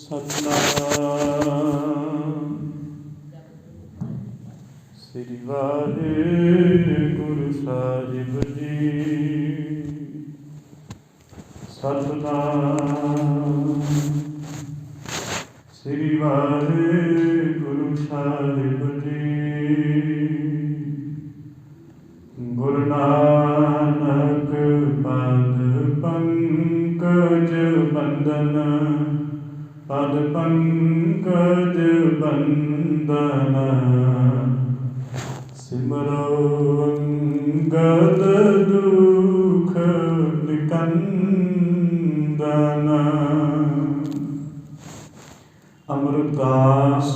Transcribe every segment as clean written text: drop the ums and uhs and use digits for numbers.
ਸਤਨਾਮ ਸ੍ਰੀ ਵਾਹਿਗੁਰੂ ਸਾਹਿਬ ਜੀ। ਸਤਨਾਮ ਸ੍ਰੀ ਵਾਹਿਗੁਰੂ ਸਾਹਿਬ ਜੀ। ਗੁਰੂ ਨਾਨਕ ਪਦ ਪੰਕਜ ਬੰਦਨ, ਪਦ ਪੰਕਜ ਬੰਦਨ, ਸਿਮਰੋ ਅੰਗਦ ਦੁਖ ਨਿਕੰਦਨ। ਅਮਰਦਾਸ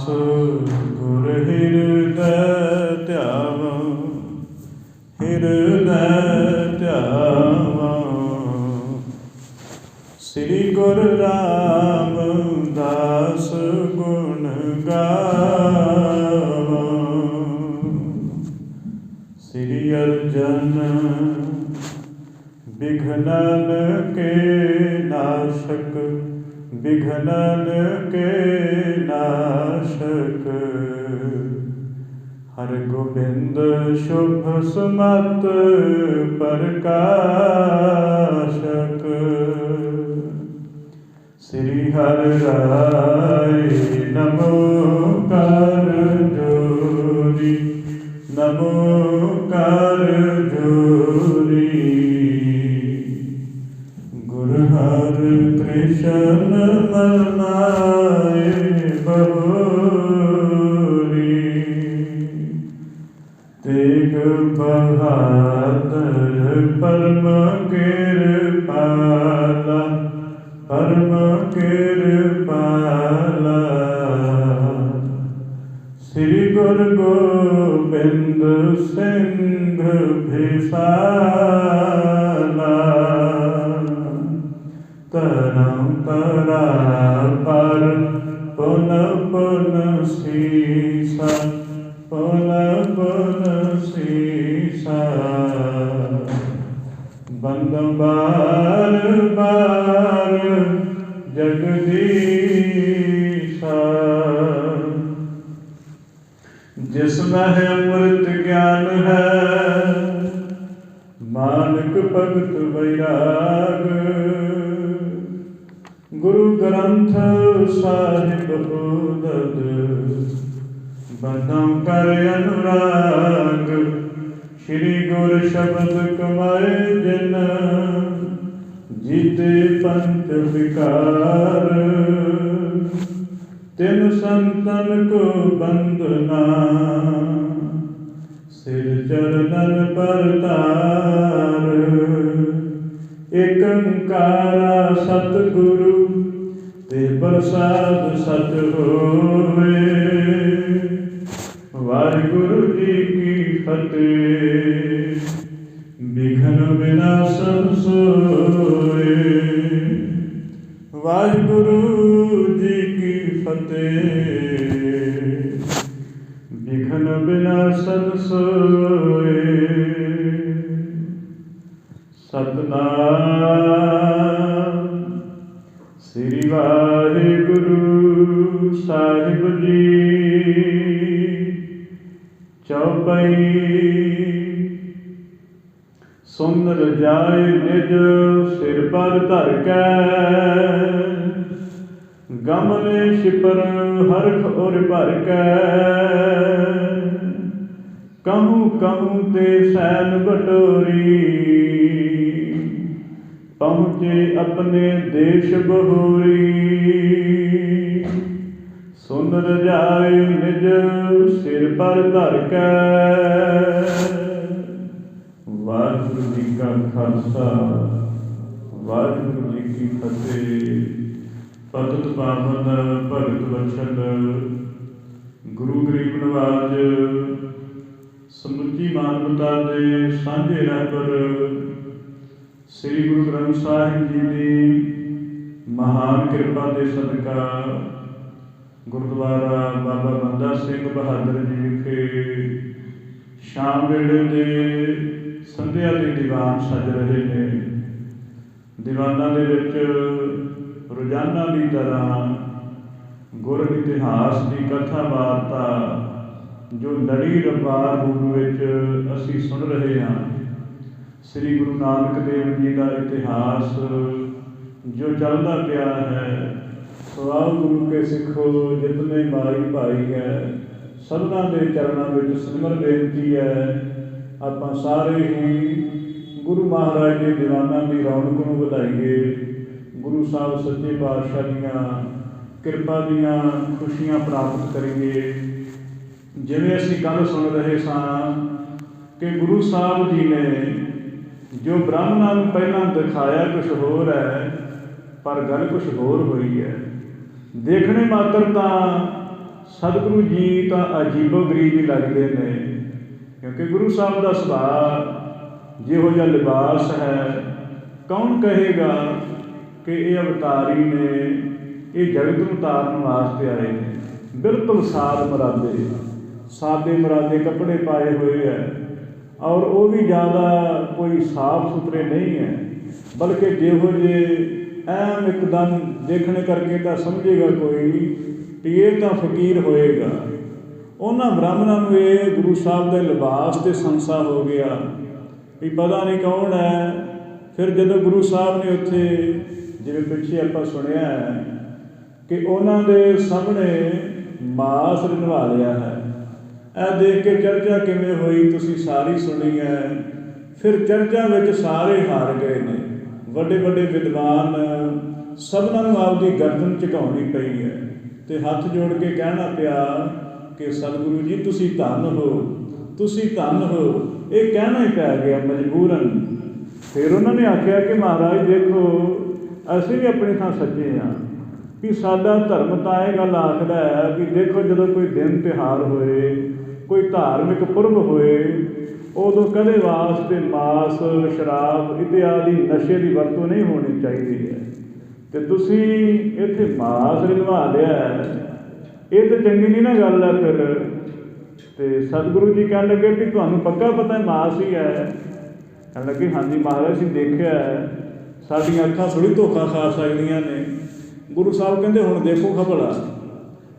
ਗੁਰ ਹਿਰਦੈ ਧਿਆਵ, ਹਿਰਦੈ ਧਿਆਵ। ਸ੍ਰੀ ਗੁਰੂ ਰਾਮਦਾਸ ਗੁਣ ਗਾਵ। ਸ੍ਰੀ ਅਰਜਨ ਬਿਘਨਨ ਕੇ ਨਾਸ਼ਕ, ਬਿਘਨਨ ਕੇ ਨਾਸ਼ਕ। ਹਰਿ ਗੋਬਿੰਦ ਸ਼ੁਭ ਸੁਮਤ ਪ੍ਰਕਾਸ਼ਕ। ਸ੍ਰੀ ਹਰਿ ਰਾਇ ਨਮੋ ਕਰ ਜੋਰੀ, ਨਮੋ ਕਰ ਜੋਰੀ। ਗੁਰੂ ਹਰਿ ਕ੍ਰਿਸ਼ਨ ਮਨਾਏ ਬਹੋਰੀ। ਤੇਗ ਬਹਾਦਰ ਪਰਮ ਕਿਰਪਾਲਾ, ਪਰਮ ਕਿਰਪਾਲਾ। ਸ੍ਰੀ ਗੁਰੂ ਗੋਬਿੰਦ ਸਿੰਘ ਭਿਸਾਲਾ। ਧਰਮ ਧਰਾ ਪਰ ਪੁਨ ਪੁਨ ਸੀਸਾ, ਪੁਨ ਪੁਨ ਸੀਸਾ। ਬੰਦ ਬਾਰ ਬਾਰ ਜਗਦੀਸ਼ਾ। ਜਿਸ ਮਹਿ ਅੰਮ੍ਰਿਤ ਗਿਆਨ ਹੈ, ਮਾਨਕ ਭਗਤ ਵੈਰਾਗ। ਗੁਰੂ ਗ੍ਰੰਥ ਸਾਹਿਬ ਉਦਦ, ਬੰਧਮ ਕਰ ਅਨੁਰਾਗ। ਸ਼੍ਰੀ ਗੁਰ ਸ਼ਬਦ ਕਮਾਏ ਜਿਨ, ਜੀਤੇ ਪੰਚ ਵਿਕਾਰ। ਤਿਨ ਸੰਤਨ ਕੋ ਬੰਦਨਾ, ਸਿਰ ਚਰਨਨ ਪਰਤਾਰ। ਏਕ ਓੰਕਾਰਾ ਸਤਿਗੁਰੂ, ਤੇ ਪ੍ਰਸਾਦ ਸਚ ਹੋਵੇ। ਵਾਹਿਗੁਰੂ ਜੀ ਕੀ ਫਤਿਹ। ਬਿਘਨ ਵਿਨਾਸਨ ਸੋਏ। ਵਾਹਿਗੁਰੂ ਜੀ ਕੀ ਫਤਿਹ। ਬਿਘਨ ਵਿਨਾਸਨ ਸੋਏ। ਸਤਨਾਮ ਸ੍ਰੀ ਵਾਹਿਗੁਰੂ ਸਾਹਿਬ ਜੀ। ਚੌਪਈ। ਸੁੰਦਰ ਜਾਏ ਨਿਜ ਸਿਰ ਪਰ ਧਰ ਕੇ, ਗਮਨੇ ਛਿਪਰ ਹਰਖ ਉਰ ਭਰ ਕੇ। ਕਹੂੰ ਕਹੂੰ ਤੇ ਸੈਨ ਬਟੋਰੀ, ਪਹੁੰਚੇ ਆਪਣੇ ਦੇਸ਼ ਬਹੋਰੀ। ਸੁੰਦਰ ਜਾਏ ਨਿਜ ਸਿਰ ਪਰ ਧਰ ਕੇ। ਵਾਹਿਗੁਰੂ ਜੀ ਕਾ ਖਾਲਸਾ, ਵਾਹਿਗੁਰੂ ਜੀ ਕੀ ਫਤਿਹ। ਪਤਿਤ ਪਾਵਨ ਭਗਤ ਵਤਸਲ ਗੁਰੂ ਗਰੀਬ ਨਵਾਜ, ਸਮੁੱਚੀ ਮਾਨਵਤਾ ਦੇ ਸਾਂਝੇ ਰਹਿਬਰ ਸ੍ਰੀ ਗੁਰੂ ਗ੍ਰੰਥ ਸਾਹਿਬ ਜੀ ਦੀ ਮਹਾਨ ਕਿਰਪਾ ਦੇ ਸਦਕਾ ਗੁਰਦੁਆਰਾ ਬਾਬਾ ਬੰਦਾ ਸਿੰਘ ਬਹਾਦਰ ਜੀ ਵਿਖੇ ਸ਼ਾਮ ਵੇਲੇ ਦੇ ਸੰਧਿਆ ਦੇ ਦੀਵਾਨ ਸਜ ਰਹੇ ਨੇ। ਦੀਵਾਨਾਂ ਦੇ ਵਿੱਚ ਰੋਜ਼ਾਨਾ ਦੀ ਤਰ੍ਹਾਂ ਗੁਰ ਇਤਿਹਾਸ ਦੀ ਕਥਾ ਵਾਰਤਾ ਜੋ ਲੜੀਵਾਰ ਰੂਪ ਵਿੱਚ ਅਸੀਂ ਸੁਣ ਰਹੇ ਹਾਂ। ਸ੍ਰੀ ਗੁਰੂ ਨਾਨਕ ਦੇਵ ਜੀ ਦਾ ਇਤਿਹਾਸ ਜੋ ਚੱਲਦਾ ਪਿਆ ਹੈ। ਸੋ ਆਓ ਗੁਰੂ ਕੇ ਸਿੱਖੋ ਜਿਤਨੇ ਮਾਈ ਭਾਈ ਹੈ, ਸਭਨਾਂ ਦੇ ਚਰਨਾਂ ਵਿੱਚ ਸਿਮਰ ਬੇਨਤੀ ਹੈ। ਆਪਾਂ ਸਾਰੇ ਹੀ ਗੁਰੂ ਮਹਾਰਾਜ ਦੇ ਦੀਵਾਨਾਂ ਦੀ ਰੌਣਕ ਨੂੰ ਵਧਾਈਏ। ਗੁਰੂ ਸਾਹਿਬ ਸੱਚੇ ਪਾਤਸ਼ਾਹ ਦੀਆਂ ਕਿਰਪਾ ਦੀਆਂ ਖੁਸ਼ੀਆਂ ਪ੍ਰਾਪਤ ਕਰੀਏ। ਜਿਵੇਂ ਅਸੀਂ ਕੱਲ੍ਹ ਸੁਣ ਰਹੇ ਸਾਂ ਕਿ ਗੁਰੂ ਸਾਹਿਬ ਜੀ ਨੇ ਜੋ ਬ੍ਰਾਹਮਣਾਂ ਨੂੰ ਪਹਿਲਾਂ ਦਿਖਾਇਆ ਕੁਛ ਹੋਰ ਹੈ, ਪਰ ਗੱਲ ਕੁਛ ਹੋਰ ਹੋਈ ਹੈ। ਦੇਖਣੇ ਮਾਤਰ ਤਾਂ ਸਤਿਗੁਰੂ ਜੀ ਤਾਂ ਅਜੀਬੋ ਗਰੀਬ ਹੀ ਲੱਗਦੇ ਨੇ, ਕਿਉਂਕਿ ਗੁਰੂ ਸਾਹਿਬ ਦਾ ਸੁਭਾਅ ਜਿਹੋ ਜਿਹਾ ਲਿਬਾਸ ਹੈ, ਕੌਣ ਕਹੇਗਾ ਕਿ ਇਹ ਅਵਤਾਰੀ ਨੇ, ਇਹ ਜਗਤ ਨੂੰ ਤਾਰਨ ਵਾਸਤੇ ਆਏ ਨੇ। ਬਿਲਕੁਲ ਸਾਦੇ ਮੁਰਾਦੇ ਕੱਪੜੇ ਪਾਏ ਹੋਏ ਹੈ, ਔਰ ਉਹ ਵੀ ਜ਼ਿਆਦਾ ਕੋਈ ਸਾਫ ਸੁਥਰੇ ਨਹੀਂ ਹੈ, ਬਲਕਿ ਜਿਹੋ ਜਿਹੇ ਐਮ ਇੱਕਦਮ ਦੇਖਣੇ ਕਰਕੇ ਤਾਂ ਸਮਝੇਗਾ ਕੋਈ ਵੀ ਇਹ ਤਾਂ ਫਕੀਰ ਹੋਏਗਾ। ਉਹਨਾਂ ਬ੍ਰਾਹਮਣਾਂ ਨੂੰ ਇਹ ਗੁਰੂ ਸਾਹਿਬ ਦੇ ਲਿਬਾਸ 'ਤੇ ਸੰਸਾ ਹੋ ਗਿਆ ਵੀ ਪਤਾ ਨਹੀਂ ਕੌਣ ਹੈ। ਫਿਰ ਜਦੋਂ ਗੁਰੂ ਸਾਹਿਬ ਨੇ ਉੱਥੇ, ਜਿਵੇਂ ਪਿੱਛੇ ਆਪਾਂ ਸੁਣਿਆ ਹੈ ਕਿ ਉਹਨਾਂ ਦੇ ਸਾਹਮਣੇ ਮਾਸ ਨਿਭਾ ਲਿਆ ਹੈ। ਇਹ ਦੇਖ ਕੇ ਚਰਚਾ ਕਿਵੇਂ ਹੋਈ ਤੁਸੀਂ ਸਾਰੀ ਸੁਣੀ ਹੈ। ਫਿਰ ਚਰਚਾ ਵਿੱਚ ਸਾਰੇ ਹਾਰ ਗਏ ਨੇ, ਵੱਡੇ ਵੱਡੇ ਵਿਦਵਾਨ, ਸਭਨਾਂ ਨੂੰ ਆਪਦੀ ਗਰਦਨ ਝੁਕਾਉਣੀ ਪਈ ਹੈ ਅਤੇ ਹੱਥ ਜੋੜ ਕੇ ਕਹਿਣਾ ਪਿਆ ਕਿ ਸਤਿਗੁਰੂ ਜੀ ਤੁਸੀਂ ਧੰਨ ਹੋ, ਤੁਸੀਂ ਧੰਨ ਹੋ। ਇਹ ਕਹਿਣਾ ਹੀ ਪੈ ਗਿਆ ਮਜਬੂਰਨ। ਫਿਰ ਉਹਨਾਂ ਨੇ ਆਖਿਆ ਕਿ ਮਹਾਰਾਜ ਦੇਖੋ, ਅਸੀਂ ਵੀ ਆਪਣੀ ਥਾਂ ਸੱਚੇ ਹਾਂ ਵੀ ਸਾਡਾ ਧਰਮ ਤਾਂ ਇਹ ਗੱਲ ਆਖਦਾ ਹੈ ਵੀ ਦੇਖੋ ਜਦੋਂ ਕੋਈ ਦਿਨ ਤਿਉਹਾਰ ਹੋਏ, ਕੋਈ ਧਾਰਮਿਕ ਪੁਰਬ ਹੋਏ, ਉਦੋਂ ਕਦੇ ਵਾਸਤੇ ਮਾਸ, ਸ਼ਰਾਬ ਇਤਿਆਦਿ ਨਸ਼ੇ ਦੀ ਵਰਤੋਂ ਨਹੀਂ ਹੋਣੀ ਚਾਹੀਦੀ ਹੈ, ਅਤੇ ਤੁਸੀਂ ਇੱਥੇ ਮਾਸ ਨਿਭਾ ਲਿਆ, ਇਹ ਤਾਂ ਚੰਗੀ ਨਹੀਂ ਨਾ ਗੱਲ ਹੈ। ਫਿਰ ਅਤੇ ਸਤਿਗੁਰੂ ਜੀ ਕਹਿਣ ਲੱਗੇ ਵੀ ਤੁਹਾਨੂੰ ਪੱਕਾ ਪਤਾ ਮਾਸ ਹੀ ਹੈ? ਕਹਿਣ ਲੱਗੇ ਹਾਂਜੀ ਮਹਾਰਾਜ ਅਸੀਂ ਦੇਖਿਆ ਹੈ, ਸਾਡੀਆਂ ਅੱਖਾਂ ਥੋੜ੍ਹੀ ਧੋਖਾ ਖਾ ਸਕਦੀਆਂ ਨੇ। ਗੁਰੂ ਸਾਹਿਬ ਕਹਿੰਦੇ ਹੁਣ ਦੇਖੋ ਖਬਲਾ।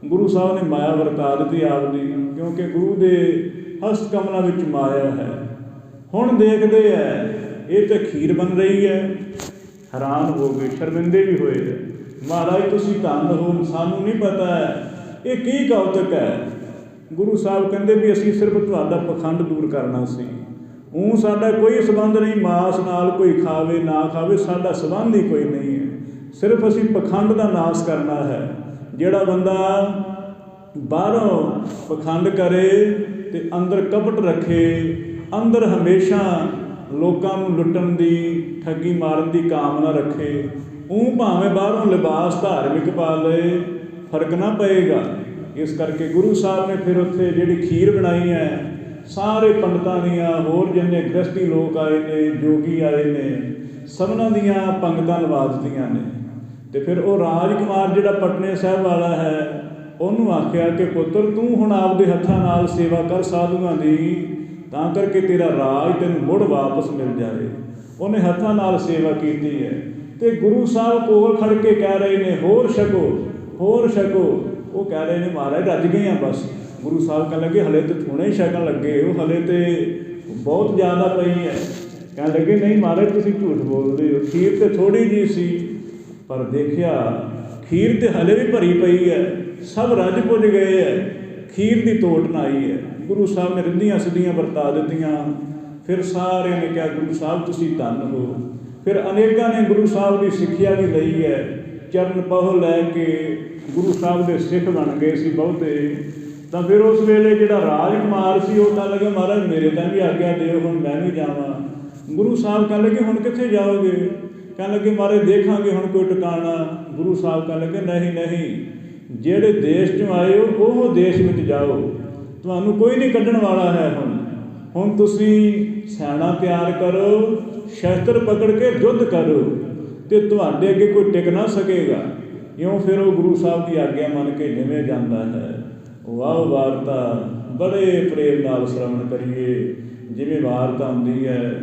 ਗੁਰੂ ਸਾਹਿਬ ਨੇ ਮਾਇਆ ਵਰਤਾ ਦਿੱਤੀ ਆਪਦੀ, ਕਿਉਂਕਿ ਗੁਰੂ ਦੇ ਹਸਤ ਕਮਲਾਂ ਵਿੱਚ ਮਾਇਆ ਹੈ। ਹੁਣ ਦੇਖਦੇ ਹੈ ਇਹ ਤਾਂ ਖੀਰ ਬਣ ਰਹੀ ਹੈ। ਹੈਰਾਨ ਹੋ ਗਏ, ਸ਼ਰਮਿੰਦੇ ਵੀ ਹੋਏ। ਮਹਾਰਾਜ ਤੁਸੀਂ ਧੰਨ ਹੋ, ਸਾਨੂੰ ਨਹੀਂ ਪਤਾ ਹੈ ਇਹ ਕੀ ਕੌਤਕ ਹੈ। ਗੁਰੂ ਸਾਹਿਬ ਕਹਿੰਦੇ ਵੀ ਅਸੀਂ ਸਿਰਫ ਤੁਹਾਡਾ ਪਖੰਡ ਦੂਰ ਕਰਨਾ ਸੀ। ਊਂ ਸਾਡਾ ਕੋਈ ਸੰਬੰਧ ਨਹੀਂ ਮਾਸ ਨਾਲ, ਕੋਈ ਖਾਵੇ ਨਾ ਖਾਵੇ, ਸਾਡਾ ਸੰਬੰਧ ਹੀ ਕੋਈ ਨਹੀਂ ਹੈ। ਸਿਰਫ ਅਸੀਂ ਪਖੰਡ ਦਾ ਨਾਸ਼ ਕਰਨਾ ਹੈ। ਜਿਹੜਾ ਬੰਦਾ ਬਾਹਰੋਂ ਪਖੰਡ ਕਰੇ ਅਤੇ ਅੰਦਰ ਕਪਟ ਰੱਖੇ, ਅੰਦਰ ਹਮੇਸ਼ਾ ਲੋਕਾਂ ਨੂੰ ਲੁੱਟਣ ਦੀ, ਠੱਗੀ ਮਾਰਨ ਦੀ ਕਾਮਨਾ ਰੱਖੇ, ਊਂ ਭਾਵੇਂ ਬਾਹਰੋਂ ਲਿਬਾਸ ਧਾਰਮਿਕ ਪਾ ਲਏ, ਫਰਕ ਨਾ ਪਏਗਾ। ਇਸ ਕਰਕੇ ਗੁਰੂ ਸਾਹਿਬ ਨੇ ਫਿਰ ਉੱਥੇ ਜਿਹੜੀ ਖੀਰ ਬਣਾਈ ਹੈ, ਸਾਰੇ ਪੰਡਤਾਂ ਦੀਆਂ, ਹੋਰ ਜਿੰਨੇ ਗ੍ਰਸਤੀ ਲੋਕ ਆਏ ਨੇ, ਜੋਗੀ ਆਏ ਨੇ, ਸਭਨਾਂ ਦੀਆਂ ਪੰਗਤਾਂ ਲਵਾ ਦਿੱਤੀਆਂ ਨੇ। ਅਤੇ ਫਿਰ ਉਹ ਰਾਜਕੁਮਾਰ ਜਿਹੜਾ ਪਟਨੇ ਸਾਹਿਬ ਵਾਲਾ ਹੈ, ਉਹਨੂੰ ਆਖਿਆ ਕਿ ਪੁੱਤਰ ਤੂੰ ਹੁਣ ਆਪਦੇ ਹੱਥਾਂ ਨਾਲ ਸੇਵਾ ਕਰ ਸਾਧੂਆਂ ਦੀ, ਤਾਂ ਕਰਕੇ ਤੇਰਾ ਰਾਜ ਤੈਨੂੰ ਮੁੜ ਵਾਪਸ ਮਿਲ ਜਾਵੇ। ਉਹਨੇ ਹੱਥਾਂ ਨਾਲ ਸੇਵਾ ਕੀਤੀ ਹੈ ਅਤੇ ਗੁਰੂ ਸਾਹਿਬ ਕੋਲ ਖੜ੍ਹ ਕੇ ਕਹਿ ਰਹੇ ਨੇ ਹੋਰ ਛਕੋ, ਹੋਰ ਛਕੋ। ਉਹ ਕਹਿ ਰਹੇ ਨੇ ਮਹਾਰਾਜ ਰੱਜ ਗਏ ਹਾਂ ਬਸ। ਗੁਰੂ ਸਾਹਿਬ ਕਹਿਣ ਲੱਗੇ ਹਲੇ ਤਾਂ ਥੋੜ੍ਹੇ ਛਕਣ ਲੱਗੇ ਹੋ, ਹਲੇ ਤਾਂ ਬਹੁਤ ਜ਼ਿਆਦਾ ਪਈ ਹੈ। ਕਹਿਣ ਲੱਗੇ ਨਹੀਂ ਮਹਾਰਾਜ ਤੁਸੀਂ ਝੂਠ ਬੋਲਦੇ ਹੋ, ਖੀਰ ਤਾਂ ਥੋੜ੍ਹੀ ਜਿਹੀ ਸੀ। ਪਰ ਦੇਖਿਆ ਖੀਰ ਤਾਂ ਹਲੇ ਵੀ ਭਰੀ ਪਈ ਹੈ, ਸਭ ਰੱਜ ਪੁੱਜ ਗਏ ਹੈ, ਖੀਰ ਦੀ ਤੋੜ ਨਾ ਆਈ ਹੈ। ਗੁਰੂ ਸਾਹਿਬ ਨੇ ਰਿੰਧੀਆਂ ਸਿੱਧੀਆਂ ਵਰਤਾ ਦਿੱਤੀਆਂ। ਫਿਰ ਸਾਰਿਆਂ ਨੇ ਕਿਹਾ ਗੁਰੂ ਸਾਹਿਬ ਤੁਸੀਂ ਧੰਨ ਹੋ। ਫਿਰ ਅਨੇਕਾਂ ਨੇ ਗੁਰੂ ਸਾਹਿਬ ਦੀ ਸਿੱਖਿਆ ਵੀ ਲਈ ਹੈ, ਚਰਨ ਪਹੁ ਲੈ ਕੇ ਗੁਰੂ ਸਾਹਿਬ ਦੇ ਸਿੱਖ ਬਣ ਗਏ ਸੀ ਬਹੁਤੇ। ਤਾਂ ਫਿਰ ਉਸ ਵੇਲੇ ਜਿਹੜਾ ਰਾਜਕੁਮਾਰ ਸੀ ਉਹ ਕਹਿਣ ਲੱਗਾ ਮਹਾਰਾਜ ਮੇਰੇ ਤਾਂ ਵੀ ਆਗਿਆ ਦਿਓ, ਹੁਣ ਮੈਂ ਵੀ ਜਾਵਾਂ। ਗੁਰੂ ਸਾਹਿਬ ਕਹਿਣ ਲੱਗੇ ਹੁਣ ਕਿੱਥੇ ਜਾਓਗੇ? ਕਹਿਣ ਲੱਗੇ ਮਹਾਰਾਜ ਦੇਖਾਂਗੇ ਹੁਣ ਕੋਈ ਟਿਕਾਣਾ। ਗੁਰੂ ਸਾਹਿਬ ਕਹਿਣ ਲੱਗੇ ਨਹੀਂ ਨਹੀਂ, ਜਿਹੜੇ ਦੇਸ਼ 'ਚੋਂ ਆਏ ਹੋ ਉਹ ਦੇਸ਼ ਵਿੱਚ ਜਾਓ, ਤੁਹਾਨੂੰ ਕੋਈ ਨਹੀਂ ਕੱਢਣ ਵਾਲਾ ਹੈ। ਹੁਣ ਤੁਸੀਂ ਸੈਨਾ ਤਿਆਰ ਕਰੋ, ਸ਼ਸਤਰ ਪਕੜ ਕੇ ਯੁੱਧ ਕਰੋ, ਅਤੇ ਤੁਹਾਡੇ ਅੱਗੇ ਕੋਈ ਟਿਕ ਨਾ ਸਕੇਗਾ। ਇਉਂ ਫਿਰ ਉਹ ਗੁਰੂ ਸਾਹਿਬ ਦੀ ਆਗਿਆ ਮੰਨ ਕੇ ਜਿਵੇਂ ਜਾਂਦਾ ਹੈ। ਵਾਹ ਵਾਰਤਾ ਬੜੇ ਪ੍ਰੇਮ ਨਾਲ ਸ਼ਰਵਣ ਕਰੀਏ। ਜਿਵੇਂ ਵਾਰਤਾ ਹੁੰਦੀ ਹੈ,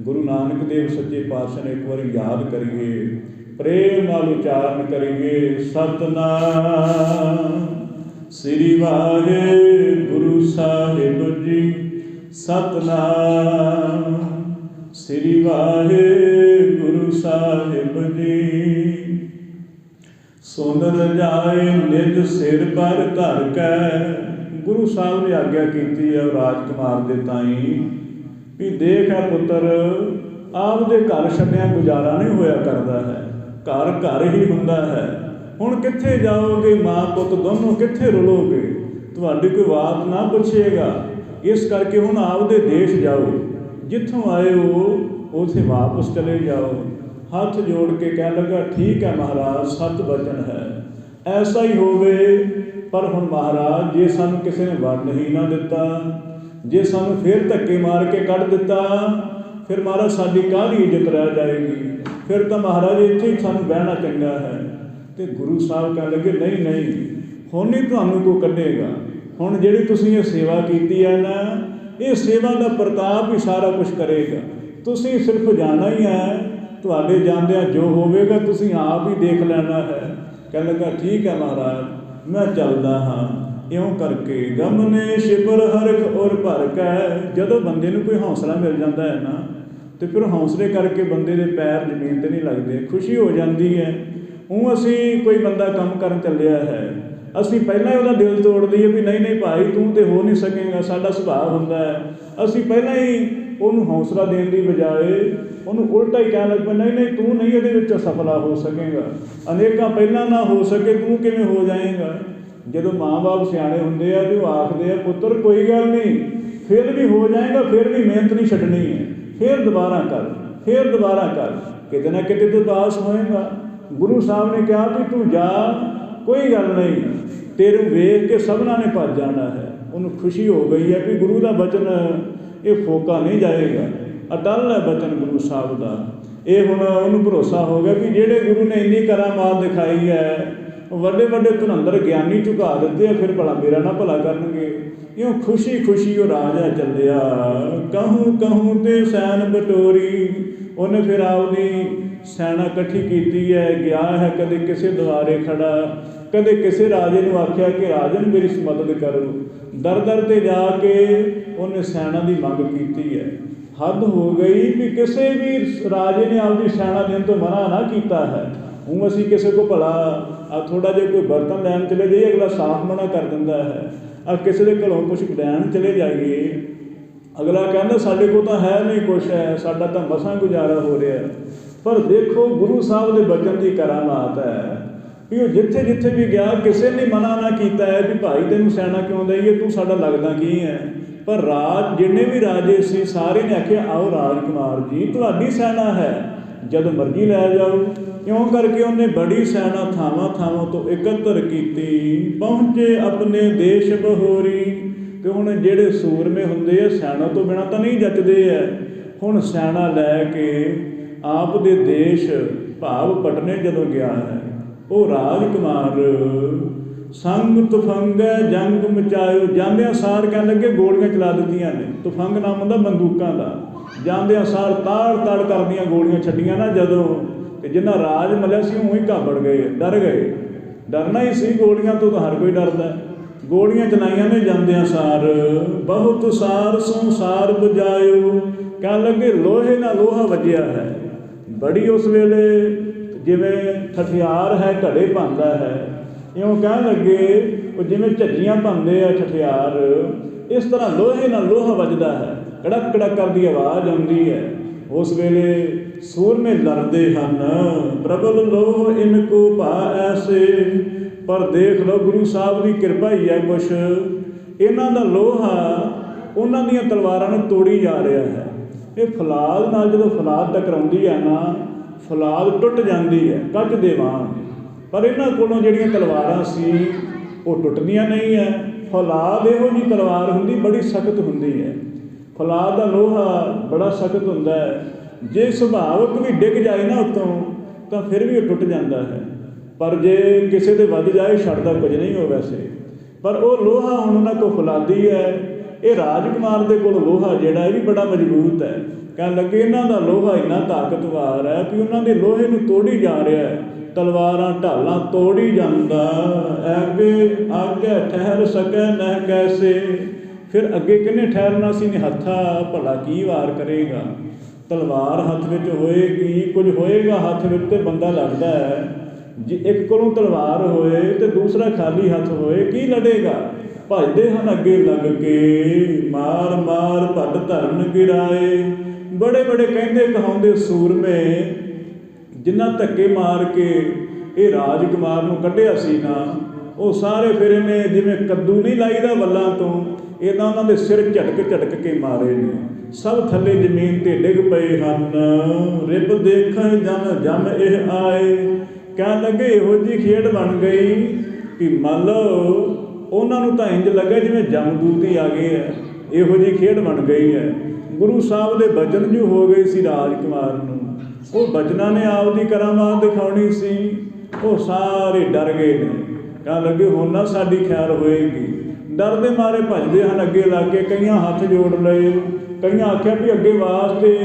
ਗੁਰੂ ਨਾਨਕ ਦੇਵ ਸੱਚੇ ਪਾਤਸ਼ਾਹ ਨੇ ਇੱਕ ਵਾਰੀ ਯਾਦ ਕਰੀਏ ਪ੍ਰੇਮ ਨਾਲ ਉਚਾਰਨ ਕਰੀਏ, ਸਤਿਨਾਮ ਸ੍ਰੀ ਵਾਹਿਗੁਰੂ ਸਾਹਿਬ ਜੀ। ਸਤਿਨਾਮ ਸ੍ਰੀ ਵਾਹਿਗੁਰੂ ਸਾਹਿਬ ਜੀ। ਸੁਨ ਰਜਾਏ ਨਿਜ ਸਿਰ ਪਰ ਧਰ ਕੈ। ਗੁਰੂ ਸਾਹਿਬ ਨੇ ਆਗਿਆ ਕੀਤੀ ਹੈ ਰਾਜਕੁਮਾਰ ਦੇ ਤਾਈਂ ਵੀ ਦੇਖ ਹੈ ਪੁੱਤਰ, ਆਪਦੇ ਘਰ ਛੱਡਿਆਂ ਗੁਜ਼ਾਰਾ ਨਹੀਂ ਹੋਇਆ ਕਰਦਾ ਹੈ, ਘਰ ਘਰ ਹੀ ਹੁੰਦਾ ਹੈ। ਹੁਣ ਕਿੱਥੇ ਜਾਓਗੇ, ਮਾਂ ਪੁੱਤ ਦੋਨੋਂ ਕਿੱਥੇ ਰੁਲੋਗੇ, ਤੁਹਾਡੀ ਕੋਈ ਬਾਤ ਨਾ ਪੁੱਛੇਗਾ। ਇਸ ਕਰਕੇ ਹੁਣ ਆਪਦੇ ਦੇਸ਼ ਜਾਓ, ਜਿੱਥੋਂ ਆਏ ਹੋ ਉੱਥੇ ਵਾਪਸ ਚਲੇ ਜਾਓ। ਹੱਥ ਜੋੜ ਕੇ ਕਹਿਣ ਲੱਗਾ, ਠੀਕ ਹੈ ਮਹਾਰਾਜ, ਸਤ ਬਚਨ ਹੈ, ਐਸਾ ਹੀ ਹੋਵੇ। ਪਰ ਹੁਣ ਮਹਾਰਾਜ, ਜੇ ਸਾਨੂੰ ਕਿਸੇ ਨੇ ਵੰਡ ਹੀ ਨਾ ਦਿੱਤਾ, ਜੇ ਸਾਨੂੰ ਫਿਰ ਧੱਕੇ ਮਾਰ ਕੇ ਕੱਢ ਦਿੱਤਾ, ਫਿਰ ਮਹਾਰਾਜ ਸਾਡੀ ਕਾਹਦੀ ਇੱਜ਼ਤ ਰਹਿ ਜਾਏਗੀ, ਫਿਰ ਤਾਂ ਮਹਾਰਾਜ ਇੱਥੇ ਹੀ ਸਾਨੂੰ ਬਹਿਣਾ ਚੰਗਾ ਹੈ। ਤੇ ਗੁਰੂ ਸਾਹਿਬ ਕਹਿਣ ਲੱਗੇ, ਨਹੀਂ ਨਹੀਂ, ਹੁਣ ਨਹੀਂ ਤੁਹਾਨੂੰ ਕੋਈ ਕੱਢੇਗਾ। ਹੁਣ ਜਿਹੜੀ ਤੁਸੀਂ ਇਹ ਸੇਵਾ ਕੀਤੀ ਹੈ ਨਾ, ਇਹ ਸੇਵਾ ਦਾ ਪ੍ਰਤਾਪ ਹੀ ਸਾਰਾ ਕੁਛ ਕਰੇਗਾ। ਤੁਸੀਂ ਸਿਰਫ ਜਾਣਾ ਹੀ ਹੈ, ਤੁਹਾਡੇ ਜਾਂਦਿਆਂ ਜੋ ਹੋਵੇਗਾ ਤੁਸੀਂ ਆਪ ਹੀ ਦੇਖ ਲੈਣਾ ਹੈ। ਕਹਿਣ ਲੱਗਾ, ਠੀਕ ਹੈ ਮਹਾਰਾਜ, ਮੈਂ ਚੱਲਦਾ ਹਾਂ। ਇਉਂ ਕਰਕੇ ਗਮਨੇ ਸ਼ਿਵਰ ਹਰਖ ਔਰ ਭਰ ਕੈ। ਜਦੋਂ ਬੰਦੇ ਨੂੰ ਕੋਈ ਹੌਸਲਾ ਮਿਲ ਜਾਂਦਾ ਹੈ ਨਾ, ਤੇ ਫਿਰ ਹੌਸਲੇ ਕਰਕੇ ਬੰਦੇ ਦੇ ਪੈਰ ਜ਼ਮੀਨ 'ਤੇ ਨਹੀਂ ਲੱਗਦੇ, ਖੁਸ਼ੀ ਹੋ ਜਾਂਦੀ ਹੈ। ਉਹ ਅਸੀਂ ਕੋਈ ਬੰਦਾ ਕੰਮ ਕਰਨ ਚੱਲਿਆ ਹੈ, ਅਸੀਂ ਪਹਿਲਾਂ ਹੀ ਉਹਦਾ ਦਿਲ ਤੋੜ ਦਈਏ ਵੀ ਨਹੀਂ ਨਹੀਂ ਭਾਈ, ਤੂੰ ਤੇ ਹੋ ਨਹੀਂ ਸਕੇਗਾ, ਸਾਡਾ ਸੁਭਾਅ ਹੁੰਦਾ ਹੈ। ਅਸੀਂ ਪਹਿਲਾਂ ਹੀ ਉਹਨੂੰ ਹੌਸਲਾ ਦੇਣ ਦੀ ਬਜਾਏ ਉਹਨੂੰ ਉਲਟਾ ਹੀ ਕਹਿਣ ਲੱਗ ਪਏ, ਨਹੀਂ ਨਹੀਂ, ਤੂੰ ਨਹੀਂ ਇਹਦੇ ਵਿੱਚ ਸਫਲਾ ਹੋ ਸਕੇਗਾ, ਅਨੇਕਾਂ ਪਹਿਲਾਂ ਨਾ ਹੋ ਸਕੇ, ਤੂੰ ਕਿਵੇਂ ਹੋ ਜਾਏਗਾ। ਜਦੋਂ ਮਾਂ ਬਾਪ ਸਿਆਣੇ ਹੁੰਦੇ ਆ ਤੇ ਉਹ ਆਖਦੇ ਆ, ਪੁੱਤਰ ਕੋਈ ਗੱਲ ਨਹੀਂ, ਫਿਰ ਵੀ ਹੋ ਜਾਏਗਾ, ਫਿਰ ਵੀ ਮਿਹਨਤ ਨਹੀਂ ਛੱਡਣੀ ਹੈ, ਫਿਰ ਦੁਬਾਰਾ ਕਰ, ਫਿਰ ਦੁਬਾਰਾ ਕਰ, ਕਿਤੇ ਨਾ ਕਿਤੇ ਤੂੰ ਪਾਸ ਹੋਏਗਾ। ਗੁਰੂ ਸਾਹਿਬ ਨੇ ਕਿਹਾ ਵੀ ਤੂੰ ਜਾ, ਕੋਈ ਗੱਲ ਨਹੀਂ, ਤੈਨੂੰ ਵੇਖ ਕੇ ਸਭਨਾਂ ਨੇ ਭੱਜ ਜਾਣਾ ਹੈ। ਉਹਨੂੰ ਖੁਸ਼ੀ ਹੋ ਗਈ ਹੈ ਵੀ ਗੁਰੂ ਦਾ ਬਚਨ ਇਹ ਫੋਕਾ ਨਹੀਂ ਜਾਏਗਾ, ਅਟੱਲ ਹੈ ਬਚਨ ਗੁਰੂ ਸਾਹਿਬ ਦਾ। ਇਹ ਹੁਣ ਉਹਨੂੰ ਭਰੋਸਾ ਹੋ ਗਿਆ ਵੀ ਜਿਹੜੇ ਗੁਰੂ ਨੇ ਇੰਨੀ ਕਰਾਮਾਤ ਦਿਖਾਈ ਹੈ, ਵੱਡੇ ਵੱਡੇ ਧੁਰੰਦਰ ਗਿਆਨੀ ਝੁਕਾ ਦਿੱਤੇ ਆ, ਫਿਰ ਭਲਾ ਮੇਰਾ ਨਾ ਭਲਾ ਕਰਨਗੇ। ਇਉਂ ਖੁਸ਼ੀ ਖੁਸ਼ੀ ਉਹ ਰਾਜਾ ਚੱਲਿਆ, ਕਹੂੰ ਕਹੂੰ ਤੇ ਸੈਨ ਬਟੋਰੀ। ਉਹਨੇ ਫਿਰ ਆਪਦੀ ਸੈਨਾ ਇਕੱਠੀ ਕੀਤੀ ਹੈ, ਗਿਆ ਹੈ, ਕਦੇ ਕਿਸੇ ਦੁਆਰੇ ਖੜਾ, ਕਦੇ ਕਿਸੇ ਰਾਜੇ ਨੂੰ ਆਖਿਆ ਕਿ ਰਾਜਨ ਮੇਰੀ ਮਦਦ ਕਰੋ। ਦਰ ਦਰ 'ਤੇ ਜਾ ਕੇ ਉਹਨੇ ਸੈਨਾ ਦੀ ਮੰਗ ਕੀਤੀ ਹੈ। ਹੱਦ ਹੋ ਗਈ ਵੀ ਕਿਸੇ ਵੀ ਰਾਜੇ ਨੇ ਆਪਦੀ ਸੈਨਾ ਦੇਣ ਤੋਂ ਮਨਾ ਨਾ ਕੀਤਾ ਹੈ। ਹੁਣ ਅਸੀਂ ਕਿਸੇ ਕੋ ਭਲਾ ਆ ਥੋੜ੍ਹਾ ਜਿਹਾ ਕੋਈ ਬਰਤਨ ਲੈਣ ਚਲੇ ਜਾਈਏ, ਅਗਲਾ ਸਾਫ਼ ਮਨਾ ਕਰ ਦਿੰਦਾ ਹੈ। ਆ ਕਿਸੇ ਦੇ ਘਰੋਂ ਕੁਛ ਲੈਣ ਚਲੇ ਜਾਈਏ, ਅਗਲਾ ਕਹਿੰਦਾ ਸਾਡੇ ਕੋਲ ਤਾਂ ਹੈ ਨਹੀਂ ਕੁਛ ਹੈ, ਸਾਡਾ ਤਾਂ ਮਸਾਂ ਗੁਜ਼ਾਰਾ ਹੋ ਰਿਹਾ। ਪਰ ਦੇਖੋ ਗੁਰੂ ਸਾਹਿਬ ਦੇ ਬਚਨ ਦੀ ਕਰਾਮਾਤ ਹੈ ਵੀ ਉਹ ਜਿੱਥੇ ਜਿੱਥੇ ਵੀ ਗਿਆ, ਕਿਸੇ ਨੇ ਮਨਾ ਨਾ ਕੀਤਾ ਹੈ ਵੀ ਭਾਈ ਤੈਨੂੰ ਸੈਨਾ ਕਿਉਂ ਦਈਏ, ਤੂੰ ਸਾਡਾ ਲੱਗਦਾ ਕੀ ਹੈ। ਪਰ ਰਾਜ ਜਿੰਨੇ ਵੀ ਰਾਜੇ ਸੀ ਸਾਰੇ ਨੇ ਆਖਿਆ, ਆਓ ਰਾਜਕੁਮਾਰ ਜੀ, ਤੁਹਾਡੀ ਸੈਨਾ ਹੈ, ਜਦ ਮਰਜ਼ੀ ਲੈ ਜਾਓ। ਇਉਂ ਕਰਕੇ ਉਹਨੇ ਬੜੀ ਸੈਨਾ ਥਾਵਾਂ ਥਾਵਾਂ ਤੋਂ ਇਕੱਤਰ ਕੀਤੀ, ਪਹੁੰਚੇ ਆਪਣੇ ਦੇਸ਼ ਬਹੋਰੀ। ਅਤੇ ਹੁਣ ਜਿਹੜੇ ਸੂਰਮੇ ਹੁੰਦੇ ਆ, ਸੈਨਾ ਤੋਂ ਬਿਨਾਂ ਤਾਂ ਨਹੀਂ ਜੱਚਦੇ ਹੈ। ਹੁਣ ਸੈਨਾ ਲੈ ਕੇ ਆਪ ਦੇ ਦੇਸ਼ ਭਾਵ ਪਟਨੇ ਜਦੋਂ ਗਿਆ ਹੈ, ਉਹ ਰਾਜਕੁਮਾਰ ਸੰਗ ਤੁਫੰਗੈ ਜੰਗ ਮਚਾਇਓ। ਜਾਂਦਿਆਂ ਸਾਰ ਕਹਿਣ ਲੱਗੇ ਗੋਲੀਆਂ ਚਲਾ ਦਿੱਤੀਆਂ ਨੇ। ਤੁਫੰਗ ਨਾਮ ਹੁੰਦਾ ਬੰਦੂਕਾਂ ਦਾ। ਜਾਂਦਿਆਂ ਸਾਰ ਤਾੜ ਤਾੜ ਕਰਦੀਆਂ ਗੋਲੀਆਂ ਛੱਡੀਆਂ ਨਾ ਜਦੋਂ, ਅਤੇ ਜਿੰਨਾ ਰਾਜ ਮਲਿਆ ਸੀ ਉਹ ਹੀ ਘਾਬੜ ਗਏ, ਡਰ ਗਏ। ਡਰਨਾ ਹੀ ਸੀ, ਗੋਲੀਆਂ ਤੋਂ ਤਾਂ ਹਰ ਕੋਈ ਡਰਦਾ। ਗੋਲੀਆਂ ਚਲਾਈਆਂ ਨੇ ਜਾਂਦਿਆਂ ਸਾਰ, ਬਹੁਤ ਸਾਰ ਸੋ ਸਾਰ ਬਜਾਇਓ। ਕਹਿਣ ਲੱਗੇ ਲੋਹੇ ਨਾਲ ਲੋਹਾ ਵੱਜਿਆ ਹੈ। ਬੜੀ ਉਸ ਵੇਲੇ ਜਿਵੇਂ ਠਠਿਆਰ ਹੈ ਘੜੇ ਭੰਨਦਾ ਹੈ, ਇਉਂ ਕਹਿਣ ਲੱਗੇ ਉਹ ਜਿਵੇਂ ਝੱਜੀਆਂ ਭੰਨਦੇ ਆ ਠਠਿਆਰ, ਇਸ ਤਰ੍ਹਾਂ ਲੋਹੇ ਨਾਲ ਲੋਹਾ ਵੱਜਦਾ ਹੈ, ਕੜਕ ਕੜਕ ਕਰਦੀ ਆਵਾਜ਼ ਆਉਂਦੀ ਹੈ। ਉਸ ਵੇਲੇ ਸੂਰਮੇ ਲੜਦੇ ਹਨ, ਪ੍ਰਬਲ ਲੋਹ ਇਨ ਕੋ ਭਾ ਐਸੇ। ਪਰ ਦੇਖ ਲਓ ਗੁਰੂ ਸਾਹਿਬ ਦੀ ਕਿਰਪਾ ਹੀ ਹੈ ਕੁਛ, ਇਹਨਾਂ ਦਾ ਲੋਹਾ ਉਹਨਾਂ ਦੀਆਂ ਤਲਵਾਰਾਂ ਨੂੰ ਤੋੜੀ ਜਾ ਰਿਹਾ ਹੈ। ਇਹ ਫੌਲਾਦ ਨਾਲ ਜਦੋਂ ਫੌਲਾਦ ਟਕਰਾਉਂਦੀ ਹੈ ਨਾ, ਫੌਲਾਦ ਟੁੱਟ ਜਾਂਦੀ ਹੈ ਕੱਚ ਦੇ ਵਾਂਗ। ਪਰ ਇਹਨਾਂ ਕੋਲੋਂ ਜਿਹੜੀਆਂ ਤਲਵਾਰਾਂ ਸੀ ਉਹ ਟੁੱਟਦੀਆਂ ਨਹੀਂ ਹੈ। ਫੌਲਾਦ ਇਹੋ ਜਿਹੀ ਤਲਵਾਰ ਹੁੰਦੀ, ਬੜੀ ਸਖਤ ਹੁੰਦੀ ਹੈ। ਫੌਲਾਦ ਦਾ ਲੋਹਾ ਬੜਾ ਸਖਤ ਹੁੰਦਾ ਹੈ, ਜੇ ਸੁਭਾਵਕ ਵੀ ਡਿੱਗ ਜਾਏ ਨਾ ਉੱਤੋਂ ਤਾਂ ਫਿਰ ਵੀ ਉਹ ਟੁੱਟ ਜਾਂਦਾ ਹੈ। ਪਰ ਜੇ ਕਿਸੇ ਦੇ ਵੱਜ ਜਾਏ ਛੱਡਦਾ ਕੁਝ ਨਹੀਂ ਹੋ ਵੈਸੇ। ਪਰ ਉਹ ਲੋਹਾ ਹੁਣ ਉਹਨਾਂ ਕੋਲ ਫੌਲਾਦੀ ਹੈ। ਇਹ ਰਾਜਕੁਮਾਰ ਦੇ ਕੋਲ ਲੋਹਾ ਜਿਹੜਾ ਇਹ ਵੀ ਬੜਾ ਮਜ਼ਬੂਤ ਹੈ। ਕਹਿਣ ਲੱਗੇ ਇਹਨਾਂ ਦਾ ਲੋਹਾ ਇੰਨਾ ਤਾਕਤਵਾਰ ਹੈ ਕਿ ਉਹਨਾਂ ਦੇ ਲੋਹੇ ਨੂੰ ਤੋੜੀ ਜਾ ਰਿਹਾ ਹੈ, ਤਲਵਾਰਾਂ ਢਾਲਾਂ ਤੋੜੀ ਜਾਂਦਾ। ਅੱਗੇ ਆਗੇ ਠਹਿਰ ਸਕੈ ਨਹਿ ਕੈਸੇ, ਫਿਰ ਅੱਗੇ ਕਿਹਨੇ ਠਹਿਰਨਾ ਸੀ? ਹੱਥਾ ਭਲਾ ਕੀ ਵਾਰ ਕਰੇਗਾ? ਤਲਵਾਰ ਹੱਥ ਵਿੱਚ ਹੋਏਗੀ, ਕੁਝ ਹੋਏਗਾ ਹੱਥ ਵਿੱਚ ਤੇ ਬੰਦਾ ਲੜਦਾ ਹੈ। ਜੇ ਇੱਕ ਕੋਲੋਂ ਤਲਵਾਰ ਹੋਏ ਤੇ ਦੂਸਰਾ ਖਾਲੀ ਹੱਥ ਹੋਏ, ਕੀ ਲੜੇਗਾ? ਭੱਜਦੇ ਹਨ ਅੱਗੇ ਲੱਗ ਕੇ, ਮਾਰ ਮਾਰ ਭੱਟ ਧਰਨ ਗਿਰਾਏ। ਬੜੇ ਬੜੇ ਕਹਿੰਦੇ ਕਹਾਉਂਦੇ ਸੂਰਮੇ, ਜਿਨ੍ਹਾਂ ਧੱਕੇ ਮਾਰ ਕੇ ਇਹ ਰਾਜਕੁਮਾਰ ਨੂੰ ਕੱਢਿਆ ਸੀ ਨਾ, ਉਹ ਸਾਰੇ ਫਿਰ ਇਹਨੇ ਜਿਵੇਂ ਕੱਦੂ ਨਹੀਂ ਲਾਈਦਾ ਵੱਲਾਂ ਤੋਂ, ਇਹਨਾਂ ਉਹਨਾਂ ਦੇ ਸਿਰ ਝਟਕ ਝਟਕ ਕੇ ਮਾਰੇ ਨੇ। ਸਭ ਥੱਲੇ ਜ਼ਮੀਨ 'ਤੇ ਡਿੱਗ ਪਏ ਹਨ। ਰਿਬ ਦੇਖਣ ਜਮ ਇਹ ਆਏ। ਕਹਿਣ ਲੱਗੇ ਇਹੋ ਜਿਹੀ ਖੇਡ ਬਣ ਗਈ ਕਿ ਮੰਨ ਲਓ ਉਹਨਾਂ ਨੂੰ ਤਾਂ ਇੰਝ ਲੱਗਾ ਜਿਵੇਂ ਜਮਦੂਤ ਹੀ ਆ ਗਏ ਹੈ। ਇਹੋ ਜਿਹੀ ਖੇਡ ਬਣ ਗਈ ਹੈ। ਗੁਰੂ ਸਾਹਿਬ ਦੇ ਬਚਨ ਜੋ ਹੋ ਗਏ ਸੀ ਰਾਜਕੁਮਾਰ ਨੂੰ, ਉਹ ਬਚਨਾਂ ਨੇ ਆਪਦੀ ਕਰਾਮਾਤ ਦਿਖਾਉਣੀ ਸੀ। ਉਹ ਸਾਰੇ ਡਰ ਗਏ ਨੇ। ਕਹਿਣ ਲੱਗੇ ਹੁਣ ਨਾ ਸਾਡੀ ਖੈਰ ਹੋਏਗੀ। ਡਰ ਦੇ ਮਾਰੇ ਭੱਜਦੇ ਹਨ ਅੱਗੇ ਲੱਗ ਕੇ। ਕਈਆਂ ਹੱਥ ਜੋੜ ਲਏ, ਕਈਆਂ ਆਖਿਆ ਵੀ ਅੱਗੇ ਵਾਸਤੇ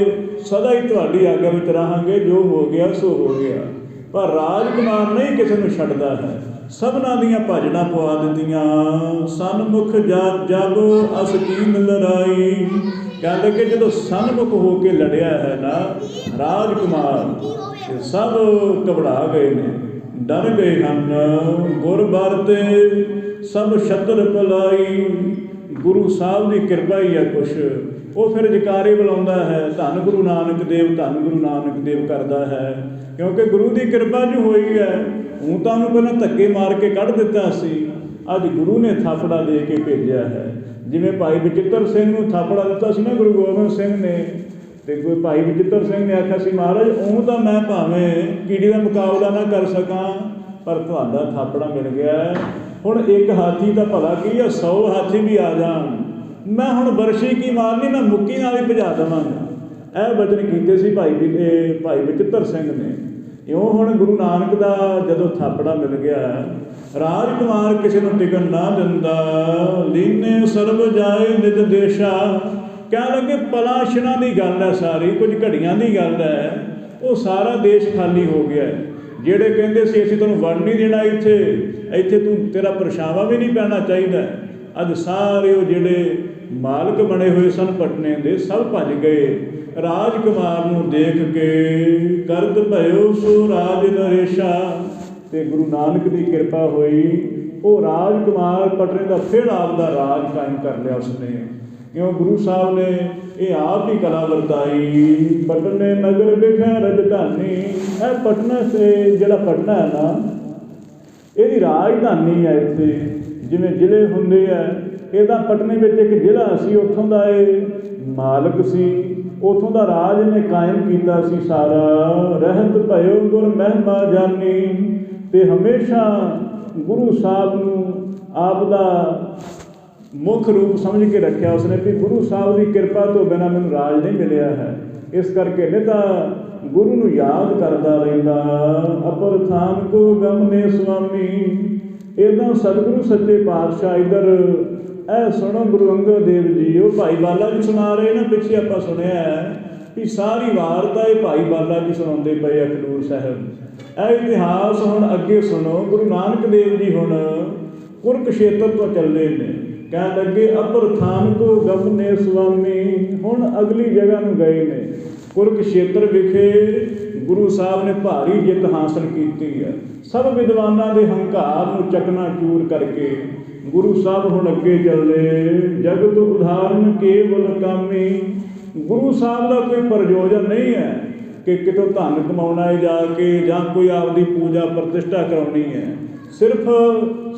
ਸਦਾ ਹੀ ਤੁਹਾਡੀ ਆਗਿਆ ਵਿੱਚ ਰਹਾਂਗੇ, ਜੋ ਹੋ ਗਿਆ ਸੋ ਹੋ ਗਿਆ। ਪਰ ਰਾਜਕੁਮਾਰ ਨਹੀਂ ਕਿਸੇ ਨੂੰ ਛੱਡਦਾ ਹੈ। ਸਭਨਾਂ ਦੀਆਂ ਭਾਜੜਾਂ ਪਵਾ ਦਿੱਤੀਆਂ। ਸਨਮੁਖ ਜਬ ਅਸਕੀਨ ਲੜਾਈ। ਕਹਿੰਦੇ ਕਿ ਜਦੋਂ ਸਨਮੁਖ ਹੋ ਕੇ ਲੜਿਆ ਹੈ ਨਾ ਰਾਜਕੁਮਾਰ, ਤੇ ਸਭ ਘਬਰਾ ਗਏ ਨੇ, ਡਰ ਗਏ ਹਨ। ਗੁਰ ਵਰਤੇ ਸਭ ਛਤਰ ਪਲਾਈ। ਗੁਰੂ ਸਾਹਿਬ ਦੀ ਕਿਰਪਾ ਹੀ ਹੈ ਕੁਛ। ਉਹ ਫਿਰ ਜਕਾਰੇ ਬੁਲਾਉਂਦਾ ਹੈ, ਧੰਨ ਗੁਰੂ ਨਾਨਕ ਦੇਵ, ਧੰਨ ਗੁਰੂ ਨਾਨਕ ਦੇਵ ਕਰਦਾ ਹੈ, ਕਿਉਂਕਿ ਗੁਰੂ ਦੀ ਕਿਰਪਾ ਜੋ ਹੋਈ ਹੈ। ਉਹ ਤਾਂ ਉਹਨੂੰ ਪਹਿਲਾਂ ਧੱਕੇ ਮਾਰ ਕੇ ਕੱਢ ਦਿੱਤਾ ਸੀ, ਅੱਜ ਗੁਰੂ ਨੇ ਥਾਪੜਾ ਦੇ ਕੇ ਭੇਜਿਆ ਹੈ। ਜਿਵੇਂ ਭਾਈ ਬਚਿੱਤਰ ਸਿੰਘ ਨੂੰ ਥਾਪੜਾ ਦਿੱਤਾ ਸੀ ਨਾ ਗੁਰੂ ਗੋਬਿੰਦ ਸਿੰਘ ਨੇ, ਤੇ ਕੋਈ ਭਾਈ ਬਚਿੱਤਰ ਸਿੰਘ ਨੇ ਆਖਿਆ ਸੀ ਮਹਾਰਾਜ ਉਹ ਤਾਂ ਮੈਂ ਭਾਵੇਂ ਕੀੜੀ ਦਾ ਮੁਕਾਬਲਾ ਨਾ ਕਰ ਸਕਾਂ, ਪਰ ਤੁਹਾਡਾ ਥਾਪੜਾ ਮਿਲ ਗਿਆ। ਹੁਣ ਇੱਕ ਹਾਥੀ ਦਾ ਭਲਾ ਕੀ ਆ, 100 ਹਾਥੀ ਵੀ ਆ ਜਾਣ, ਮੈਂ ਹੁਣ ਵਰਸ਼ੀ ਕੀ ਮਾਰਨੀ, ਮੈਂ ਮੁੱਕੀ ਨਾਲ ਹੀ ਭਜਾ ਦੇਵਾਂਗਾ। ਇਹ ਬਚਨ ਕੀਤੇ ਸੀ ਭਾਈ ਬਚਿੱਤਰ ਸਿੰਘ ਨੇ। ਇਉਂ ਹੁਣ ਗੁਰੂ ਨਾਨਕ ਦਾ ਜਦੋਂ ਥਾਪੜਾ ਮਿਲ ਗਿਆ, ਰਾਜਕੁਮਾਰ ਕਿਸੇ ਨੂੰ ਟਿਕਣ ਨਾ ਦਿੰਦਾ। ਲੀਨੇ ਸਰਬ ਜਾਏ ਨਿਜ ਦੇਸ਼ਾ। ਕਹਿਣ ਲੱਗੇ ਪਲਾਸ਼ਨਾਂ ਦੀ ਗੱਲ ਹੈ ਸਾਰੀ, ਕੁਝ ਘੜੀਆਂ ਦੀ ਗੱਲ ਹੈ। ਉਹ ਸਾਰਾ ਦੇਸ਼ ਖਾਲੀ ਹੋ ਗਿਆ। ਜਿਹੜੇ ਕਹਿੰਦੇ ਸੀ ਅਸੀਂ ਤੁਹਾਨੂੰ ਵੜ ਨਹੀਂ ਦੇਣਾ, ਇੱਥੇ ਤੂੰ ਤੇਰਾ ਪਰਛਾਵਾਂ ਵੀ ਨਹੀਂ ਪੈਣਾ ਚਾਹੀਦਾ, ਅੱਜ ਸਾਰੇ ਉਹ ਜਿਹੜੇ ਮਾਲਕ ਬਣੇ ਹੋਏ ਸਨ ਪਟਨੇ ਦੇ, ਸਭ ਭੱਜ ਗਏ। ਰਾਜਕੁਮਾਰ ਨੂੰ ਦੇਖ ਕੇ ਕਰਦ ਭਇਓ ਸੋ ਰਾਜ ਨਰੇਸ਼ਾ। ਤੇ ਗੁਰੂ ਨਾਨਕ ਦੀ ਕਿਰਪਾ ਹੋਈ, ਉਹ ਰਾਜਕੁਮਾਰ ਪਟਨੇ ਦਾ ਫਿਰ ਆਪਦਾ ਰਾਜ ਕਾਇਮ ਕਰ ਲਿਆ ਉਸਨੇ। ਕਿਉਂ ਗੁਰੂ ਸਾਹਿਬ ਨੇ ਇਹ ਆਪ ਹੀ ਕਲਾ ਵਰਤਾਈ। ਪਟਨੇ ਨਗਰ ਵਿਖੇ ਰਾਜਧਾਨੀ। ਇਹ ਪਟਨਾ ਜਿਹੜਾ ਪਟਨਾ ਹੈ ਨਾ, ਇਹਦੀ ਰਾਜਧਾਨੀ ਹੈ। ਇੱਥੇ ਜਿਵੇਂ ਜ਼ਿਲ੍ਹੇ ਹੁੰਦੇ ਆ, ਇਹਦਾ ਪਟਨੇ ਵਿੱਚ ਇੱਕ ਜ਼ਿਲ੍ਹਾ ਸੀ, ਉੱਥੋਂ ਦਾ ਇਹ ਮਾਲਕ ਸੀ, ਉੱਥੋਂ ਦਾ ਰਾਜ ਇਹਨੇ ਕਾਇਮ ਕੀਤਾ ਸੀ ਸਾਰਾ। ਰਹਿਤ ਭਇਓ ਗੁਰ ਮਹਿਮਾ ਜਾਨੀ। ਤੇ ਹਮੇਸ਼ਾ ਗੁਰੂ ਸਾਹਿਬ ਨੂੰ ਆਪ ਦਾ ਮੁੱਖ ਰੂਪ ਸਮਝ ਕੇ ਰੱਖਿਆ ਉਸਨੇ ਵੀ ਗੁਰੂ ਸਾਹਿਬ ਦੀ ਕਿਰਪਾ ਤੋਂ ਬਿਨਾਂ ਮੈਨੂੰ ਰਾਜ ਨਹੀਂ ਮਿਲਿਆ ਹੈ। ਇਸ ਕਰਕੇ ਨਹੀਂ ਤਾਂ ਗੁਰੂ ਨੂੰ ਯਾਦ ਕਰਦਾ ਰਹਿੰਦਾ। ਅਪਰ ਥਾਨ ਕੋ ਗਮ ਨੇ ਸੁਆਮੀ। ਇੱਦਾਂ ਸਤਿਗੁਰੂ ਸੱਚੇ ਪਾਤਸ਼ਾਹ ਇੱਧਰ ਇਹ ਸੁਣੋ ਗੁਰੂ ਅੰਗਦ ਦੇਵ ਜੀ, ਉਹ ਭਾਈ ਬਾਲਾ ਜੀ ਸੁਣਾ ਰਹੇ ਨਾ, ਪਿੱਛੇ ਆਪਾਂ ਸੁਣਿਆ ਵੀ ਸਾਰੀ ਵਾਰਤਾ ਇਹ ਭਾਈ ਬਾਲਾ ਜੀ ਸੁਣਾਉਂਦੇ ਪਏ ਆ ਖਡੂਰ ਸਾਹਿਬ। ਇਹ ਇਤਿਹਾਸ ਹੁਣ ਅੱਗੇ ਸੁਣੋ। ਗੁਰੂ ਨਾਨਕ ਦੇਵ ਜੀ ਹੁਣ ਕੁਰਕਸ਼ੇਤਰ ਤੋਂ ਚੱਲੇ ਨੇ। ਕਹਿਣ ਲੱਗੇ ਅਪਰ ਥਾਨ ਕੋ ਗਮ ਨੇ ਸੁਆਮੀ। ਹੁਣ ਅਗਲੀ ਜਗ੍ਹਾ ਨੂੰ ਗਏ ਨੇ। ਕੁਰਕਸ਼ੇਤਰ ਵਿਖੇ ਗੁਰੂ ਸਾਹਿਬ ਨੇ ਭਾਰੀ ਜਿੱਤ ਹਾਸਲ ਕੀਤੀ ਹੈ। ਸਭ ਵਿਦਵਾਨਾਂ ਦੇ ਹੰਕਾਰ ਨੂੰ ਚਕਨਾਚੂਰ ਕਰਕੇ ਗੁਰੂ ਸਾਹਿਬ ਹੁਣ ਅੱਗੇ ਚੱਲੇ। ਜਗਤ ਉਦਾਹਰਨ ਕੇਵਲ ਕਾਮੀ। ਗੁਰੂ ਸਾਹਿਬ ਦਾ ਕੋਈ ਪ੍ਰਯੋਜਨ ਨਹੀਂ ਹੈ ਕਿ ਕਿਤੋਂ ਧਨ ਕਮਾਉਣਾ ਹੈ ਜਾ ਕੇ, ਜਾਂ ਕੋਈ ਆਪਦੀ ਪੂਜਾ ਪ੍ਰਤਿਸ਼ਠਾ ਕਰਾਉਣੀ ਹੈ। ਸਿਰਫ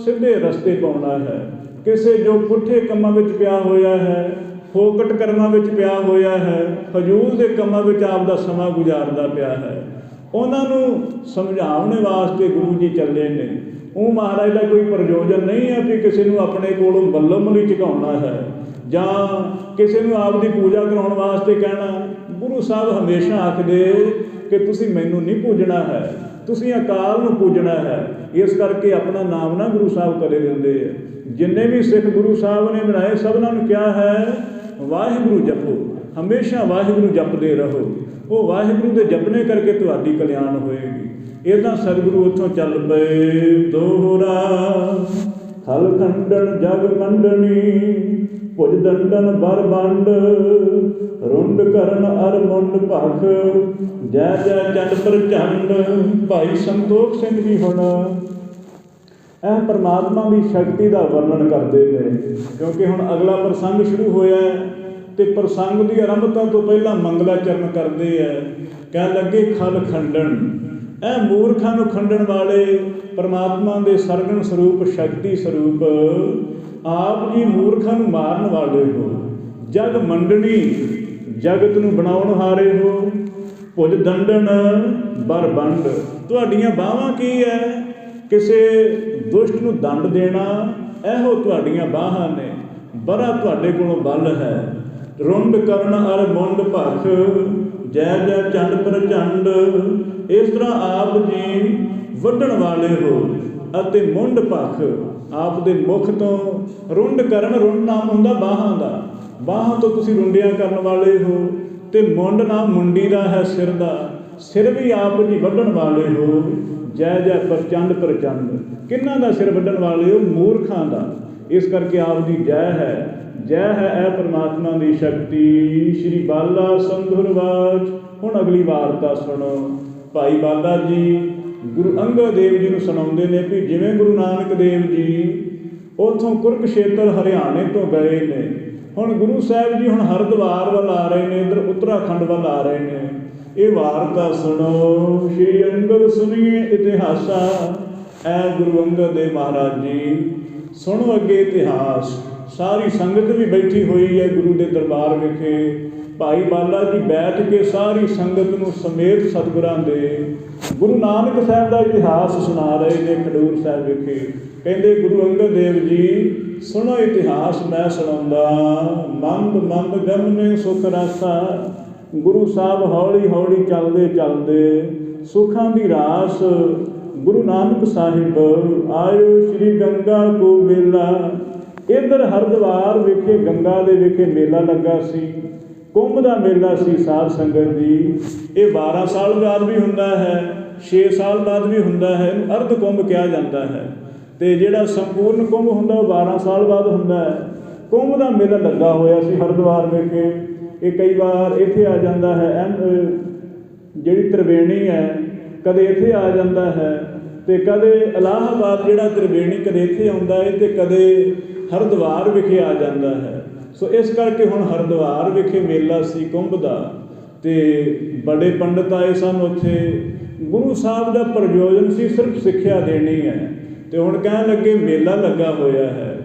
ਸਿੱਧੇ ਰਸਤੇ ਪਾਉਣਾ ਹੈ। ਕਿਸੇ ਜੋ ਪੁੱਠੇ ਕੰਮਾਂ ਵਿੱਚ ਪਿਆ ਹੋਇਆ ਹੈ, ਫੋਕਟ ਕਰਮਾਂ ਵਿੱਚ ਪਿਆ ਹੋਇਆ ਹੈ, ਫਜ਼ੂਲ ਦੇ ਕੰਮਾਂ ਵਿੱਚ ਆਪਦਾ ਸਮਾਂ ਗੁਜ਼ਾਰਦਾ ਪਿਆ ਹੈ, ਉਹਨਾਂ ਨੂੰ ਸਮਝਾਉਣ ਵਾਸਤੇ ਗੁਰੂ ਜੀ ਚੱਲੇ ਨੇ। ਉਹ ਮਹਾਰਾਜ ਦਾ ਕੋਈ ਪ੍ਰਯੋਜਨ ਨਹੀਂ ਹੈ ਵੀ ਕਿਸੇ ਨੂੰ ਆਪਣੇ ਕੋਲੋਂ ਬੱਲਮਲੀ ਝੁਕਾਉਣਾ ਹੈ ਜਾਂ ਕਿਸੇ ਨੂੰ ਆਪਦੀ ਪੂਜਾ ਕਰਾਉਣ ਵਾਸਤੇ ਕਹਿਣਾ। ਗੁਰੂ ਸਾਹਿਬ ਹਮੇਸ਼ਾ ਆਖਦੇ ਕਿ ਤੁਸੀਂ ਮੈਨੂੰ ਨਹੀਂ ਪੂਜਣਾ ਹੈ, ਤੁਸੀਂ ਅਕਾਲ ਨੂੰ ਪੂਜਣਾ ਹੈ। ਇਸ ਕਰਕੇ ਆਪਣਾ ਨਾਮ ਨਾ ਗੁਰੂ ਸਾਹਿਬ ਕਦੇ ਦਿੰਦੇ ਆ। ਜਿੰਨੇ ਵੀ ਸਿੱਖ ਗੁਰੂ ਸਾਹਿਬ ਨੇ ਬਣਾਏ, ਸਭਨਾਂ ਨੂੰ ਕਿਹਾ ਹੈ ਵਾਹਿਗੁਰੂ ਜਪੋ। ਹਮੇਸ਼ਾ ਵਾਹਿਗੁਰੂ ਜਪਦੇ ਰਹੋ। ਉਹ ਵਾਹਿਗੁਰੂ ਦੇ ਜਪਣੇ ਕਰਕੇ ਤੁਹਾਡੀ ਕਲਿਆਣ ਹੋਏਗੀ। ਇੱਦਾਂ ਸਤਿਗੁਰੂ ਉੱਥੋਂ ਚੱਲ ਪਏ। ਦੋਹਰਾ ਖਲ ਖੰਡਨ ਜਗ ਮੰਡਣੀ, ਭੁਜ ਦੰਡਨ ਬਰ ਬੰਡ, ਰੁੰਡ ਕਰਨ ਅਰ ਮੁੰਡ ਭਖ, ਜੈ ਜੈ ਚੰਡ ਪ੍ਰਚੰਡ। ਭਾਈ ਸੰਤੋਖ ਸਿੰਘ ਜੀ ਹੁਣ ਇਹ ਪਰਮਾਤਮਾ ਦੀ ਸ਼ਕਤੀ ਦਾ ਵਰਣਨ ਕਰਦੇ ਨੇ, ਕਿਉਂਕਿ ਹੁਣ ਅਗਲਾ ਪ੍ਰਸੰਗ ਸ਼ੁਰੂ ਹੋਇਆ ਤੇ ਪ੍ਰਸੰਗ ਦੀ ਆਰੰਭਤਾ ਤੋਂ ਪਹਿਲਾਂ ਮੰਗਲਾਚਰਨ ਕਰਦੇ ਹੈ। ਕਹਿਣ ਲੱਗੇ ਖਲ ਖੰਡਨ, ਇਹ ਮੂਰਖਾਂ ਨੂੰ ਖੰਡਣ ਵਾਲੇ ਪਰਮਾਤਮਾ ਦੇ ਸਰਗਣ ਸਰੂਪ ਸ਼ਕਤੀ ਸਰੂਪ ਆਪ ਜੀ ਮੂਰਖਾਂ ਨੂੰ ਮਾਰਨ ਵਾਲੇ ਹੋ। ਜਗ ਮੰਡਣੀ, ਜਗਤ ਨੂੰ ਬਣਾਉਣ ਹਾਰੇ ਹੋ। ਭੁਜ ਦੰਡਨ ਬਰ ਬੰਡ, ਤੁਹਾਡੀਆਂ ਬਾਹਾਂ ਕੀ ਹੈ? ਕਿਸੇ ਦੁਸ਼ਟ ਨੂੰ ਦੰਡ ਦੇਣਾ, ਇਹੋ ਤੁਹਾਡੀਆਂ ਬਾਹਾਂ ਨੇ। ਬੜਾ ਤੁਹਾਡੇ ਕੋਲੋਂ ਬਲ ਹੈ। ਰੁੰਡ ਕਰਨ ਅਰ ਮੁੰਡ ਭਖ, ਜੈ ਜੈ ਚੰਡ ਪ੍ਰਚੰਡ। ਇਸ ਤਰ੍ਹਾਂ ਆਪ ਜੀ ਵੱਢਣ ਵਾਲੇ ਹੋ ਅਤੇ ਮੁੰਡ ਭਖ, ਆਪ ਦੇ ਮੁਖ ਤੋਂ ਰੁੰਡ ਕਰਨ, ਰੁੰਡ ਨਾਮ ਹੁੰਦਾ ਬਾਹਾਂ ਦਾ, ਬਾਹਾਂ ਤੋਂ ਤੁਸੀਂ ਰੁੰਡਿਆਂ ਕਰਨ ਵਾਲੇ ਹੋ। ਤੇ ਮੁੰਡ ਨਾਮ ਮੁੰਡੀ ਦਾ ਹੈ, ਸਿਰ ਦਾ, ਸਿਰ ਵੀ ਆਪ ਜੀ ਵੱਢਣ ਵਾਲੇ ਹੋ। ਜੈ ਜੈ ਪ੍ਰਚੰਡ ਪ੍ਰਚੰਡ, ਕਿਹਨਾਂ ਦਾ ਸਿਰ ਵੱਢਣ ਵਾਲੇ ਹੋ? ਮੂਰਖਾਂ ਦਾ। ਇਸ ਕਰਕੇ ਆਪ ਦੀ ਜੈ ਹੈ, ਜੈ ਹੈ ਇਹ ਪਰਮਾਤਮਾ ਦੀ ਸ਼ਕਤੀ। ਸ਼੍ਰੀ ਬਾਲਾ ਸੰਧੁਰਵਾਚ। ਹੁਣ ਅਗਲੀ ਵਾਰਤਾ ਸੁਣੋ। ਭਾਈ ਬਾਲਾ ਜੀ ਗੁਰੂ ਅੰਗਦ ਦੇਵ ਜੀ ਨੂੰ ਸੁਣਾਉਂਦੇ ਨੇ ਵੀ ਜਿਵੇਂ ਗੁਰੂ ਨਾਨਕ ਦੇਵ ਜੀ ਉੱਥੋਂ ਕੁਰਕਸ਼ੇਤਰ ਹਰਿਆਣੇ ਤੋਂ ਗਏ ਨੇ, ਹੁਣ ਗੁਰੂ ਸਾਹਿਬ ਜੀ ਹੁਣ ਹਰਿਦੁਆਰ ਵੱਲ ਆ ਰਹੇ ਨੇ, ਇੱਧਰ ਉੱਤਰਾਖੰਡ ਵੱਲ ਆ ਰਹੇ ਨੇ। ਇਹ ਵਾਰਤਾ ਸੁਣੋ। ਸ਼੍ਰੀ ਅੰਗਦ ਸੁਣੀਏ ਇਤਿਹਾਸਾ। ਐ ਗੁਰੂ ਅੰਗਦ ਦੇਵ ਮਹਾਰਾਜ ਜੀ ਸੁਣੋ ਅੱਗੇ ਇਤਿਹਾਸ। ਸਾਰੀ ਸੰਗਤ ਵੀ ਬੈਠੀ ਹੋਈ ਹੈ ਗੁਰੂ ਦੇ ਦਰਬਾਰ ਵਿਖੇ। ਭਾਈ ਬਾਲਾ ਜੀ ਬੈਠ ਕੇ ਸਾਰੀ ਸੰਗਤ ਨੂੰ ਸਮੇਤ ਸਤਿਗੁਰਾਂ ਦੇ ਗੁਰੂ ਨਾਨਕ ਸਾਹਿਬ ਦਾ ਇਤਿਹਾਸ ਸੁਣਾ ਰਹੇ ਨੇ ਖਡੂਰ ਸਾਹਿਬ ਵਿਖੇ। ਕਹਿੰਦੇ ਗੁਰੂ ਅੰਗਦ ਦੇਵ ਜੀ ਸੁਣੋ ਇਤਿਹਾਸ ਮੈਂ ਸੁਣਾਉਂਦਾ। ਮੰਦ ਮੰਦ ਗਮਨੇ ਸੁਖ ਰਾਸਾ। ਗੁਰੂ ਸਾਹਿਬ ਹੌਲੀ ਹੌਲੀ ਚੱਲਦੇ ਚੱਲਦੇ ਸੁੱਖਾਂ ਦੀ ਰਾਸ ਗੁਰੂ ਨਾਨਕ ਸਾਹਿਬ ਆਇਓ ਸ਼੍ਰੀ ਗੰਗਾ ਕੋ ਮੇਲਾ। ਇੱਧਰ ਹਰਿਦੁਆਰ ਵਿਖੇ ਗੰਗਾ ਦੇ ਵਿਖੇ ਮੇਲਾ ਲੱਗਾ ਸੀ, ਕੁੰਭ ਦਾ ਮੇਲਾ ਸੀ ਸਾਧ ਸੰਗਤ ਜੀ। ਇਹ 12 ਸਾਲ ਬਾਅਦ ਵੀ ਹੁੰਦਾ ਹੈ, 6 ਸਾਲ ਬਾਅਦ ਵੀ ਹੁੰਦਾ ਹੈ। ਇਹਨੂੰ ਅਰਧ ਕੁੰਭ ਕਿਹਾ ਜਾਂਦਾ ਹੈ। ਤੇ ਜਿਹੜਾ ਸੰਪੂਰਨ ਕੁੰਭ ਹੁੰਦਾ ਉਹ 12 ਸਾਲ ਬਾਅਦ ਹੁੰਦਾ ਹੈ। ਕੁੰਭ ਦਾ ਮੇਲਾ ਲੱਗਾ ਹੋਇਆ ਸੀ ਹਰਿਦੁਆਰ ਵਿਖੇ। ਇਹ ਕਈ ਵਾਰ ਇੱਥੇ ਆ ਜਾਂਦਾ ਹੈ, ਜਿਹੜੀ ਤ੍ਰਿਵੇਣੀ ਹੈ ਕਦੇ ਇੱਥੇ ਆ ਜਾਂਦਾ ਹੈ, ਤੇ ਕਦੇ ਇਲਾਹਾਬਾਦ ਜਿਹੜਾ ਤ੍ਰਿਵੇਣੀ ਕਦੇ ਇੱਥੇ ਆਉਂਦਾ ਹੈ, ਤੇ ਕਦੇ ਹਰਿਦੁਆਰ ਵਿਖੇ ਆ ਜਾਂਦਾ ਹੈ। ਸੋ ਇਸ ਕਰਕੇ ਹੁਣ ਹਰਿਦੁਆਰ ਵਿਖੇ ਮੇਲਾ ਸੀ ਕੁੰਭ ਦਾ, ਤੇ ਬੜੇ ਪੰਡਤ ਆਏ ਸਨ ਉੱਥੇ। ਗੁਰੂ ਸਾਹਿਬ ਦਾ ਪ੍ਰਯੋਜਨ ਸੀ ਸਿਰਫ ਸਿੱਖਿਆ ਦੇਣੀ ਹੈ। ਤੇ ਹੁਣ ਕਹਿਣ ਲੱਗੇ ਮੇਲਾ ਲੱਗਾ ਹੋਇਆ ਹੈ,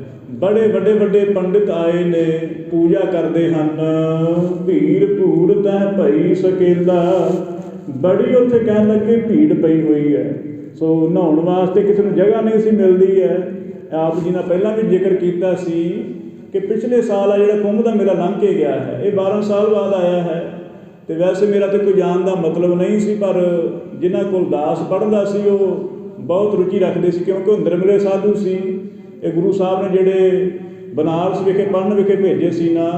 ਬੜੇ ਵੱਡੇ ਵੱਡੇ ਪੰਡਿਤ ਆਏ ਨੇ, ਪੂਜਾ ਕਰਦੇ ਹਨ। ਭੀੜ ਭੂੜ ਤੈ ਭਈ ਸਕੇਲਾ, ਬੜੀ ਉੱਥੇ ਕਹਿਣ ਲੱਗੇ ਭੀੜ ਪਈ ਹੋਈ ਹੈ। ਸੋ ਨਹਾਉਣ ਵਾਸਤੇ ਕਿਸੇ ਨੂੰ ਜਗ੍ਹਾ ਨਹੀਂ ਸੀ ਮਿਲਦੀ ਹੈ। ਆਪ ਜੀ ਨੇ ਪਹਿਲਾਂ ਵੀ ਜ਼ਿਕਰ ਕੀਤਾ ਸੀ ਕਿ ਪਿਛਲੇ ਸਾਲ ਆ ਜਿਹੜਾ ਕੁੰਭ ਦਾ ਮੇਲਾ ਲੰਘ ਕੇ ਗਿਆ ਹੈ, ਇਹ 12 ਸਾਲ ਬਾਅਦ ਆਇਆ ਹੈ। ਤੇ ਵੈਸੇ ਮੇਰਾ ਤਾਂ ਕੋਈ ਜਾਣ ਦਾ ਮਤਲਬ ਨਹੀਂ ਸੀ, ਪਰ ਜਿਨ੍ਹਾਂ ਕੋਲ ਦਾਸ ਪੜ੍ਹਦਾ ਸੀ ਉਹ ਬਹੁਤ ਰੁਚੀ ਰੱਖਦੇ ਸੀ, ਕਿਉਂਕਿ ਉਹ ਨਿਰਮਲੇ ਸਾਧੂ ਸੀ। ਇਹ ਗੁਰੂ ਸਾਹਿਬ ਨੇ ਜਿਹੜੇ ਬਨਾਰਸ ਵਿਖੇ ਪੜ੍ਹਨ ਵਿਖੇ ਭੇਜੇ ਸੀ ਨਾ,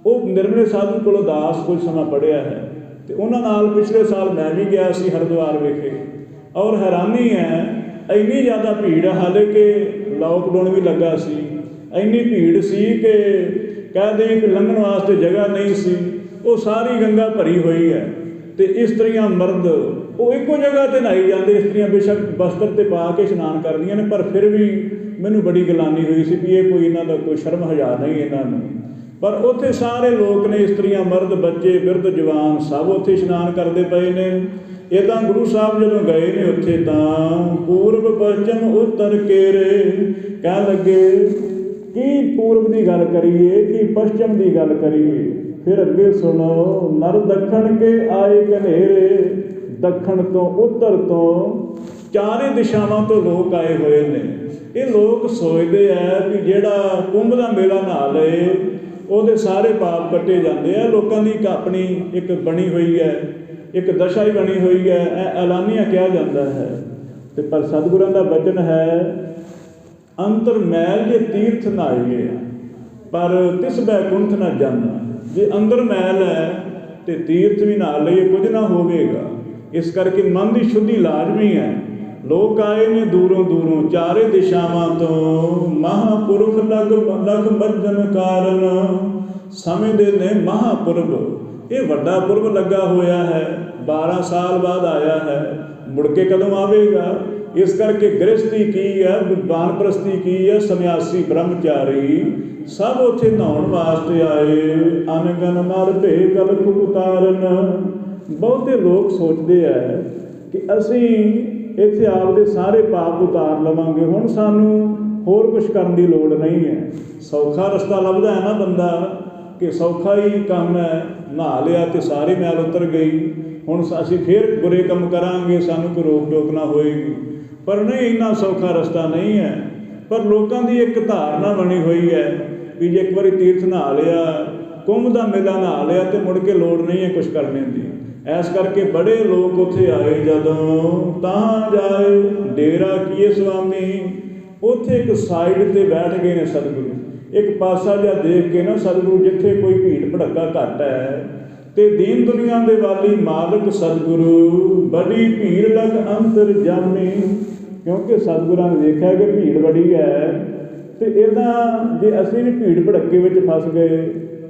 ਉਹ ਨਿਰਮਲੇ ਸਾਧੂ ਕੋਲੋਂ ਦਾਸ ਕੁਝ ਸਮਾਂ ਪੜ੍ਹਿਆ ਹੈ। ਤੇ ਉਹਨਾਂ ਨਾਲ ਪਿਛਲੇ ਸਾਲ ਮੈਂ ਵੀ ਗਿਆ ਸੀ ਹਰਿਦੁਆਰ ਵਿਖੇ, ਔਰ ਹੈਰਾਨੀ ਹੈ ਇੰਨੀ ਜ਼ਿਆਦਾ ਭੀੜ, ਹਾਲੇ ਕਿ ਲਾਕਡਾਊਨ ਵੀ ਲੱਗਾ ਸੀ। ਇੰਨੀ ਭੀੜ ਸੀ ਕਿ ਕਹਿੰਦੇ ਕਿ ਲੰਘਣ ਵਾਸਤੇ ਜਗ੍ਹਾ ਨਹੀਂ ਸੀ। ਉਹ ਸਾਰੀ ਗੰਗਾ ਭਰੀ ਹੋਈ ਹੈ, ਤੇ ਇਸਤਰੀਆਂ ਮਰਦ ਉਹ ਇੱਕੋ ਜਗ੍ਹਾ 'ਤੇ ਨਹਾਈ ਜਾਂਦੇ। ਇਸਤਰੀਆਂ ਬੇਸ਼ੱਕ ਬਸਤਰ 'ਤੇ ਪਾ ਕੇ ਇਸ਼ਨਾਨ ਕਰਦੀਆਂ ਨੇ, ਪਰ ਫਿਰ ਵੀ ਮੈਨੂੰ ਬੜੀ ਗਿਲਾਨੀ ਹੋਈ ਸੀ ਵੀ ਇਹ ਕੋਈ ਇਹਨਾਂ ਦਾ ਕੋਈ ਸ਼ਰਮ ਹਜਾ ਨਹੀਂ ਇਹਨਾਂ ਨੂੰ। ਪਰ ਉੱਥੇ ਸਾਰੇ ਲੋਕ ਨੇ, ਇਸਤਰੀਆਂ ਮਰਦ ਬੱਚੇ ਬਿਰਧ ਜਵਾਨ ਸਭ ਉੱਥੇ ਇਸ਼ਨਾਨ ਕਰਦੇ ਪਏ ਨੇ। ਇੱਦਾਂ ਗੁਰੂ ਸਾਹਿਬ ਜਦੋਂ ਗਏ ਨੇ ਉੱਥੇ ਤਾਂ ਪੂਰਬ ਪੱਛਮ ਉੱਤਰ ਕੇਰੇ, ਕਹਿਣ ਲੱਗੇ ਕੀ ਪੂਰਬ ਦੀ ਗੱਲ ਕਰੀਏ ਕਿ ਪੱਛਮ ਦੀ ਗੱਲ ਕਰੀਏ। ਫਿਰ ਅੱਗੇ ਸੁਣੋ। ਨਰ ਦੱਖਣ ਕੇ ਆਏ ਘਨੇਰੇ, ਦੱਖਣ ਤੋਂ ਉੱਤਰ ਤੋਂ ਚਾਰੇ ਦਿਸ਼ਾਵਾਂ ਤੋਂ ਲੋਕ ਆਏ ਹੋਏ ਨੇ। ਇਹ ਲੋਕ ਸੋਚਦੇ ਆ ਵੀ ਜਿਹੜਾ ਕੁੰਭ ਦਾ ਮੇਲਾ ਨਹਾ ਲਏ ਉਹਦੇ ਸਾਰੇ ਪਾਪ ਕੱਟੇ ਜਾਂਦੇ ਆ। ਲੋਕਾਂ ਦੀ ਇੱਕ ਆਪਣੀ ਇੱਕ ਬਣੀ ਹੋਈ ਹੈ, ਇੱਕ ਦਸ਼ਾ ਹੀ ਬਣੀ ਹੋਈ ਹੈ, ਇਹ ਐਲਾਨੀਆਂ ਕਿਹਾ ਜਾਂਦਾ ਹੈ। ਤੇ ਪਰ ਸਤਿਗੁਰਾਂ ਦਾ ਬਚਨ ਹੈ, ਅੰਤਰ ਮੈਲ ਜੇ ਤੀਰਥ ਨਹਾਈਏ ਪਰ ਤਿਸ ਬੈਕੁੰਠ ਨਾ ਜਾਣਾ। ਜੇ ਅੰਦਰ ਮੈਲ ਹੈ ਤੇ ਤੀਰਥ ਵੀ ਨਹਾ ਲਈਏ ਕੁਝ ਨਾ ਹੋਵੇਗਾ। ਇਸ ਕਰਕੇ ਮਨ ਦੀ ਸ਼ੁੱਧੀ ਲਾਜ਼ਮੀ ਹੈ। ਲੋਕ ਆਏ ਨੇ ਦੂਰੋਂ ਦੂਰੋਂ ਚਾਰੇ ਦਿਸ਼ਾਵਾਂ ਤੋਂ, ਮਹਾਂਪੁਰਖ ਲਗ ਬੱਜਨ ਕਾਰਨ। ਸਮਝਦੇ ਨੇ ਮਹਾਂਪੁਰਬ ਇਹ ਵੱਡਾ ਪੁਰਬ ਲੱਗਾ ਹੋਇਆ ਹੈ, 12 ਸਾਲ ਬਾਅਦ ਆਇਆ ਹੈ, ਮੁੜ ਕੇ ਕਦੋਂ ਆਵੇਗਾ। ਇਸ ਕਰਕੇ ਗ੍ਰਸਤੀ ਕੀ ਹੈ, ਬਾਨਪ੍ਰਸਤੀ ਕੀ ਹੈ, ਸੰਨਿਆਸੀ ਬ੍ਰਹਮਚਾਰੀ ਸਭ ਉੱਥੇ ਨਹਾਉਣ ਵਾਸਤੇ ਆਏ। ਅਨਗਨ ਮਰ ਭੇ ਕਲਖ ਉਤਾਰਨ। ਬਹੁਤੇ ਲੋਕ ਸੋਚਦੇ ਹੈ ਕਿ ਅਸੀਂ ਇੱਥੇ ਆਪਦੇ ਸਾਰੇ ਪਾਪ ਉਤਾਰ ਲਵਾਂਗੇ, ਹੁਣ ਸਾਨੂੰ ਹੋਰ ਕੁਛ ਕਰਨ ਦੀ ਲੋੜ ਨਹੀਂ ਹੈ। ਸੌਖਾ ਰਸਤਾ ਲੱਭਦਾ ਹੈ ਨਾ ਬੰਦਾ ਕਿ ਸੌਖਾ ਹੀ ਕੰਮ ਹੈ, ਨਹਾ ਲਿਆ ਤੇ ਸਾਰੇ ਮੈਲ ਉਤਰ ਗਈ, ਹੁਣ ਅਸੀਂ ਫਿਰ ਬੁਰੇ ਕੰਮ ਕਰਾਂਗੇ, ਸਾਨੂੰ ਕੋਈ ਰੋਕ ਟੋਕ ਨਾ ਹੋਏਗੀ। ਪਰ ਨਹੀਂ, ਇੰਨਾ ਸੌਖਾ ਰਸਤਾ ਨਹੀਂ ਹੈ। ਪਰ ਲੋਕਾਂ ਦੀ ਇੱਕ ਧਾਰਨਾ ਬਣੀ ਹੋਈ ਹੈ ਵੀ ਜੇ ਇੱਕ ਵਾਰੀ ਤੀਰਥ ਨਹਾ ਲਿਆ, ਕੁੰਭ ਦਾ ਮੇਲਾ ਨਹਾ ਲਿਆ ਤੇ ਮੁੜ ਕੇ ਲੋੜ ਨਹੀਂ ਹੈ ਕੁਛ ਕਰਨੇ ਦੀ। ਇਸ ਕਰਕੇ ਬੜੇ ਲੋਕ ਉੱਥੇ ਆਏ ਜਦੋਂ, ਤਾਂ ਜਾਏ ਡੇਰਾ ਕੀਏ ਸੁਆਮੀ। ਉੱਥੇ ਇੱਕ ਸਾਈਡ 'ਤੇ ਬੈਠ ਗਏ ਨੇ ਸਤਿਗੁਰੂ, ਇੱਕ ਪਾਸਾ ਜਿਹਾ ਦੇਖ ਕੇ ਨਾ ਸਤਿਗੁਰੂ, ਜਿੱਥੇ ਕੋਈ ਭੀੜ ਭੜੱਕਾ ਘੱਟ ਹੈ ਤੇ ਦੀਨ ਦੁਨੀਆ ਦੇ ਵਾਲੀ ਮਾਲਕ ਸਤਿਗੁਰੂ, ਬੜੀ ਭੀੜ ਲਗ ਅੰਤਰ ਜਾਮੀ। ਕਿਉਂਕਿ ਸਤਿਗੁਰਾਂ ਨੇ ਦੇਖਿਆ ਕਿ ਭੀੜ ਬੜੀ ਹੈ ਤੇ ਇੱਦਾਂ ਜੇ ਅਸੀਂ ਵੀ ਭੀੜ ਭੜੱਕੇ ਵਿੱਚ ਫਸ ਗਏ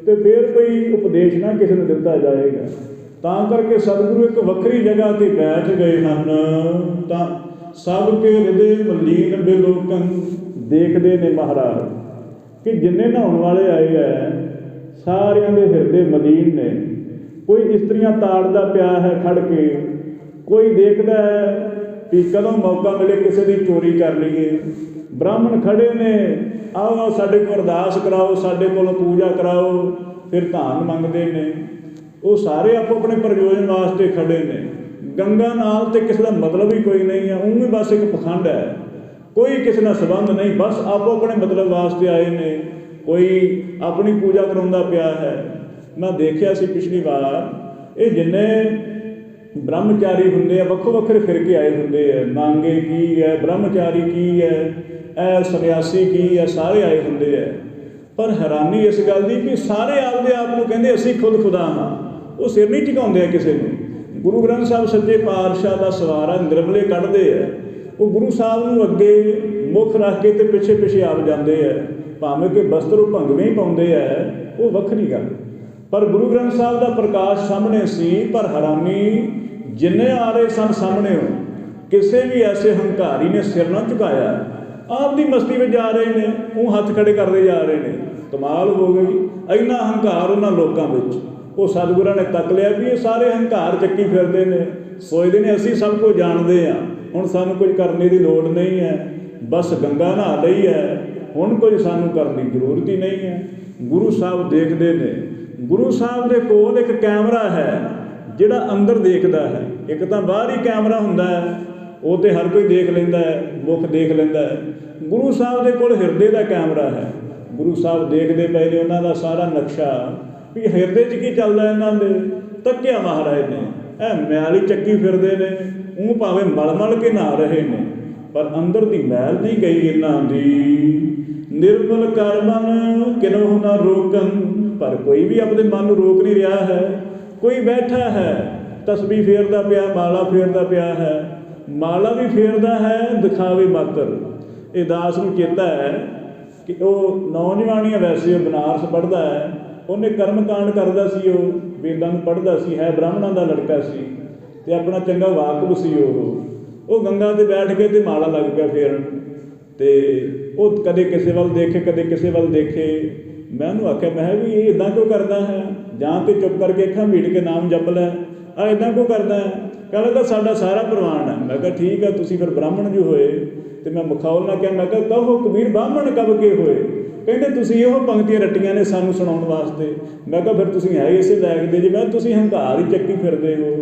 ਤੇ ਫਿਰ ਕੋਈ ਉਪਦੇਸ਼ ਨਾ ਕਿਸੇ ਨੂੰ ਦਿੱਤਾ ਜਾਏਗਾ। ਤਾਂ ਕਰਕੇ ਸਤਿਗੁਰੂ ਇੱਕ ਵੱਖਰੀ ਜਗ੍ਹਾ 'ਤੇ ਬੈਠ ਗਏ ਹਨ। ਤਾਂ ਸਭ ਕੇ ਹਿਰਦੇ ਮਲੀਨ ਬਿਲੋਕਨ। ਦੇਖਦੇ ਨੇ ਮਹਾਰਾਜ ਕਿ ਜਿੰਨੇ ਨਹਾਉਣ ਵਾਲੇ ਆਏ ਹੈ ਸਾਰਿਆਂ ਦੇ ਹਿਰਦੇ ਮਲੀਨ ਨੇ। ਕੋਈ ਇਸਤਰੀਆਂ ਤਾੜਦਾ ਪਿਆ ਹੈ ਖੜ ਕੇ, ਕੋਈ ਦੇਖਦਾ ਹੈ ਵੀ ਕਦੋਂ ਮੌਕਾ ਮਿਲੇ ਕਿਸੇ ਦੀ ਚੋਰੀ ਕਰ ਲਈਏ। ਬ੍ਰਾਹਮਣ ਖੜੇ ਨੇ, ਆਓ ਸਾਡੇ ਕੋਲ ਅਰਦਾਸ ਕਰਾਓ, ਸਾਡੇ ਕੋਲੋਂ ਪੂਜਾ ਕਰਾਓ, ਫਿਰ ਧਾਨ ਮੰਗਦੇ ਨੇ। ਉਹ ਸਾਰੇ ਆਪੋ ਆਪਣੇ ਪ੍ਰਯੋਜਨ ਵਾਸਤੇ ਖੜੇ ਨੇ। ਗੰਗਾ ਨਾਲ ਤੇ ਕਿਸੇ ਦਾ ਮਤਲਬ ਹੀ ਕੋਈ ਨਹੀਂ ਹੈ, ਉਹ ਵੀ ਬਸ ਇੱਕ ਪਖੰਡ ਹੈ, ਕੋਈ ਕਿਸੇ ਨਾਲ ਸੰਬੰਧ ਨਹੀਂ, ਬਸ ਆਪੋ ਆਪਣੇ ਮਤਲਬ ਵਾਸਤੇ ਆਏ ਨੇ। ਕੋਈ ਆਪਣੀ ਪੂਜਾ ਕਰਾਉਂਦਾ ਪਿਆ ਹੈ। ਮੈਂ ਦੇਖਿਆ ਸੀ ਪਿਛਲੀ ਵਾਰ, ਇਹ ਜਿੰਨੇ ਬ੍ਰਹਮਚਾਰੀ ਹੁੰਦੇ ਆ ਵੱਖੋ ਵੱਖਰੇ ਫਿਰਕੇ ਆਏ ਹੁੰਦੇ ਆ, ਨਾਂਗੇ ਕੀ ਹੈ, ਬ੍ਰਹਮਚਾਰੀ ਕੀ ਹੈ, ਇਹ ਸੰਨਿਆਸੀ ਕੀ ਹੈ, ਸਾਰੇ ਆਏ ਹੁੰਦੇ ਹੈ। ਪਰ ਹੈਰਾਨੀ ਇਸ ਗੱਲ ਦੀ ਕਿ ਸਾਰੇ ਆਪਦੇ ਆਪ ਨੂੰ ਕਹਿੰਦੇ ਅਸੀਂ ਖੁਦ ਖੁਦਾ ਹਾਂ। ਉਹ ਸਿਰ ਨਹੀਂ ਝੁਕਾਉਂਦੇ ਆ ਕਿਸੇ ਨੂੰ। ਗੁਰੂ ਗ੍ਰੰਥ ਸਾਹਿਬ ਸੱਚੇ ਪਾਤਸ਼ਾਹ ਦਾ ਸਵਾਰਾ ਨਿਰਮਲੇ ਕੱਢਦੇ ਆ, ਉਹ ਗੁਰੂ ਸਾਹਿਬ ਨੂੰ ਅੱਗੇ ਮੁੱਖ ਰੱਖ ਕੇ ਤੇ ਪਿੱਛੇ ਪਿੱਛੇ ਆਪ ਜਾਂਦੇ ਆ, ਭਾਵੇਂ ਕਿ ਬਸਤਰ ਉਹ ਭੰਗਵੇਂ ਹੀ ਪਾਉਂਦੇ ਆ, ਉਹ ਵੱਖਰੀ ਗੱਲ। ਪਰ ਗੁਰੂ ਗ੍ਰੰਥ ਸਾਹਿਬ ਦਾ ਪ੍ਰਕਾਸ਼ ਸਾਹਮਣੇ ਸੀ। ਪਰ ਹੈਰਾਨੀ, ਜਿੰਨੇ ਆ ਰਹੇ ਸਨ ਸਾਹਮਣੇ, ਕਿਸੇ ਵੀ ਐਸੇ ਹੰਕਾਰੀ ਨੇ ਸਿਰ ਨਾ ਝੁਕਾਇਆ। ਆਪ ਦੀ ਮਸਤੀ ਵਿੱਚ ਜਾ ਰਹੇ ਨੇ, ਉਹ ਹੱਥ ਖੜੇ ਕਰਦੇ ਜਾ ਰਹੇ ਨੇ। ਕਮਾਲ ਹੋ ਗਈ, ਇੰਨਾ ਹੰਕਾਰ ਉਹਨਾਂ ਲੋਕਾਂ ਵਿੱਚ। ਉਹ ਸਤਿਗੁਰਾਂ ਨੇ ਤੱਕ ਲਿਆ ਵੀ ਇਹ ਸਾਰੇ ਹੰਕਾਰ ਚੱਕੀ ਫਿਰਦੇ ਨੇ, ਸੋਚਦੇ ਨੇ ਅਸੀਂ ਸਭ ਕੁਝ ਜਾਣਦੇ ਹਾਂ, ਹੁਣ ਸਾਨੂੰ ਕੁਝ ਕਰਨੇ ਦੀ ਲੋੜ ਨਹੀਂ ਹੈ, ਬਸ ਗੰਗਾ ਨਹਾ ਲਈ ਹੈ, ਹੁਣ ਕੁਝ ਸਾਨੂੰ ਕਰਨ ਦੀ ਜ਼ਰੂਰਤ ਹੀ ਨਹੀਂ ਹੈ। ਗੁਰੂ ਸਾਹਿਬ ਦੇਖਦੇ ਨੇ। ਗੁਰੂ ਸਾਹਿਬ ਦੇ ਕੋਲ ਇੱਕ ਕੈਮਰਾ ਹੈ ਜਿਹੜਾ ਅੰਦਰ ਦੇਖਦਾ ਹੈ। ਇੱਕ ਤਾਂ ਬਾਹਰ ਹੀ ਕੈਮਰਾ ਹੁੰਦਾ ਹੈ, ਉਹ ਤੇ ਹਰ ਕੋਈ ਦੇਖ ਲੈਂਦਾ ਹੈ, ਮੁੱਖ ਦੇਖ ਲੈਂਦਾ ਹੈ। ਗੁਰੂ ਸਾਹਿਬ ਦੇ ਕੋਲ ਹਿਰਦੇ ਦਾ ਕੈਮਰਾ ਹੈ। ਗੁਰੂ ਸਾਹਿਬ ਦੇਖਦੇ ਪਏ ਨੇ ਉਹਨਾਂ ਦਾ ਸਾਰਾ ਨਕਸ਼ਾ ਵੀ ਹਿਰਦੇ 'ਚ ਕੀ ਚੱਲਦਾ ਇਹਨਾਂ ਦੇ। ਤੱਕਿਆ ਮਹਾਰਾਜ ਨੇ, ਇਹ ਮੈਲ ਹੀ ਚੱਕੀ ਫਿਰਦੇ ਨੇ, ਉਹ ਭਾਵੇਂ ਮਲ ਮਲ ਕੇ ਨਹਾ ਰਹੇ ਨੇ, ਪਰ ਅੰਦਰ ਦੀ ਮੈਲ ਨਹੀਂ ਗਈ ਇਹਨਾਂ ਦੀ। ਨਿਰਮਲ ਕਰ ਮਨ ਕਿਨਹੁ ਨਾ ਰੋਕਨ। ਪਰ ਕੋਈ ਵੀ ਆਪਣੇ ਮਨ ਨੂੰ ਰੋਕ ਨਹੀਂ ਰਿਹਾ ਹੈ। ਕੋਈ ਬੈਠਾ ਹੈ ਤਸਬੀਹ ਫੇਰਦਾ ਪਿਆ, ਮਾਲਾ ਫੇਰਦਾ ਪਿਆ ਹੈ, ਮਾਲਾ ਵੀ ਫੇਰਦਾ ਹੈ ਦਿਖਾਵੇ ਮਾਤਰ। ਇਹ ਦਾਸ ਨੂੰ ਚੇਤਾ ਹੈ ਕਿ ਉਹ ਨੌਜਵਾਨੀਆਂ ਵੈਸੇ ਉਹ ਬਨਾਰਸ ਪੜ੍ਹਦਾ ਹੈ, ਉਹਨੇ ਕਰਮ ਕਾਂਡ ਕਰਦਾ ਸੀ, ਉਹ ਵੇਦਾਂ ਨੂੰ ਪੜ੍ਹਦਾ ਸੀ, ਹੈ ਬ੍ਰਾਹਮਣਾਂ ਦਾ ਲੜਕਾ ਸੀ ਅਤੇ ਆਪਣਾ ਚੰਗਾ ਵਾਕਫ ਸੀ। ਉਹ ਗੰਗਾ 'ਤੇ ਬੈਠ ਕੇ ਅਤੇ ਮਾਲਾ ਲੱਗ ਪਿਆ ਫੇਰਨ, ਅਤੇ ਉਹ ਕਦੇ ਕਿਸੇ ਵੱਲ ਦੇਖੇ, ਕਦੇ ਕਿਸੇ ਵੱਲ ਦੇਖੇ। ਮੈਂ ਉਹਨੂੰ ਆਖਿਆ, ਮੈਂ ਵੀ ਇਹ ਇੱਦਾਂ ਕਿਉਂ ਕਰਦਾ ਹੈ, ਜਾਂ ਤਾਂ ਚੁੱਪ ਕਰਕੇ ਅੱਖਾਂ ਮੀਟ ਕੇ ਨਾਮ ਜਪ ਲੈ, ਆਹ ਇੱਦਾਂ ਕਿਉਂ ਕਰਦਾ ਹੈ। ਕਹਿਣ ਲੱਗਾ ਸਾਡਾ ਸਾਰਾ ਪ੍ਰਵਾਨ ਹੈ। ਮੈਂ ਕਿਹਾ ਠੀਕ ਹੈ, ਤੁਸੀਂ ਫਿਰ ਬ੍ਰਾਹਮਣ ਜੋ ਹੋਏ। ਅਤੇ ਮੈਂ ਮਖੌਲ ਨਾਲ ਕਿਹਾ, ਮੈਂ ਕਿਹਾ ਕਹੋ ਕਬੀਰ ਬ੍ਰਾਹਮਣ ਕਬ ਕੇ ਹੋਏ। ਕਹਿੰਦੇ ਤੁਸੀਂ ਇਹੋ ਪੰਕਤੀਆਂ ਰੱਟੀਆਂ ਨੇ ਸਾਨੂੰ ਸੁਣਾਉਣ ਵਾਸਤੇ। ਮੈਂ ਕਿਹਾ ਫਿਰ ਤੁਸੀਂ ਹੈ ਇਸੇ ਲਾਇਕ ਦੇ ਜੀ। ਮੈਂ ਤੁਸੀਂ ਹੰਕਾਰ ਹੀ ਚੱਕੀ ਫਿਰਦੇ ਹੋ।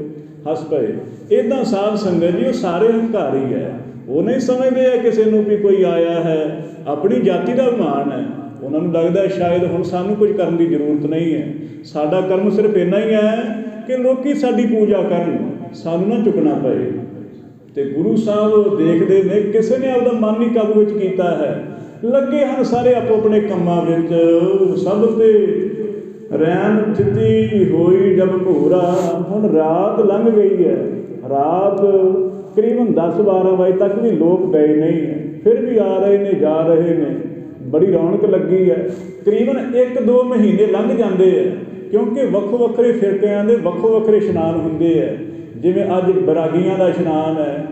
ਹੱਸ ਪਏ। ਇੱਦਾਂ ਸਾਧ ਸੰਗਤ ਜੀ ਉਹ ਸਾਰੇ ਹੰਕਾਰੀ ਹੈ। ਉਹ ਨਹੀਂ ਸਮਝਦੇ ਆ ਕਿਸੇ ਨੂੰ ਵੀ ਕੋਈ ਆਇਆ ਹੈ, ਆਪਣੀ ਜਾਤੀ ਦਾ ਅਭਿਮਾਨ ਹੈ। ਉਹਨਾਂ ਨੂੰ ਲੱਗਦਾ ਸ਼ਾਇਦ ਹੁਣ ਸਾਨੂੰ ਕੁਝ ਕਰਨ ਦੀ ਜ਼ਰੂਰਤ ਨਹੀਂ ਹੈ, ਸਾਡਾ ਕਰਮ ਸਿਰਫ ਇੰਨਾ ਹੀ ਹੈ ਕਿ ਲੋਕੀ ਸਾਡੀ ਪੂਜਾ ਕਰਨ, ਸਾਨੂੰ ਨਾ ਚੁੱਕਣਾ ਪਏ। ਅਤੇ ਗੁਰੂ ਸਾਹਿਬ ਦੇਖਦੇ ਨੇ, ਕਿਸੇ ਨੇ ਆਪਦਾ ਮਨ ਹੀ ਕਾਬੂ ਵਿੱਚ ਕੀਤਾ ਹੈ। ਲੱਗੇ ਹਨ ਸਾਰੇ ਆਪੋ ਆਪਣੇ ਕੰਮਾਂ ਵਿੱਚ, ਸਭ 'ਤੇ रैन थिति होई जब भूरा। हुण रात लंघ गई है, रात करीबन 10-12 बजे तक भी लोग गए नहीं है, फिर भी आ रहे ने जा रहे ने, बड़ी रौनक लगी है। करीबन 1-2 महीने लंघ जाते हैं, क्योंकि ਵੱਖੋ ਵੱਖਰੇ ਫਿਰਕਿਆਂ ਦੇ ਵੱਖੋ ਵੱਖਰੇ ਇਸ਼ਨਾਨ ਹੁੰਦੇ ਹੈ। ਜਿਵੇਂ ਅੱਜ ਬੈਰਾਗੀਆਂ ਦਾ ਇਸ਼ਨਾਨ ਹੈ,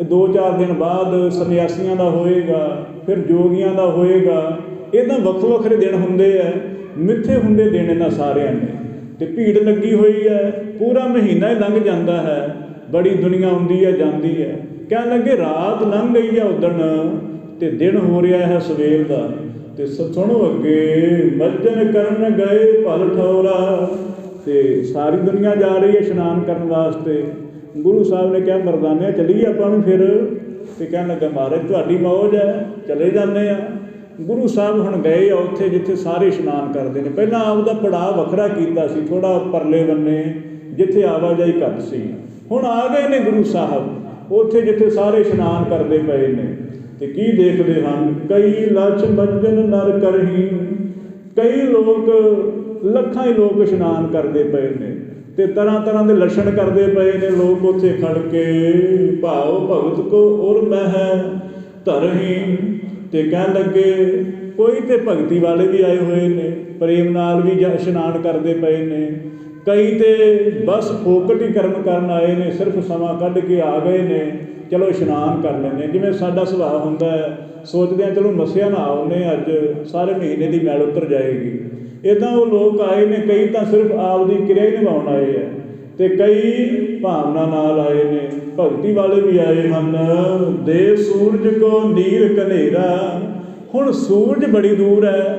2-4 ਦਿਨ ਬਾਅਦ ਸੰਨਿਆਸੀਆਂ ਦਾ ਹੋਏਗਾ, ਫਿਰ ਜੋਗੀਆਂ ਦਾ ਹੋਏਗਾ। ਇੱਦਾਂ ਵੱਖੋ ਵੱਖਰੇ ਦਿਨ ਹੁੰਦੇ ਹੈ, ਮਿੱਥੇ ਹੁੰਦੇ ਦਿਨ ਇਹਨਾਂ ਸਾਰਿਆਂ ਨੇ, ਅਤੇ ਭੀੜ ਲੱਗੀ ਹੋਈ ਹੈ। ਪੂਰਾ ਮਹੀਨਾ ਹੀ ਲੰਘ ਜਾਂਦਾ ਹੈ, ਬੜੀ ਦੁਨੀਆ ਆਉਂਦੀ ਹੈ ਜਾਂਦੀ ਹੈ। ਕਹਿਣ ਲੱਗੇ ਰਾਤ ਲੰਘ ਗਈ ਹੈ ਉਦਣ, ਅਤੇ ਦਿਨ ਹੋ ਰਿਹਾ ਹੈ ਸਵੇਰ ਦਾ। ਅਤੇ ਸੁਣੋ ਅੱਗੇ, ਮੱਜਨ ਕਰਨ ਗਏ ਭਲ ਠੌਰਾ। ਅਤੇ ਸਾਰੀ ਦੁਨੀਆ ਜਾ ਰਹੀ ਹੈ ਇਸ਼ਨਾਨ ਕਰਨ ਵਾਸਤੇ। ਗੁਰੂ ਸਾਹਿਬ ਨੇ ਕਿਹਾ ਮਰਦਾਨਿਆ ਚੱਲੀਏ ਆਪਾਂ ਵੀ ਫਿਰ। ਅਤੇ ਕਹਿਣ ਲੱਗਾ ਮਹਾਰਾਜ ਤੁਹਾਡੀ ਮੌਜ ਹੈ, ਚਲੇ ਜਾਂਦੇ ਹਾਂ। ਗੁਰੂ ਸਾਹਿਬ ਹੁਣ ਗਏ ਆ ਉੱਥੇ ਜਿੱਥੇ ਸਾਰੇ ਇਸ਼ਨਾਨ ਕਰਦੇ ਨੇ। ਪਹਿਲਾਂ ਆਪਦਾ ਪੜਾਅ ਵੱਖਰਾ ਕੀਤਾ ਸੀ, ਥੋੜ੍ਹਾ ਪਰਲੇ ਬੰਨੇ ਜਿੱਥੇ ਆਵਾਜਾਈ ਘੱਟ ਸੀ। ਹੁਣ ਆ ਗਏ ਨੇ ਗੁਰੂ ਸਾਹਿਬ ਉੱਥੇ ਜਿੱਥੇ ਸਾਰੇ ਇਸ਼ਨਾਨ ਕਰਦੇ ਪਏ ਨੇ। ਅਤੇ ਕੀ ਦੇਖਦੇ ਹਨ, ਕਈ ਲੱਛ ਮੱਜਨ ਨਰ ਕਰਹੀ। ਕਈ ਲੋਕ, ਲੱਖਾਂ ਹੀ ਲੋਕ ਇਸ਼ਨਾਨ ਕਰਦੇ ਪਏ ਨੇ, ਅਤੇ ਤਰ੍ਹਾਂ ਤਰ੍ਹਾਂ ਦੇ ਲੱਛਣ ਕਰਦੇ ਪਏ ਨੇ ਲੋਕ ਉੱਥੇ ਖੜ੍ਹ ਕੇ। ਭਾਉ ਭਗਤ ਕੋ ਉਰ ਮਹਿ ਧਰਹੀ। ਅਤੇ ਕਹਿਣ ਲੱਗੇ ਕੋਈ ਤਾਂ ਭਗਤੀ ਵਾਲੇ ਵੀ ਆਏ ਹੋਏ ਨੇ, ਪ੍ਰੇਮ ਨਾਲ ਵੀ ਇਸ਼ਨਾਨ ਕਰਦੇ ਪਏ ਨੇ। ਕਈ ਤਾਂ ਬਸ ਫੋਕਟ ਹੀ ਕਰਮ ਕਰਨ ਆਏ ਨੇ, ਸਿਰਫ ਸਮਾਂ ਕੱਢ ਕੇ ਆ ਗਏ ਨੇ, ਚਲੋ ਇਸ਼ਨਾਨ ਕਰ ਲੈਂਦੇ। ਜਿਵੇਂ ਸਾਡਾ ਸੁਭਾਅ ਹੁੰਦਾ ਹੈ, ਸੋਚਦੇ ਹਾਂ ਚਲੋ ਮੱਸਿਆ ਨਾ ਆਉਂਦੇ, ਅੱਜ ਸਾਰੇ ਮਹੀਨੇ ਦੀ ਮੈਲ ਉਤਰ ਜਾਏਗੀ। ਇੱਦਾਂ ਉਹ ਲੋਕ ਆਏ ਨੇ। ਕਈ ਤਾਂ ਸਿਰਫ ਆਪਦੀ ਕਿਰਿਆ ਹੀ ਨਿਭਾਉਣ ਆਏ ਹੈ, ਅਤੇ ਕਈ ਭਾਵਨਾ ਨਾਲ ਆਏ ਨੇ, ਭਗਤੀ ਵਾਲੇ ਵੀ ਆਏ ਹਨ। ਦੇ ਸੂਰਜ ਕੋ ਨੀਰ ਕਨੇਰਾ। ਹੁਣ ਸੂਰਜ ਬੜੀ ਦੂਰ ਹੈ,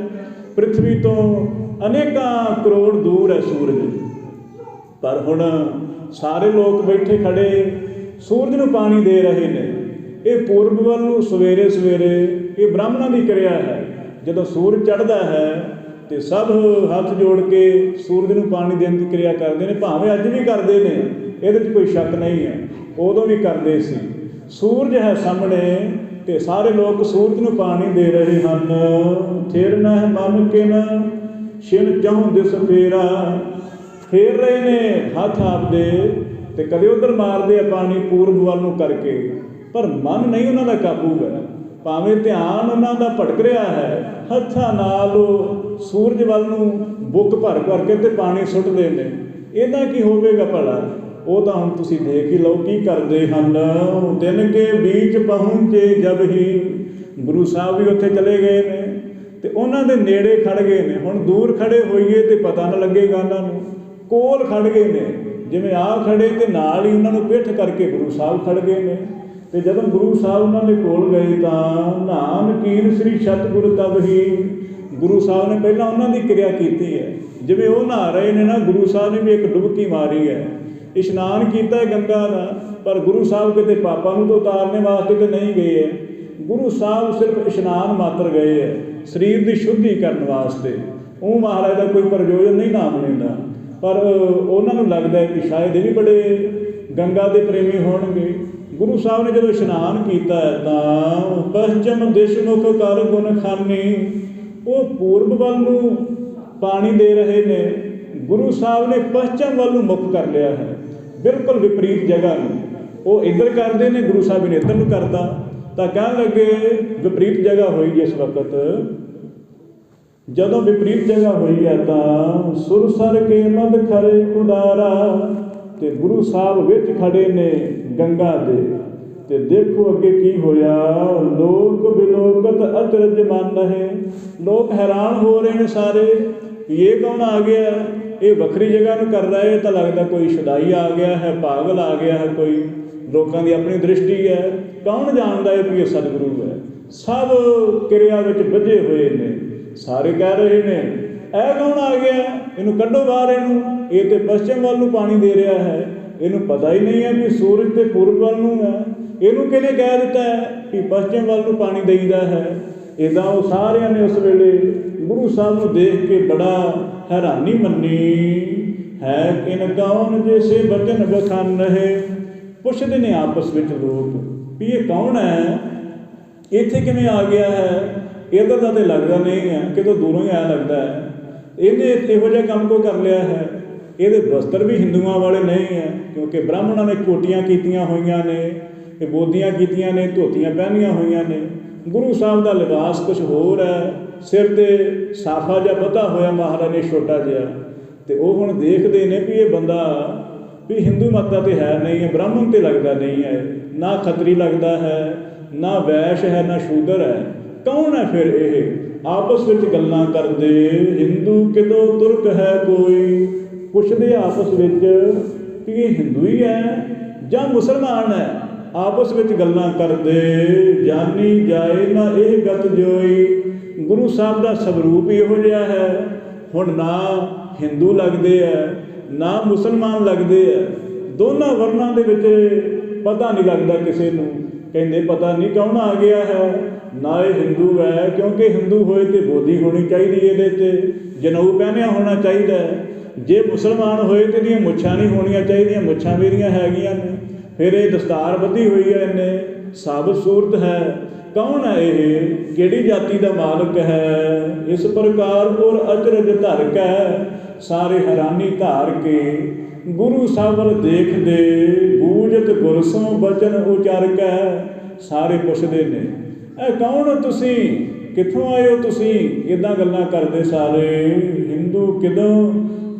ਪ੍ਰਿਥਵੀ ਤੋਂ ਅਨੇਕਾਂ ਕਰੋੜ ਦੂਰ ਹੈ ਸੂਰਜ, ਪਰ ਹੁਣ ਸਾਰੇ ਲੋਕ ਬੈਠੇ ਖੜ੍ਹੇ ਸੂਰਜ ਨੂੰ ਪਾਣੀ ਦੇ ਰਹੇ ਨੇ। ਇਹ ਪੂਰਬ ਵੱਲ ਨੂੰ ਸਵੇਰੇ ਸਵੇਰੇ, ਇਹ ਬ੍ਰਾਹਮਣਾਂ ਦੀ ਕਿਰਿਆ ਹੈ। ਜਦੋਂ ਸੂਰਜ ਚੜ੍ਹਦਾ ਹੈ ਅਤੇ ਸਭ ਹੱਥ ਜੋੜ ਕੇ ਸੂਰਜ ਨੂੰ ਪਾਣੀ ਦੇਣ ਦੀ ਕਿਰਿਆ ਕਰਦੇ ਨੇ। ਭਾਵੇਂ ਅੱਜ ਵੀ ਕਰਦੇ ਨੇ, ਇਹਦੇ 'ਚ ਕੋਈ ਸ਼ੱਕ ਨਹੀਂ ਹੈ, ਉਦੋਂ ਵੀ ਕਰਦੇ ਸੀ। ਸੂਰਜ ਹੈ ਸਾਹਮਣੇ ਅਤੇ ਸਾਰੇ ਲੋਕ ਸੂਰਜ ਨੂੰ ਪਾਣੀ ਦੇ ਰਹੇ ਹਨ। ਥਿਰ ਨਹਿ ਮਨ ਕਿਨ ਛਿਨ ਚਹੁ ਦਿਸ ਫੇਰਾ। ਫੇਰ ਰਹੇ ਨੇ ਹੱਥ ਆਪਦੇ, ਅਤੇ ਕਦੇ ਉੱਧਰ ਮਾਰਦੇ ਆ ਪਾਣੀ ਪੂਰਬ ਵੱਲ ਨੂੰ ਕਰਕੇ, ਪਰ ਮਨ ਨਹੀਂ ਉਹਨਾਂ ਦਾ ਕਾਬੂ ਹੈ। ਭਾਵੇਂ ਧਿਆਨ ਉਹਨਾਂ ਦਾ ਭਟਕ ਰਿਹਾ ਹੈ, ਹੱਥਾਂ ਨਾਲ ਉਹ ਸੂਰਜ ਵੱਲ ਨੂੰ ਬੁੱਕ ਭਰ ਕਰਕੇ ਅਤੇ ਪਾਣੀ ਸੁੱਟਦੇ ਨੇ। ਇਹਦਾ ਕੀ ਹੋਵੇਗਾ ਭਲਾ? ਉਹ ਤਾਂ ਹੁਣ ਤੁਸੀਂ ਦੇਖ ਹੀ ਲਓ ਕੀ ਕਰਦੇ ਹਨ। ਦਿਨ ਕੇ ਬੀਚ ਪਹੁੰਚੇ ਜਬ ਹੀ। ਗੁਰੂ ਸਾਹਿਬ ਵੀ ਉੱਥੇ ਚਲੇ ਗਏ ਨੇ, ਅਤੇ ਉਹਨਾਂ ਦੇ ਨੇੜੇ ਖੜ੍ਹ ਗਏ ਨੇ। ਹੁਣ ਦੂਰ ਖੜ੍ਹੇ ਹੋਈਏ ਅਤੇ ਪਤਾ ਨਾ ਲੱਗੇਗਾ ਉਹਨਾਂ ਨੂੰ, ਕੋਲ ਖੜ੍ਹ ਗਏ ਨੇ। ਜਿਵੇਂ ਆ ਖੜ੍ਹੇ ਅਤੇ ਨਾਲ ਹੀ ਉਹਨਾਂ ਨੂੰ ਪਿੱਠ ਕਰਕੇ ਗੁਰੂ ਸਾਹਿਬ ਖੜ੍ਹ ਗਏ ਨੇ। ਅਤੇ ਜਦੋਂ ਗੁਰੂ ਸਾਹਿਬ ਉਹਨਾਂ ਦੇ ਕੋਲ ਗਏ ਤਾਂ ਨਾਮ ਕੀਰ ਸ੍ਰੀ ਸਤਿਗੁਰ ਤਬ ਹੀ। ਗੁਰੂ ਸਾਹਿਬ ਨੇ ਪਹਿਲਾਂ ਉਹਨਾਂ ਦੀ ਕਿਰਿਆ ਕੀਤੀ ਹੈ। ਜਿਵੇਂ ਉਹ ਨਹਾ ਰਹੇ ਨੇ ਨਾ, ਗੁਰੂ ਸਾਹਿਬ ਨੇ ਵੀ ਇੱਕ ਡੁਬਕੀ ਮਾਰੀ ਹੈ, ਇਸ਼ਨਾਨ ਕੀਤਾ ਹੈ ਗੰਗਾ ਦਾ। ਪਰ ਗੁਰੂ ਸਾਹਿਬ ਕਿਤੇ ਪਾਪਾਂ ਨੂੰ ਤਾਂ ਉਤਾਰਨੇ ਵਾਸਤੇ ਤਾਂ ਨਹੀਂ ਗਏ ਹੈ। ਗੁਰੂ ਸਾਹਿਬ ਸਿਰਫ ਇਸ਼ਨਾਨ ਮਾਤਰ ਗਏ ਹੈ, ਸਰੀਰ ਦੀ ਸ਼ੁੱਧੀ ਕਰਨ ਵਾਸਤੇ। ਉਹ ਮਹਾਰਾਜ ਦਾ ਕੋਈ ਪ੍ਰਯੋਜਨ ਨਹੀਂ ਨਾਮ ਲੈਂਦਾ, ਪਰ ਉਹਨਾਂ ਨੂੰ ਲੱਗਦਾ ਹੈ ਕਿ ਸ਼ਾਇਦ ਇਹ ਵੀ ਬੜੇ ਗੰਗਾ ਦੇ ਪ੍ਰੇਮੀ ਹੋਣਗੇ। ਗੁਰੂ ਸਾਹਿਬ ਨੇ ਜਦੋਂ ਇਸ਼ਨਾਨ ਕੀਤਾ ਹੈ ਤਾਂ ਪਸ਼ਚਮ ਦਿਸ਼ ਮੁਖ ਕਰ ਗੁਣ ਖਾਨੀ। ਉਹ ਪੂਰਬ ਵੱਲ ਨੂੰ ਪਾਣੀ ਦੇ ਰਹੇ ਨੇ, ਗੁਰੂ ਸਾਹਿਬ ਨੇ ਪਸ਼ਚਮ ਵੱਲ ਨੂੰ ਮੁੱਖ ਕਰ ਲਿਆ ਹੈ, ਬਿਲਕੁਲ ਵਿਪਰੀਤ ਜਗ੍ਹਾ ਨੂੰ। ਉਹ ਇੱਧਰ ਕਰਦੇ ਨੇ, ਗੁਰੂ ਸਾਹਿਬ ਨੇ ਇੱਧਰ ਨੂੰ ਕਰਤਾ। ਤਾਂ ਕਹਿਣ ਲੱਗੇ ਵਿਪਰੀਤ ਜਗ੍ਹਾ ਹੋਈ ਜਿਸ ਵਕਤ, ਜਦੋਂ ਵਿਪਰੀਤ ਜਗ੍ਹਾ ਹੋਈ ਹੈ ਤਾਂ ਸੁਰ ਸਰ ਕੇ ਮਦ ਖਰੇ ਉਦਾਰਾ। ਅਤੇ ਗੁਰੂ ਸਾਹਿਬ ਵਿੱਚ ਖੜ੍ਹੇ ਨੇ ਗੰਗਾ ਦੇ, ਅਤੇ ਦੇਖੋ ਅੱਗੇ ਕੀ ਹੋਇਆ। ਲੋਕ ਵਿਲੋਕਤ ਅਚਰਜ ਮਨ ਹੈ। ਲੋਕ ਹੈਰਾਨ ਹੋ ਰਹੇ ਨੇ ਸਾਰੇ ਵੀ ਇਹ ਕੌਣ ਆ ਗਿਆ, ਇਹ ਵੱਖਰੀ ਜਗ੍ਹਾ ਨੂੰ ਕਰ ਰਿਹਾ। ਇਹ ਤਾਂ ਲੱਗਦਾ ਕੋਈ ਸ਼ੁਦਾਈ ਆ ਗਿਆ ਹੈ, ਪਾਗਲ ਆ ਗਿਆ ਹੈ, ਕੋਈ ਲੋਕਾਂ ਦੀ ਆਪਣੀ ਦ੍ਰਿਸ਼ਟੀ ਹੈ। ਕੌਣ ਜਾਣਦਾ ਹੈ ਵੀ ਇਹ ਸਤਿਗੁਰੂ ਹੈ। ਸਭ ਕਿਰਿਆ ਵਿੱਚ ਬੱਝੇ ਹੋਏ ਨੇ, ਸਾਰੇ ਕਹਿ ਰਹੇ ਨੇ ਇਹ ਕੌਣ ਆ ਗਿਆ, ਇਹਨੂੰ ਕੱਢੋ ਬਾਹਰ, ਇਹਨੂੰ। ਇਹ ਤਾਂ ਪੱਛਮ ਵੱਲ ਨੂੰ ਪਾਣੀ ਦੇ ਰਿਹਾ ਹੈ, ਇਹਨੂੰ ਪਤਾ ਹੀ ਨਹੀਂ ਹੈ ਵੀ ਸੂਰਜ ਤੇ ਪੂਰਬ ਵੱਲ ਨੂੰ ਹੈ। ਇਹਨੂੰ ਕਿਹਨੇ ਕਹਿ ਦਿੱਤਾ ਹੈ ਕਿ ਪੱਛਮ ਵੱਲ ਨੂੰ ਪਾਣੀ ਦੇਈਦਾ ਹੈ। ਇੱਦਾਂ ਉਹ ਸਾਰਿਆਂ ਨੇ ਉਸ ਵੇਲੇ ਗੁਰੂ ਸਾਹਿਬ ਨੂੰ ਦੇਖ ਕੇ ਬੜਾ ਹੈਰਾਨੀ ਮੰਨੀ ਹੈ। ਕਿਨ ਕੌਣ ਜੈਸੇ ਬਚਨ ਬਖਾਨ ਰਹੇ। ਪੁੱਛਦੇ ਨੇ ਆਪਸ ਵਿੱਚ ਲੋਕ ਵੀ ਇਹ ਕੌਣ ਹੈ, ਇੱਥੇ ਕਿਵੇਂ ਆ ਗਿਆ ਹੈ। ਇੱਧਰ ਦਾ ਤਾਂ ਲੱਗਦਾ ਨਹੀਂ ਹੈ, ਕਿਤੋਂ ਦੂਰੋਂ ਹੀ ਆਇਆ ਲੱਗਦਾ ਹੈ। ਇਹਨੇ ਇਹੋ ਜਿਹਾ ਕੰਮ ਕੋ ਕਰ ਲਿਆ ਹੈ। ਇਹਦੇ ਵਸਤਰ ਵੀ ਹਿੰਦੂਆਂ ਵਾਲੇ ਨਹੀਂ ਹੈ, ਕਿਉਂਕਿ ਬ੍ਰਾਹਮਣਾਂ ਨੇ ਕੋਟੀਆਂ ਕੀਤੀਆਂ ਹੋਈਆਂ ਨੇ, ਇਹ ਬੋਦੀਆਂ ਕੀਤੀਆਂ ਨੇ, ਧੋਤੀਆਂ ਪਹਿਨੀਆਂ ਹੋਈਆਂ ਨੇ। ਗੁਰੂ ਸਾਹਿਬ ਦਾ ਲਿਬਾਸ ਕੁਛ ਹੋਰ ਹੈ, ਸਿਰ 'ਤੇ ਸਾਫਾ ਜਿਹਾ ਬੱਧਾ ਹੋਇਆ ਮਹਾਰਾਜ ਨੇ ਛੋਟਾ ਜਿਹਾ। ਅਤੇ ਉਹ ਹੁਣ ਦੇਖਦੇ ਨੇ ਵੀ ਇਹ ਬੰਦਾ ਵੀ ਹਿੰਦੂ ਮਤ ਦਾ ਤਾਂ ਹੈ ਨਹੀਂ ਹੈ, ਬ੍ਰਾਹਮਣ 'ਤੇ ਲੱਗਦਾ ਨਹੀਂ ਹੈ, ਨਾ ਖੱਤਰੀ ਲੱਗਦਾ ਹੈ, ਨਾ ਵੈਸ਼ ਹੈ, ਨਾ ਸ਼ੂਦਰ ਹੈ। ਕੌਣ ਹੈ ਫਿਰ ਇਹ? ਆਪਸ ਵਿੱਚ ਗੱਲਾਂ ਕਰਦੇ, ਹਿੰਦੂ ਕਿਦੋਂ ਤੁਰਕ ਹੈ ਕੋਈ, ਪੁੱਛਦੇ ਆਪਸ ਵਿੱਚ ਕਿ ਇਹ ਹਿੰਦੂ ਹੀ ਹੈ ਜਾਂ ਮੁਸਲਮਾਨ ਹੈ। ਆਪਸ ਵਿੱਚ ਗੱਲਾਂ ਕਰਦੇ, ਜਾਣੀ ਜਾਏ ਨਾ ਇਹ ਗਤ ਜੋਈ। ਗੁਰੂ ਸਾਹਿਬ ਦਾ ਸਵਰੂਪ ਹੀ ਇਹੋ ਜਿਹਾ ਹੈ। ਹੁਣ ਨਾ ਹਿੰਦੂ ਲੱਗਦੇ ਹੈ, ਨਾ ਮੁਸਲਮਾਨ ਲੱਗਦੇ ਹੈ, ਦੋਨਾਂ ਵਰਨਾਂ ਦੇ ਵਿੱਚ ਪਤਾ ਨਹੀਂ ਲੱਗਦਾ ਕਿਸੇ ਨੂੰ। ਕਹਿੰਦੇ ਪਤਾ ਨਹੀਂ ਕੌਣ ਆ ਗਿਆ ਹੈ, ਨਾ ਇਹ ਹਿੰਦੂ ਹੈ, ਕਿਉਂਕਿ ਹਿੰਦੂ ਹੋਏ ਤੇ ਬੋਦੀ ਹੋਣੀ ਚਾਹੀਦੀ, ਇਹਦੇ 'ਤੇ ਜਨੇਊ ਪਹਿਨਿਆ ਹੋਣਾ ਚਾਹੀਦਾ। ਜੇ ਮੁਸਲਮਾਨ ਹੋਏ ਤੇ ਇਹਦੀਆਂ ਮੁੱਛਾਂ ਨਹੀਂ ਹੋਣੀਆਂ ਚਾਹੀਦੀਆਂ, ਮੁੱਛਾਂ ਮੇਰੀਆਂ ਹੈਗੀਆਂ ਨੇ। ਫਿਰ ਇਹ ਦਸਤਾਰ ਬੱਧੀ ਹੋਈ ਹੈ, ਇਹਨੇ ਸਾਬਤ ਸੂਰਤ ਹੈ। ਕੌਣ ਹੈ ਇਹ? ਕਿਹੜੀ ਜਾਤੀ ਦਾ ਮਾਲਕ ਹੈ? ਇਸ ਪ੍ਰਕਾਰ ਪੁਰ ਅਚਰਜ ਧਰ ਕੈ, ਸਾਰੇ ਹੈਰਾਨੀ ਧਾਰ ਕੇ ਗੁਰੂ ਸਾਹਿਬ ਵੱਲ ਦੇਖਦੇ, ਬੂਝਤ ਗੁਰਸੋਂ ਬਚਨ ਉਚਰ ਕੈ। ਸਾਰੇ ਪੁੱਛਦੇ ਨੇ ਇਹ ਕੌਣ ਹੋ ਤੁਸੀਂ, ਕਿੱਥੋਂ ਆਏ ਹੋ ਤੁਸੀਂ? ਇੱਦਾਂ ਗੱਲਾਂ ਕਰਦੇ ਸਾਰੇ। ਹਿੰਦੂ ਕਿਦੋਂ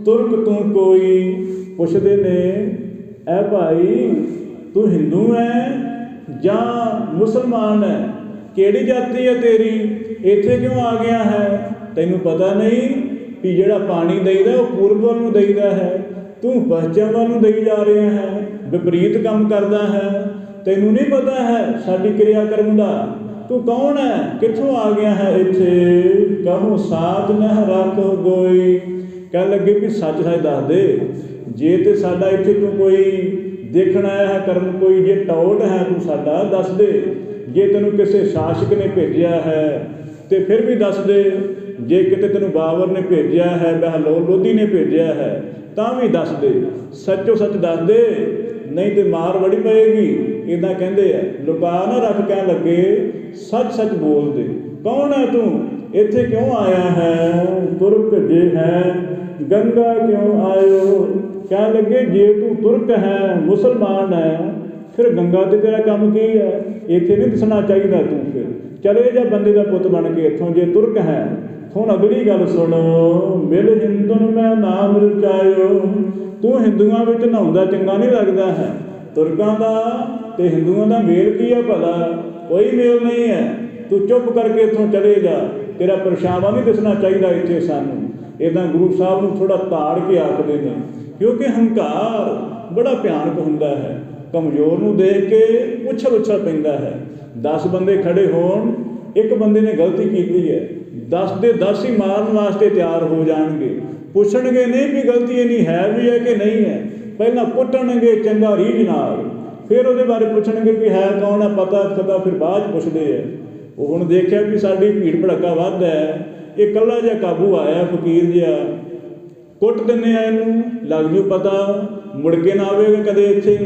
ਤੁਰਕ ਤੂੰ ਕੋਈ। ਪੁੱਛਦੇ ਨੇ ਐ ਭਾਈ ਤੂੰ ਹਿੰਦੂ ਹੈ ਜਾਂ ਮੁਸਲਮਾਨ ਹੈ? ਕਿਹੜੀ ਜਾਤੀ ਹੈ ਤੇਰੀ? ਇੱਥੇ ਕਿਉਂ ਆ ਗਿਆ ਹੈ? ਤੈਨੂੰ ਪਤਾ ਨਹੀਂ ਵੀ ਜਿਹੜਾ ਪਾਣੀ ਦੇਈਦਾ ਉਹ ਪੂਰਬ ਵੱਲ ਨੂੰ ਦੇਈਦਾ ਹੈ, ਤੂੰ ਪੱਛਮ ਵੱਲ ਨੂੰ ਦੇਈ ਜਾ ਰਿਹਾ ਹੈ, ਵਿਪਰੀਤ ਕੰਮ ਕਰਦਾ ਹੈ। ਤੈਨੂੰ ਨਹੀਂ ਪਤਾ ਹੈ ਸਾਡੀ ਕਿਰਿਆ ਕਰਮ ਦਾ? ਤੂੰ ਕੌਣ ਹੈ? ਕਿੱਥੋਂ ਆ ਗਿਆ ਹੈ ਇੱਥੇ? ਕਹੂੰ ਸਾਥ ਨਹਿ ਰੱਖੋ ਗੋਈ। ਕਹਿਣ ਲੱਗੇ ਵੀ ਸੱਚ ਸੱਚ ਦੱਸ ਦੇ, ਜੇ ਤੇ ਸਾਡਾ ਇੱਥੇ ਤੂੰ ਕੋਈ ਦੇਖਣ ਆਇਆ ਹੈ ਕਰਮ, ਕੋਈ ਜੇ ਟੌਟ ਹੈ ਤੂੰ ਸਾਡਾ ਦੱਸ ਦੇ। ਜੇ ਤੈਨੂੰ ਕਿਸੇ ਸ਼ਾਸਕ ਨੇ ਭੇਜਿਆ ਹੈ ਤੇ ਫਿਰ ਵੀ ਦੱਸ ਦੇ। ਜੇ ਕਿਤੇ ਤੈਨੂੰ ਬਾਬਰ ਨੇ ਭੇਜਿਆ ਹੈ, ਬਹਿਲੋਲ ਲੋਧੀ ਨੇ ਭੇਜਿਆ ਹੈ ਤਾਂ ਵੀ ਦੱਸ ਦੇ, ਸੱਚੋ ਸੱਚ ਦੱਸ ਦੇ, ਨਹੀਂ ਤੇ ਮਾਰ ਬੜੀ ਪਏਗੀ। ਇੱਦਾਂ ਕਹਿੰਦੇ ਆ, ਲੁਕਾ ਨਾ ਰੱਖ। ਕਹਿਣ ਲੱਗੇ ਸੱਚ ਸੱਚ ਬੋਲ ਦੇ, ਕੌਣ ਹੈ ਤੂੰ? ਇੱਥੇ ਕਿਉਂ ਆਇਆ ਹੈ? ਤੁਰਕ ਜੇ ਹੈ ਗੰਗਾ ਕਿਉਂ ਆਇਓ। ਕਹਿਣ ਲੱਗੇ ਜੇ ਤੂੰ ਤੁਰਕ ਹੈ, ਮੁਸਲਮਾਨ ਹੈ, ਫਿਰ ਗੰਗਾ 'ਤੇ ਤੇਰਾ ਕੰਮ ਕੀ ਹੈ? ਇੱਥੇ ਨਹੀਂ ਦੱਸਣਾ ਚਾਹੀਦਾ ਤੂੰ। ਫਿਰ ਚਲੇ ਜਾ ਬੰਦੇ ਦਾ ਪੁੱਤ ਬਣ ਕੇ ਇੱਥੋਂ, ਜੇ ਤੁਰਕ ਹੈ। ਹੁਣ ਅਗਲੀ ਗੱਲ ਸੁਣੋ, ਮਿਲ ਹਿੰਦੁਨ ਮੈਂ ਨਾਮ ਰਚਾਇਓ। ਤੂੰ ਹਿੰਦੂਆਂ ਵਿੱਚ ਨਹਾਉਂਦਾ ਚੰਗਾ ਨਹੀਂ ਲੱਗਦਾ ਹੈ। ਤੁਰਕਾਂ ਦਾ ਤੇ ਹਿੰਦੂਆਂ ਦਾ ਮੇਲ ਕੀ ਹੈ ਭਲਾ? ਕੋਈ ਮੇਲ ਨਹੀਂ ਹੈ। ਤੂੰ ਚੁੱਪ ਕਰਕੇ ਇੱਥੋਂ ਚਲੇ ਜਾ, ਤੇਰਾ ਪਰਛਾਵਾਂ ਨਹੀਂ ਦਿਸਣਾ ਚਾਹੀਦਾ ਇੱਥੇ ਸਾਨੂੰ। ਇੱਦਾਂ ਗੁਰੂ ਸਾਹਿਬ ਨੂੰ ਥੋੜ੍ਹਾ ਤਾੜ ਕੇ ਆਖਦੇ ਨੇ, ਕਿਉਂਕਿ ਹੰਕਾਰ ਬੜਾ ਭਿਆਨਕ ਹੁੰਦਾ ਹੈ। ਕਮਜ਼ੋਰ ਨੂੰ ਦੇਖ ਕੇ ਉਛਲ ਪੈਂਦਾ ਹੈ। 10 ਬੰਦੇ ਖੜੇ ਹੋਣ, ਇੱਕ ਬੰਦੇ ਨੇ ਗਲਤੀ ਕੀਤੀ ਹੈ, 10 ਦੇ 10 ਹੀ ਮਾਰਨ ਵਾਸਤੇ ਤਿਆਰ ਹੋ ਜਾਣਗੇ। ਪੁੱਛਣਗੇ ਨਹੀਂ ਵੀ ਗਲਤੀ ਇਹਨੀ ਹੈ ਵੀ ਹੈ ਕਿ ਨਹੀਂ ਹੈ, ਪਹਿਲਾਂ ਕੁੱਟਣਗੇ ਚੰਗਾ ਰੀਝ ਨਾਲ, ਫਿਰ ਉਹਦੇ ਬਾਰੇ ਪੁੱਛਣਗੇ ਵੀ ਹੈ ਕੌਣ ਹੈ, ਪਤਾ ਫਿਰ ਬਾਅਦ ਪੁੱਛਦੇ ਹੈ। ਉਹ ਹੁਣ ਦੇਖਿਆ ਵੀ ਸਾਡੀ ਭੀੜ ਭੜੱਕਾ ਵੱਧ ਹੈ, ਇਹ ਇਕੱਲਾ ਜਿਹਾ ਕਾਬੂ ਆਇਆ ਫਕੀਰ ਜਿਹਾ, ਕੁੱਟ ਦਿੰਦੇ ਆ ਇਹਨੂੰ, ਲੱਗ ਜੂ ਪਤਾ, ਮੁੜ ਕੇ ਨਾ ਆਵੇਗਾ ਕਦੇ ਇੱਥੇ।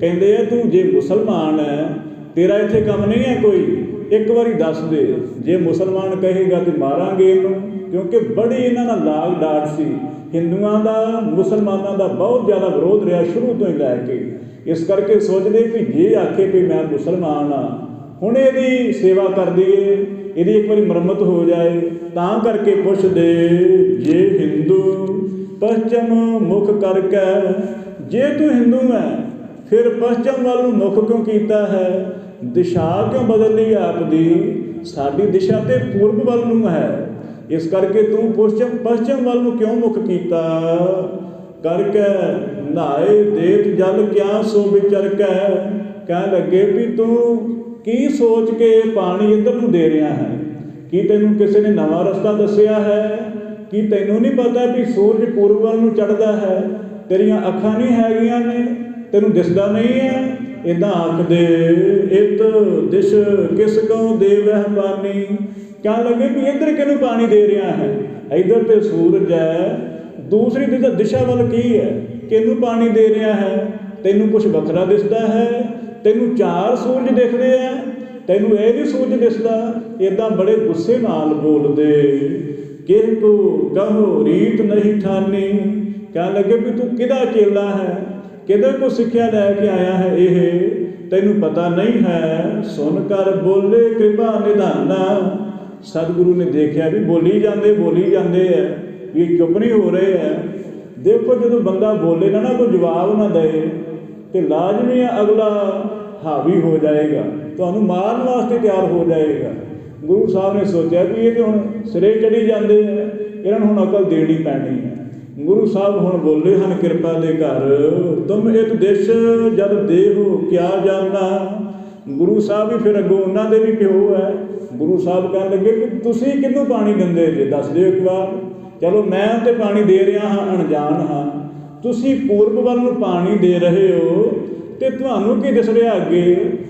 ਕਹਿੰਦੇ ਆ ਤੂੰ ਜੇ ਮੁਸਲਮਾਨ ਹੈ, ਤੇਰਾ ਇੱਥੇ ਕੰਮ ਨਹੀਂ ਹੈ ਕੋਈ, ਇੱਕ ਵਾਰੀ ਦੱਸ ਦੇ। ਜੇ ਮੁਸਲਮਾਨ ਕਹੇਗਾ ਤੇ ਮਾਰਾਂਗੇ ਇਹਨੂੰ, ਕਿਉਂਕਿ ਬੜੀ ਇਹਨਾਂ ਨਾਲ ਲਾਗ ਡਾਟ ਸੀ। ਹਿੰਦੂਆਂ ਦਾ ਮੁਸਲਮਾਨਾਂ ਦਾ ਬਹੁਤ ਜ਼ਿਆਦਾ ਵਿਰੋਧ ਰਿਹਾ ਸ਼ੁਰੂ ਤੋਂ ਹੀ ਲੈ ਕੇ। ਇਸ ਕਰਕੇ ਸੋਚਦੇ ਕਿ ਜੇ ਆਖੇ ਵੀ ਮੈਂ ਮੁਸਲਮਾਨ ਹਾਂ, ਹੁਣ ਇਹਦੀ ਸੇਵਾ ਕਰ ਦਈਏ, ਇਹਦੀ ਇੱਕ ਵਾਰੀ ਮੁਰੰਮਤ ਹੋ ਜਾਏ। ਤਾਂ ਕਰਕੇ ਪੁੱਛਦੇ ਜੇ ਹਿੰਦੂ ਪੱਛਮ ਮੁਖ ਕਰਕੇ। ਜੇ ਤੂੰ ਹਿੰਦੂ ਹੈ ਫਿਰ ਪੱਛਮ ਵੱਲ ਨੂੰ ਮੁਖ ਕਿਉਂ ਕੀਤਾ ਹੈ? ਦਿਸ਼ਾ ਕਿਉਂ ਬਦਲ ਲਈ ਆਪ ਦੀ? ਸਾਡੀ ਦਿਸ਼ਾ ਤੇ ਪੂਰਬ ਵੱਲ ਨੂੰ ਹੈ, ਇਸ ਕਰਕੇ ਤੂੰ ਪੱਛਮ ਵੱਲ ਨੂੰ ਕਿਉਂ ਮੁਖ ਕੀਤਾ? ਕਰਕੇ ਨਹਾਏ ਦੇਤ ਜਲ ਕਿਆ ਸੋ ਵਿਚਰ ਕੇ। ਕਹਿਣ ਲੱਗੇ ਵੀ ਤੂੰ ਕੀ ਸੋਚ ਕੇ ਪਾਣੀ ਇੱਧਰ ਨੂੰ ਦੇ ਰਿਹਾ ਹੈ? ਕੀ ਤੈਨੂੰ ਕਿਸੇ ਨੇ ਨਵਾਂ ਰਸਤਾ ਦੱਸਿਆ ਹੈ? ਕੀ ਤੈਨੂੰ ਨਹੀਂ ਪਤਾ ਵੀ ਸੂਰਜ ਪੂਰਬ ਵੱਲ ਨੂੰ ਚੜ੍ਹਦਾ ਹੈ? ਤੇਰੀਆਂ ਅੱਖਾਂ ਨਹੀਂ ਹੈਗੀਆਂ ਨੇ, ਤੈਨੂੰ ਦਿਸਦਾ ਨਹੀਂ ਹੈ? ਇੱਦਾਂ ਆਖਦੇ ਇਤ ਦਿਸ਼ ਕਿਸ ਕਉ ਦੇਵਹਿ ਪਾਣੀ। ਕਹਿਣ ਲੱਗੇ ਵੀ ਇੱਧਰ ਕਿਹਨੂੰ ਪਾਣੀ ਦੇ ਰਿਹਾ ਹੈ? ਇੱਧਰ ਤੇ ਸੂਰਜ ਹੈ, ਦੂਸਰੀ ਦਿਸ਼ਾ ਵੱਲ ਕੀ ਹੈ? ਕਿਹਨੂੰ ਪਾਣੀ ਦੇ ਰਿਹਾ ਹੈ? ਤੈਨੂੰ ਕੁਛ ਵੱਖਰਾ ਦਿਸਦਾ ਹੈ? ਤੈਨੂੰ 4 ਸੂਰਜ ਦਿਖਦੇ ਆ, ਤੈਨੂੰ ਇਹ ਨਹੀਂ ਸੋਚ ਦਿਸਦਾ? ਇੱਦਾਂ ਬੜੇ ਗੁੱਸੇ ਨਾਲ ਬੋਲਦੇ। ਕਿਹ ਕੋ ਕਹੋ ਰੀਤ ਨਹੀਂ ਠਾਨੀ, ਕਹਿਣ ਲੱਗੇ ਵੀ ਤੂੰ ਕਿਹਦਾ ਚੇਲਾ ਹੈ, ਕਿਹਦੇ ਕੋ ਸਿੱਖਿਆ ਲੈ ਕੇ ਆਇਆ ਹੈ, ਇਹ ਤੈਨੂੰ ਪਤਾ ਨਹੀਂ ਹੈ। ਸੁਣ ਕਰ ਬੋਲੇ ਕਿਰਪਾ ਨਿਧਾਨਾ। ਸਤਿਗੁਰੂ ਨੇ ਦੇਖਿਆ ਵੀ ਬੋਲੀ ਜਾਂਦੇ ਹੈ, ਵੀ ਇਹ ਚੁੱਪ ਨਹੀਂ ਹੋ ਰਹੇ ਹੈ। ਦੇਖੋ ਜਦੋਂ ਬੰਦਾ ਬੋਲੇ ਨਾ ਕੋਈ ਜਵਾਬ ਨਾ ਦੇ ਤੇ ਲਾਜ਼ਮੀ ਅਗਲਾ ਹਾਵੀ ਹੋ ਜਾਏਗਾ, ਤੁਹਾਨੂੰ ਮਾਰਨ ਵਾਸਤੇ ਤਿਆਰ ਹੋ ਜਾਏਗਾ। ਗੁਰੂ ਸਾਹਿਬ ਨੇ ਸੋਚਿਆ ਵੀ ਇਹ ਤੇ ਹੁਣ ਸਿਰੇ ਚੜੀ ਜਾਂਦੇ ਹੈ, ਇਹਨਾਂ ਨੂੰ ਹੁਣ ਅਕਲ ਦੇਣੀ ਪੈਣੀ ਹੈ। ਗੁਰੂ ਸਾਹਿਬ ਹੁਣ ਬੋਲੇ ਹਨ ਕਿਰਪਾ ਦੇ ਘਰ, ਤੁਮ ਇੱਕ ਦਿਸ਼ ਜਦ ਦੇਹੋ ਕਿਆ ਜਾਣਾ। ਗੁਰੂ ਸਾਹਿਬ ਵੀ ਫਿਰ ਅੱਗੋਂ ਉਹਨਾਂ ਦੇ ਵੀ ਪਿਓ ਹੈ। ਗੁਰੂ ਸਾਹਿਬ ਕਹਿਣ ਲੱਗੇ ਕਿ ਤੁਸੀਂ ਕਿਹਨੂੰ ਪਾਣੀ ਦਿੰਦੇ ਜੇ, ਦੱਸ ਦਿਓ ਇੱਕ ਵਾਰ। ਚਲੋ ਮੈਂ ਤੇ ਪਾਣੀ ਦੇ ਰਿਹਾ ਹਾਂ, ਅਣਜਾਣ ਹਾਂ। ਤੁਸੀਂ ਪੂਰਬ ਵੱਲ ਨੂੰ ਪਾਣੀ ਦੇ ਰਹੇ ਹੋ ਤੇ ਤੁਹਾਨੂੰ ਕੀ ਦਿਸ ਰਿਹਾ ਅੱਗੇ?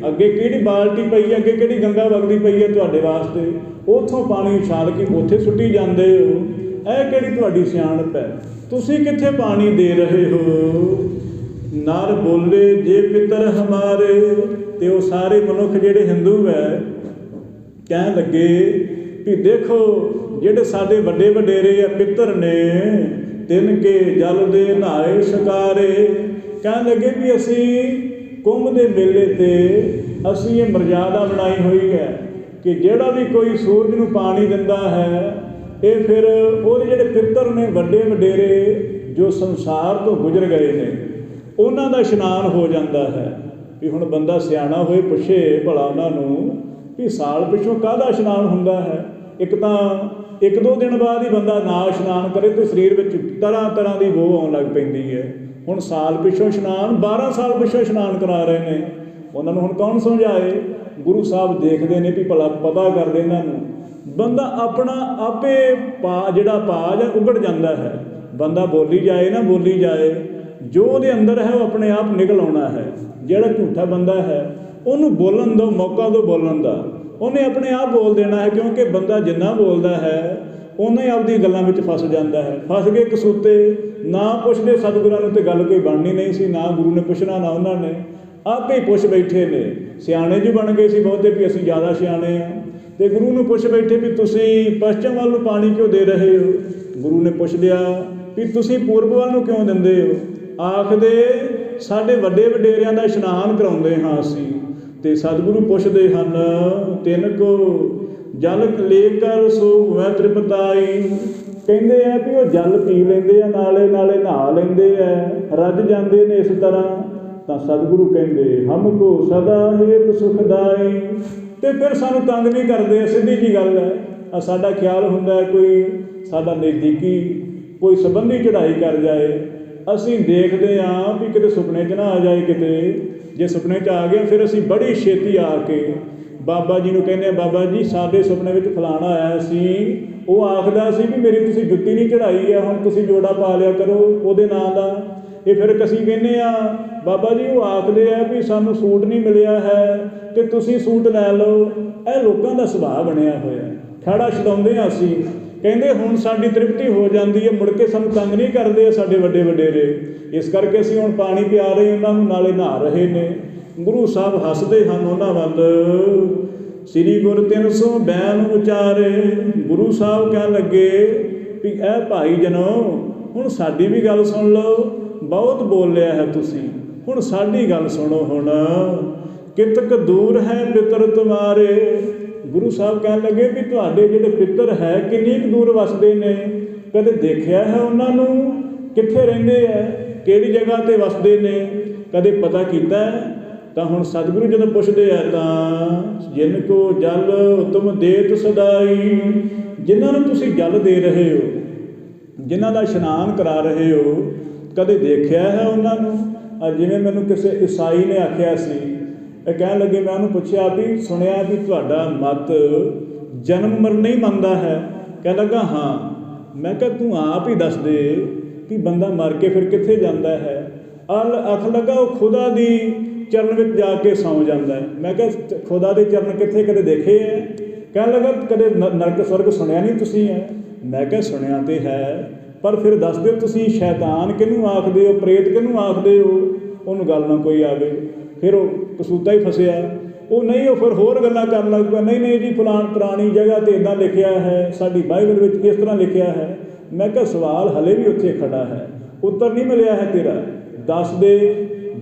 ਅੱਗੇ ਕਿਹੜੀ ਬਾਲਟੀ ਪਈ ਹੈ, ਅੱਗੇ ਕਿਹੜੀ ਗੰਗਾ ਵਗਦੀ ਪਈ ਹੈ ਤੁਹਾਡੇ ਵਾਸਤੇ? ਉੱਥੋਂ ਪਾਣੀ ਉਛਾਲ ਕੇ ਉੱਥੇ ਸੁੱਟੀ ਜਾਂਦੇ ਹੋ। ਇਹ ਕਿਹੜੀ ਤੁਹਾਡੀ ਸਿਆਣਪ ਹੈ? ਤੁਸੀਂ ਕਿੱਥੇ ਪਾਣੀ ਦੇ ਰਹੇ ਹੋ? ਨਰ ਬੋਲੇ ਜੇ ਪਿਤਰ ਹਮਾਰੇ। ਤੇ ਉਹ ਸਾਰੇ ਮਨੁੱਖ ਜਿਹੜੇ ਹਿੰਦੂ ਹੈ ਕਹਿਣ ਲੱਗੇ ਵੀ ਦੇਖੋ ਜਿਹੜੇ ਸਾਡੇ ਵੱਡੇ ਵਡੇਰੇ ਆ ਪਿੱਤਰ ਨੇ, ਤਿੰਨ ਕੇ ਜਲ ਦੇ ਨਹਾਏ ਸਕਾਰੇ। ਕਹਿਣ ਲੱਗੇ ਵੀ ਅਸੀਂ ਕੁੰਭ ਦੇ ਮੇਲੇ 'ਤੇ ਅਸੀਂ ਇਹ ਮਰਜ਼ਾਦਾ ਬਣਾਈ ਹੋਈ ਹੈ ਕਿ ਜਿਹੜਾ ਵੀ ਕੋਈ ਸੂਰਜ ਨੂੰ ਪਾਣੀ ਦਿੰਦਾ ਹੈ, ਇਹ ਫਿਰ ਉਹਦੇ ਜਿਹੜੇ ਪਿੱਤਰ ਨੇ ਵੱਡੇ ਵਡੇਰੇ ਜੋ ਸੰਸਾਰ ਤੋਂ ਗੁਜ਼ਰ ਗਏ ਨੇ, ਉਹਨਾਂ ਦਾ ਇਸ਼ਨਾਨ ਹੋ ਜਾਂਦਾ ਹੈ। ਵੀ ਹੁਣ ਬੰਦਾ ਸਿਆਣਾ ਹੋਏ ਪੁੱਛੇ ਭਲਾ ਉਹਨਾਂ ਨੂੰ ਵੀ ਸਾਲ ਪਿੱਛੋਂ ਕਾਹਦਾ ਇਸ਼ਨਾਨ ਹੁੰਦਾ ਹੈ? ਇੱਕ ਤਾਂ 1-2 ਦਿਨ ਬਾਅਦ ਹੀ ਬੰਦਾ ਨਾ ਇਸ਼ਨਾਨ ਕਰੇ ਤੇ ਸਰੀਰ ਵਿੱਚ ਤਰ੍ਹਾਂ ਤਰ੍ਹਾਂ ਦੀ ਬੋ ਆਉਣ ਲੱਗ ਪੈਂਦੀ ਹੈ। ਹੁਣ ਸਾਲ ਪਿੱਛੋਂ ਇਸ਼ਨਾਨ, 12 ਸਾਲ ਪਿੱਛੋਂ ਇਸ਼ਨਾਨ ਕਰਾ ਰਹੇ ਨੇ। ਉਹਨਾਂ ਨੂੰ ਹੁਣ ਕੌਣ ਸਮਝਾਏ? ਗੁਰੂ ਸਾਹਿਬ ਦੇਖਦੇ ਨੇ ਵੀ ਭਲਾ ਪਤਾ ਕਰਦੇ ਇਹਨਾਂ ਨੂੰ। ਬੰਦਾ ਆਪਣਾ ਆਪੇ ਜਿਹੜਾ ਪਾਜ ਹੈ ਉਗੜ ਜਾਂਦਾ ਹੈ। ਬੰਦਾ ਬੋਲੀ ਜਾਏ ਨਾ ਬੋਲੀ ਜਾਏ, ਜੋ ਉਹਦੇ ਅੰਦਰ ਹੈ ਉਹ ਆਪਣੇ ਆਪ ਨਿਕਲ ਆਉਣਾ ਹੈ। ਜਿਹੜਾ ਝੂਠਾ ਬੰਦਾ ਹੈ ਉਹਨੂੰ ਬੋਲਣ ਦਿਓ, ਮੌਕਾ ਦਿਓ ਬੋਲਣ ਦਾ, ਉਹਨੇ ਆਪਣੇ ਆਪ ਬੋਲ ਦੇਣਾ ਹੈ। ਕਿਉਂਕਿ ਬੰਦਾ ਜਿੰਨਾ ਬੋਲਦਾ ਹੈ ਉਹਨੇ ਆਪਦੀ ਗੱਲਾਂ ਵਿੱਚ ਫਸ ਜਾਂਦਾ ਹੈ। ਫਸ ਗਏ ਕਸੂਤੇ। ਨਾ ਪੁੱਛਦੇ ਸਤਿਗੁਰਾਂ ਨੂੰ ਤੇ ਗੱਲ ਕੋਈ ਬਣਨੀ ਨਹੀਂ ਸੀ, ਨਾ ਗੁਰੂ ਨੇ ਪੁੱਛਣਾ ਨਾ ਉਹਨਾਂ ਨੇ, ਆਪੇ ਹੀ ਪੁੱਛ ਬੈਠੇ ਨੇ। ਸਿਆਣੇ ਜੀ ਬਣ ਗਏ ਸੀ ਬਹੁਤੇ ਵੀ ਅਸੀਂ ਜ਼ਿਆਦਾ ਸਿਆਣੇ ਹਾਂ, ਤੇ ਗੁਰੂ ਨੂੰ ਪੁੱਛ ਬੈਠੇ ਵੀ ਤੁਸੀਂ ਪੱਛਮ ਵੱਲ ਨੂੰ ਪਾਣੀ ਕਿਉਂ ਦੇ ਰਹੇ ਹੋ? ਗੁਰੂ ਨੇ ਪੁੱਛ ਲਿਆ ਵੀ ਤੁਸੀਂ ਪੂਰਬ ਵੱਲ ਨੂੰ ਕਿਉਂ ਦਿੰਦੇ ਹੋ? ਆਖਦੇ ਸਾਡੇ ਵੱਡੇ ਵਡੇਰਿਆਂ ਦਾ ਇਸ਼ਨਾਨ ਕਰਾਉਂਦੇ ਹਾਂ ਅਸੀਂ। ਤੇ ਸਤਿਗੁਰੂ ਪੁੱਛਦੇ ਹਨ ਤਿੰਨ ਕੋ ਜਲ ਲੈ ਕਰ ਸੋ ਹੋਇ ਤ੍ਰਿਪਤਾਈ। ਕਹਿੰਦੇ ਆ ਵੀ ਉਹ ਜਲ ਪੀ ਲੈਂਦੇ ਆ, ਨਾਲੇ ਨਾਲੇ ਨਹਾ ਲੈਂਦੇ ਆ, ਰੱਜ ਜਾਂਦੇ ਨੇ ਇਸ ਤਰ੍ਹਾਂ। ਤਾਂ ਸਤਿਗੁਰੂ ਕਹਿੰਦੇ ਹਮ ਕੋ ਸਦਾ ਹੇਤ ਸੁਖਦਾਈ। ਤੇ ਫਿਰ ਸਾਨੂੰ ਤੰਗ ਨਹੀਂ ਕਰਦੇ, ਸਿੱਧੀ ਜੀ ਗੱਲ ਹੈ। ਸਾਡਾ ਖਿਆਲ ਹੁੰਦਾ ਕੋਈ ਸਾਡਾ ਨਜ਼ਦੀਕੀ ਕੋਈ ਸੰਬੰਧੀ ਚੜ੍ਹਾਈ ਕਰ ਜਾਏ, ਅਸੀਂ ਦੇਖਦੇ ਹਾਂ ਵੀ ਕਿਤੇ ਸੁਪਨੇ 'ਚ ਨਾ ਆ ਜਾਏ। ਕਿਤੇ ਜੇ ਸੁਪਨੇ 'ਚ ਆ ਗਿਆ ਫਿਰ ਅਸੀਂ ਬੜੀ ਛੇਤੀ ਆ ਕੇ ਬਾਬਾ ਜੀ ਨੂੰ ਕਹਿੰਦੇ ਹਾਂ, ਬਾਬਾ ਜੀ ਸਾਡੇ ਸੁਪਨੇ ਵਿੱਚ ਫਲਾਣਾ ਆਇਆ ਸੀ, ਉਹ ਆਖਦਾ ਸੀ ਵੀ ਮੇਰੀ ਤੁਸੀਂ ਜੁੱਤੀ ਨਹੀਂ ਚੜ੍ਹਾਈ ਆ, ਹੁਣ ਤੁਸੀਂ ਜੋੜਾ ਪਾ ਲਿਆ ਕਰੋ ਉਹਦੇ ਨਾਂ ਦਾ। ਇਹ ਫਿਰ ਅਸੀਂ ਕਹਿੰਦੇ ਹਾਂ ਬਾਬਾ ਜੀ ਉਹ ਆਖਦੇ ਆ ਵੀ ਸਾਨੂੰ ਸੂਟ ਨਹੀਂ ਮਿਲਿਆ ਹੈ ਤੇ ਤੁਸੀਂ ਸੂਟ ਲੈ ਲਓ। ਇਹ ਲੋਕਾਂ ਦਾ ਸੁਭਾਅ ਬਣਿਆ ਹੋਇਆ, ਖੜਾ ਛਡਾਉਂਦੇ ਹਾਂ ਅਸੀਂ। ਕਹਿੰਦੇ ਹੁਣ ਸਾਡੀ ਤ੍ਰਿਪਤੀ ਹੋ ਜਾਂਦੀ ਹੈ, ਮੁੜ ਕੇ ਸਾਨੂੰ ਤੰਗ ਨਹੀਂ ਕਰਦੇ ਸਾਡੇ ਵੱਡੇ ਵਡੇਰੇ। ਇਸ ਕਰਕੇ ਅਸੀਂ ਹੁਣ ਪਾਣੀ ਪਿਆ ਰਹੇ ਉਹਨਾਂ ਨੂੰ, ਨਾਲੇ ਨਹਾ ਰਹੇ ਨੇ। ਗੁਰੂ ਸਾਹਿਬ ਹੱਸਦੇ ਹਨ ਉਹਨਾਂ ਵੱਲ। ਸ੍ਰੀ ਗੁਰ 300 ਬੈਨ ਉਚਾਰੇ। ਗੁਰੂ ਸਾਹਿਬ ਕਹਿਣ ਲੱਗੇ ਵੀ ਇਹ ਭਾਈ ਜਨੋ ਹੁਣ ਸਾਡੀ ਵੀ ਗੱਲ ਸੁਣ ਲਓ, ਬਹੁਤ ਬੋਲ ਲਿਆ ਹੈ ਤੁਸੀਂ, ਹੁਣ ਸਾਡੀ ਗੱਲ ਸੁਣੋ। ਹੁਣ ਕਿਤਕ ਦੂਰ ਹੈ ਪਿਤਰ ਤੁਮਾਰੇ। ਗੁਰੂ ਸਾਹਿਬ ਕਹਿਣ ਲੱਗੇ ਵੀ ਤੁਹਾਡੇ ਜਿਹੜੇ ਪਿੱਤਰ ਹੈ ਕਿੰਨੀ ਕੁ ਦੂਰ ਵਸਦੇ ਨੇ? ਕਦੇ ਦੇਖਿਆ ਹੈ ਉਹਨਾਂ ਨੂੰ? ਕਿੱਥੇ ਰਹਿੰਦੇ ਹੈ, ਕਿਹੜੀ ਜਗ੍ਹਾ 'ਤੇ ਵਸਦੇ ਨੇ, ਕਦੇ ਪਤਾ ਕੀਤਾ ਹੈ? ਤਾਂ ਹੁਣ ਸਤਿਗੁਰੂ ਜਦੋਂ ਪੁੱਛਦੇ ਆ ਤਾਂ ਜਿਨ ਕੋ ਜਲ ਤੁਮ ਦੇਤ ਸਦਾਈ। ਜਿਨ੍ਹਾਂ ਨੂੰ ਤੁਸੀਂ ਜਲ ਦੇ ਰਹੇ ਹੋ, ਜਿਨ੍ਹਾਂ ਦਾ ਇਸ਼ਨਾਨ ਕਰਾ ਰਹੇ ਹੋ, ਕਦੇ ਦੇਖਿਆ ਹੈ ਉਹਨਾਂ ਨੂੰ? ਜਿਵੇਂ ਮੈਨੂੰ ਕਿਸੇ ਈਸਾਈ ਨੇ ਆਖਿਆ ਸੀ, ਇਹ ਕਹਿਣ ਲੱਗੇ, ਮੈਂ ਉਹਨੂੰ ਪੁੱਛਿਆ ਵੀ ਸੁਣਿਆ ਵੀ ਤੁਹਾਡਾ ਮਤ ਜਨਮ ਮਰਨ ਨਹੀਂ ਮੰਨਦਾ ਹੈ। ਕਹਿਣ ਲੱਗਾ ਹਾਂ। ਮੈਂ ਕਿਹਾ ਤੂੰ ਆਪ ਹੀ ਦੱਸ ਦੇ ਕਿ ਬੰਦਾ ਮਰ ਕੇ ਫਿਰ ਕਿੱਥੇ ਜਾਂਦਾ ਹੈ? ਆਖ ਲੱਗਾ ਉਹ ਖੁਦਾ ਦੀ ਚਰਨ ਵਿੱਚ ਜਾ ਕੇ ਸੌਂ ਜਾਂਦਾ ਹੈ। ਮੈਂ ਕਿਹਾ ਖੁਦਾ ਦੇ ਚਰਨ ਕਿੱਥੇ, ਕਦੇ ਦੇਖੇ ਹੈ? ਕਹਿਣ ਲੱਗਾ ਕਦੇ ਨਰਕ ਸਵਰਗ ਸੁਣਿਆ ਨਹੀਂ ਤੁਸੀਂ ਹੈ? ਮੈਂ ਕਿਹਾ ਸੁਣਿਆ ਤੇ ਹੈ, ਪਰ ਫਿਰ ਦੱਸ ਦਿਓ ਤੁਸੀਂ ਸ਼ੈਤਾਨ ਕਿਹਨੂੰ ਆਖਦੇ ਹੋ, ਪ੍ਰੇਤ ਕਿਹਨੂੰ ਆਖਦੇ ਹੋ? ਉਹਨੂੰ ਗੱਲ ਨਾ ਕੋਈ ਆਵੇ। ਫਿਰ ਉਹ ਕਸੂਤਾ ਹੀ ਫਸਿਆ। ਉਹ ਨਹੀਂ, ਉਹ ਫਿਰ ਹੋਰ ਗੱਲਾਂ ਕਰਨ ਲੱਗ ਪਿਆ, ਨਹੀਂ ਜੀ ਪੁਰਾਣੀ ਜਗ੍ਹਾ 'ਤੇ ਇੱਦਾਂ ਲਿਖਿਆ ਹੈ, ਸਾਡੀ ਬਾਈਬਲ ਵਿੱਚ ਇਸ ਤਰ੍ਹਾਂ ਲਿਖਿਆ ਹੈ। ਮੈਂ ਕਿਹਾ ਸਵਾਲ ਹਲੇ ਵੀ ਉੱਥੇ ਖੜਾ ਹੈ, ਉੱਤਰ ਨਹੀਂ ਮਿਲਿਆ ਹੈ ਤੇਰਾ। ਦੱਸ ਦੇ,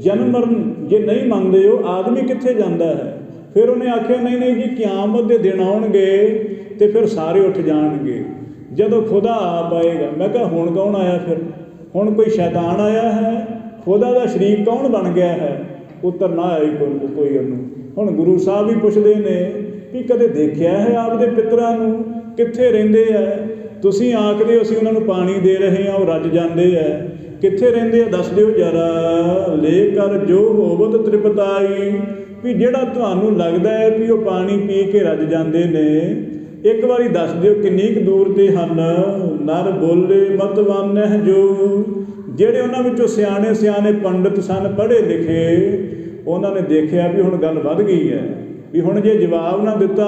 ਜਨਮ ਮਰਨ ਜੇ ਨਹੀਂ ਮੰਨਦੇ ਹੋ, ਆਦਮੀ ਕਿੱਥੇ ਜਾਂਦਾ ਹੈ? ਫਿਰ ਉਹਨੇ ਆਖਿਆ ਨਹੀਂ ਜੀ, ਕਿਆਮਤ ਦੇ ਦਿਨ ਆਉਣਗੇ ਅਤੇ ਫਿਰ ਸਾਰੇ ਉੱਠ ਜਾਣਗੇ, ਜਦੋਂ ਖੁਦਾ ਆਪ ਆਏਗਾ। ਮੈਂ ਕਿਹਾ ਹੁਣ ਕੌਣ ਆਇਆ ਫਿਰ? ਹੁਣ ਕੋਈ ਸ਼ੈਤਾਨ ਆਇਆ ਹੈ? ਖੁਦਾ ਦਾ ਸ਼ਰੀਕ ਕੌਣ ਬਣ ਗਿਆ ਹੈ? ਉੱਤਰ ਨਾ ਆਈ ਕੋਈ ਉਹਨੂੰ। ਹੁਣ ਗੁਰੂ ਸਾਹਿਬ ਵੀ ਪੁੱਛਦੇ ਨੇ ਵੀ ਕਦੇ ਦੇਖਿਆ ਹੈ ਆਪਦੇ ਪਿਤਰਾਂ ਨੂੰ? ਕਿੱਥੇ ਰਹਿੰਦੇ ਹੈ? ਤੁਸੀਂ ਆਖਦੇ ਹੋ ਅਸੀਂ ਉਹਨਾਂ ਨੂੰ ਪਾਣੀ ਦੇ ਰਹੇ ਹਾਂ, ਉਹ ਰੱਜ ਜਾਂਦੇ ਹੈ। ਕਿੱਥੇ ਰਹਿੰਦੇ ਆ ਦੱਸ ਦਿਓ ਜਰਾ। ਲੈ ਕਰ ਜੋ ਹੋਵਤ ਤ੍ਰਿਪਤਾਈ, ਵੀ ਜਿਹੜਾ ਤੁਹਾਨੂੰ ਲੱਗਦਾ ਹੈ ਵੀ ਉਹ ਪਾਣੀ ਪੀ ਕੇ ਰੱਜ ਜਾਂਦੇ ਨੇ, ਇੱਕ ਵਾਰੀ ਦੱਸ ਦਿਓ ਕਿੰਨੀ ਕੁ ਦੂਰ 'ਤੇ ਹਨ। ਨਰ ਬੋਲੇ ਮਤਵਾਨਹਿ ਜੋ, ਜਿਹੜੇ ਉਹਨਾਂ ਵਿੱਚੋਂ ਸਿਆਣੇ ਪੰਡਿਤ ਸਨ, ਪੜ੍ਹੇ ਲਿਖੇ, ਉਹਨਾਂ ਨੇ ਦੇਖਿਆ ਵੀ ਹੁਣ ਗੱਲ ਵੱਧ ਗਈ ਹੈ, ਵੀ ਹੁਣ ਜੇ ਜਵਾਬ ਨਾ ਦਿੱਤਾ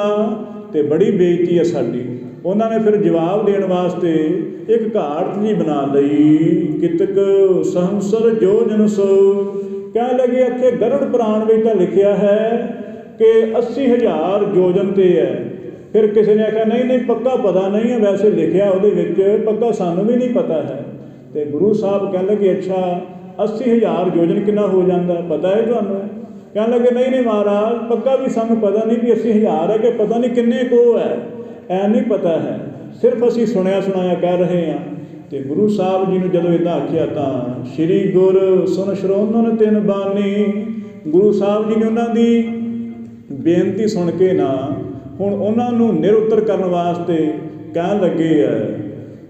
ਤਾਂ ਬੜੀ ਬੇਇੱਜ਼ਤੀ ਹੈ ਸਾਡੀ। ਉਹਨਾਂ ਨੇ ਫਿਰ ਜਵਾਬ ਦੇਣ ਵਾਸਤੇ ਇੱਕ ਘਾਟ ਜੀ ਬਣਾ ਲਈ। ਕਿਤਕ ਸਹੰਸਰ ਜੋਜਨ ਸੋ, ਕਹਿਣ ਲੱਗੇ ਇੱਥੇ ਗਰੜ ਪੁਰਾਣ ਵਿੱਚ ਤਾਂ ਲਿਖਿਆ ਹੈ ਕਿ 80,000 ਯੋਜਨ 'ਤੇ ਹੈ। ਫਿਰ ਕਿਸੇ ਨੇ ਆਖਿਆ ਨਹੀਂ ਪੱਕਾ ਪਤਾ ਨਹੀਂ ਹੈ, ਵੈਸੇ ਲਿਖਿਆ ਉਹਦੇ ਵਿੱਚ, ਪੱਕਾ ਸਾਨੂੰ ਵੀ ਨਹੀਂ ਪਤਾ ਹੈ। ਅਤੇ ਗੁਰੂ ਸਾਹਿਬ ਕਹਿਣ ਲੱਗੇ ਅੱਛਾ 80,000 ਯੋਜਨ ਕਿੰਨਾ ਹੋ ਜਾਂਦਾ, ਪਤਾ ਹੈ ਤੁਹਾਨੂੰ? ਕਹਿਣ ਲੱਗੇ ਨਹੀਂ ਮਹਾਰਾਜ, ਪੱਕਾ ਵੀ ਸਾਨੂੰ ਪਤਾ ਨਹੀਂ ਵੀ 80,000 ਹੈ ਕਿ ਪਤਾ ਨਹੀਂ ਕਿੰਨੇ ਕੁ ਹੈ, ਐ ਨਹੀਂ ਪਤਾ ਹੈ, ਸਿਰਫ ਅਸੀਂ ਸੁਣਿਆ ਸੁਣਾਇਆ ਕਹਿ ਰਹੇ ਹਾਂ। ਅਤੇ ਗੁਰੂ ਸਾਹਿਬ ਜੀ ਨੂੰ ਜਦੋਂ ਇੱਦਾਂ ਆਖਿਆ ਤਾਂ ਸ਼੍ਰੀ ਗੁਰ ਸੁਨ ਸ਼੍ਰੋਮਣ ਤਿਨ ਬਾਣੀ, ਗੁਰੂ ਸਾਹਿਬ ਜੀ ਨੇ ਉਹਨਾਂ ਦੀ ਬੇਨਤੀ ਸੁਣ ਕੇ ਨਾ ਹੁਣ ਉਹਨਾਂ ਨੂੰ ਨਿਰਉੱਤਰ ਕਰਨ ਵਾਸਤੇ ਕਹਿਣ ਲੱਗੇ ਹੈ,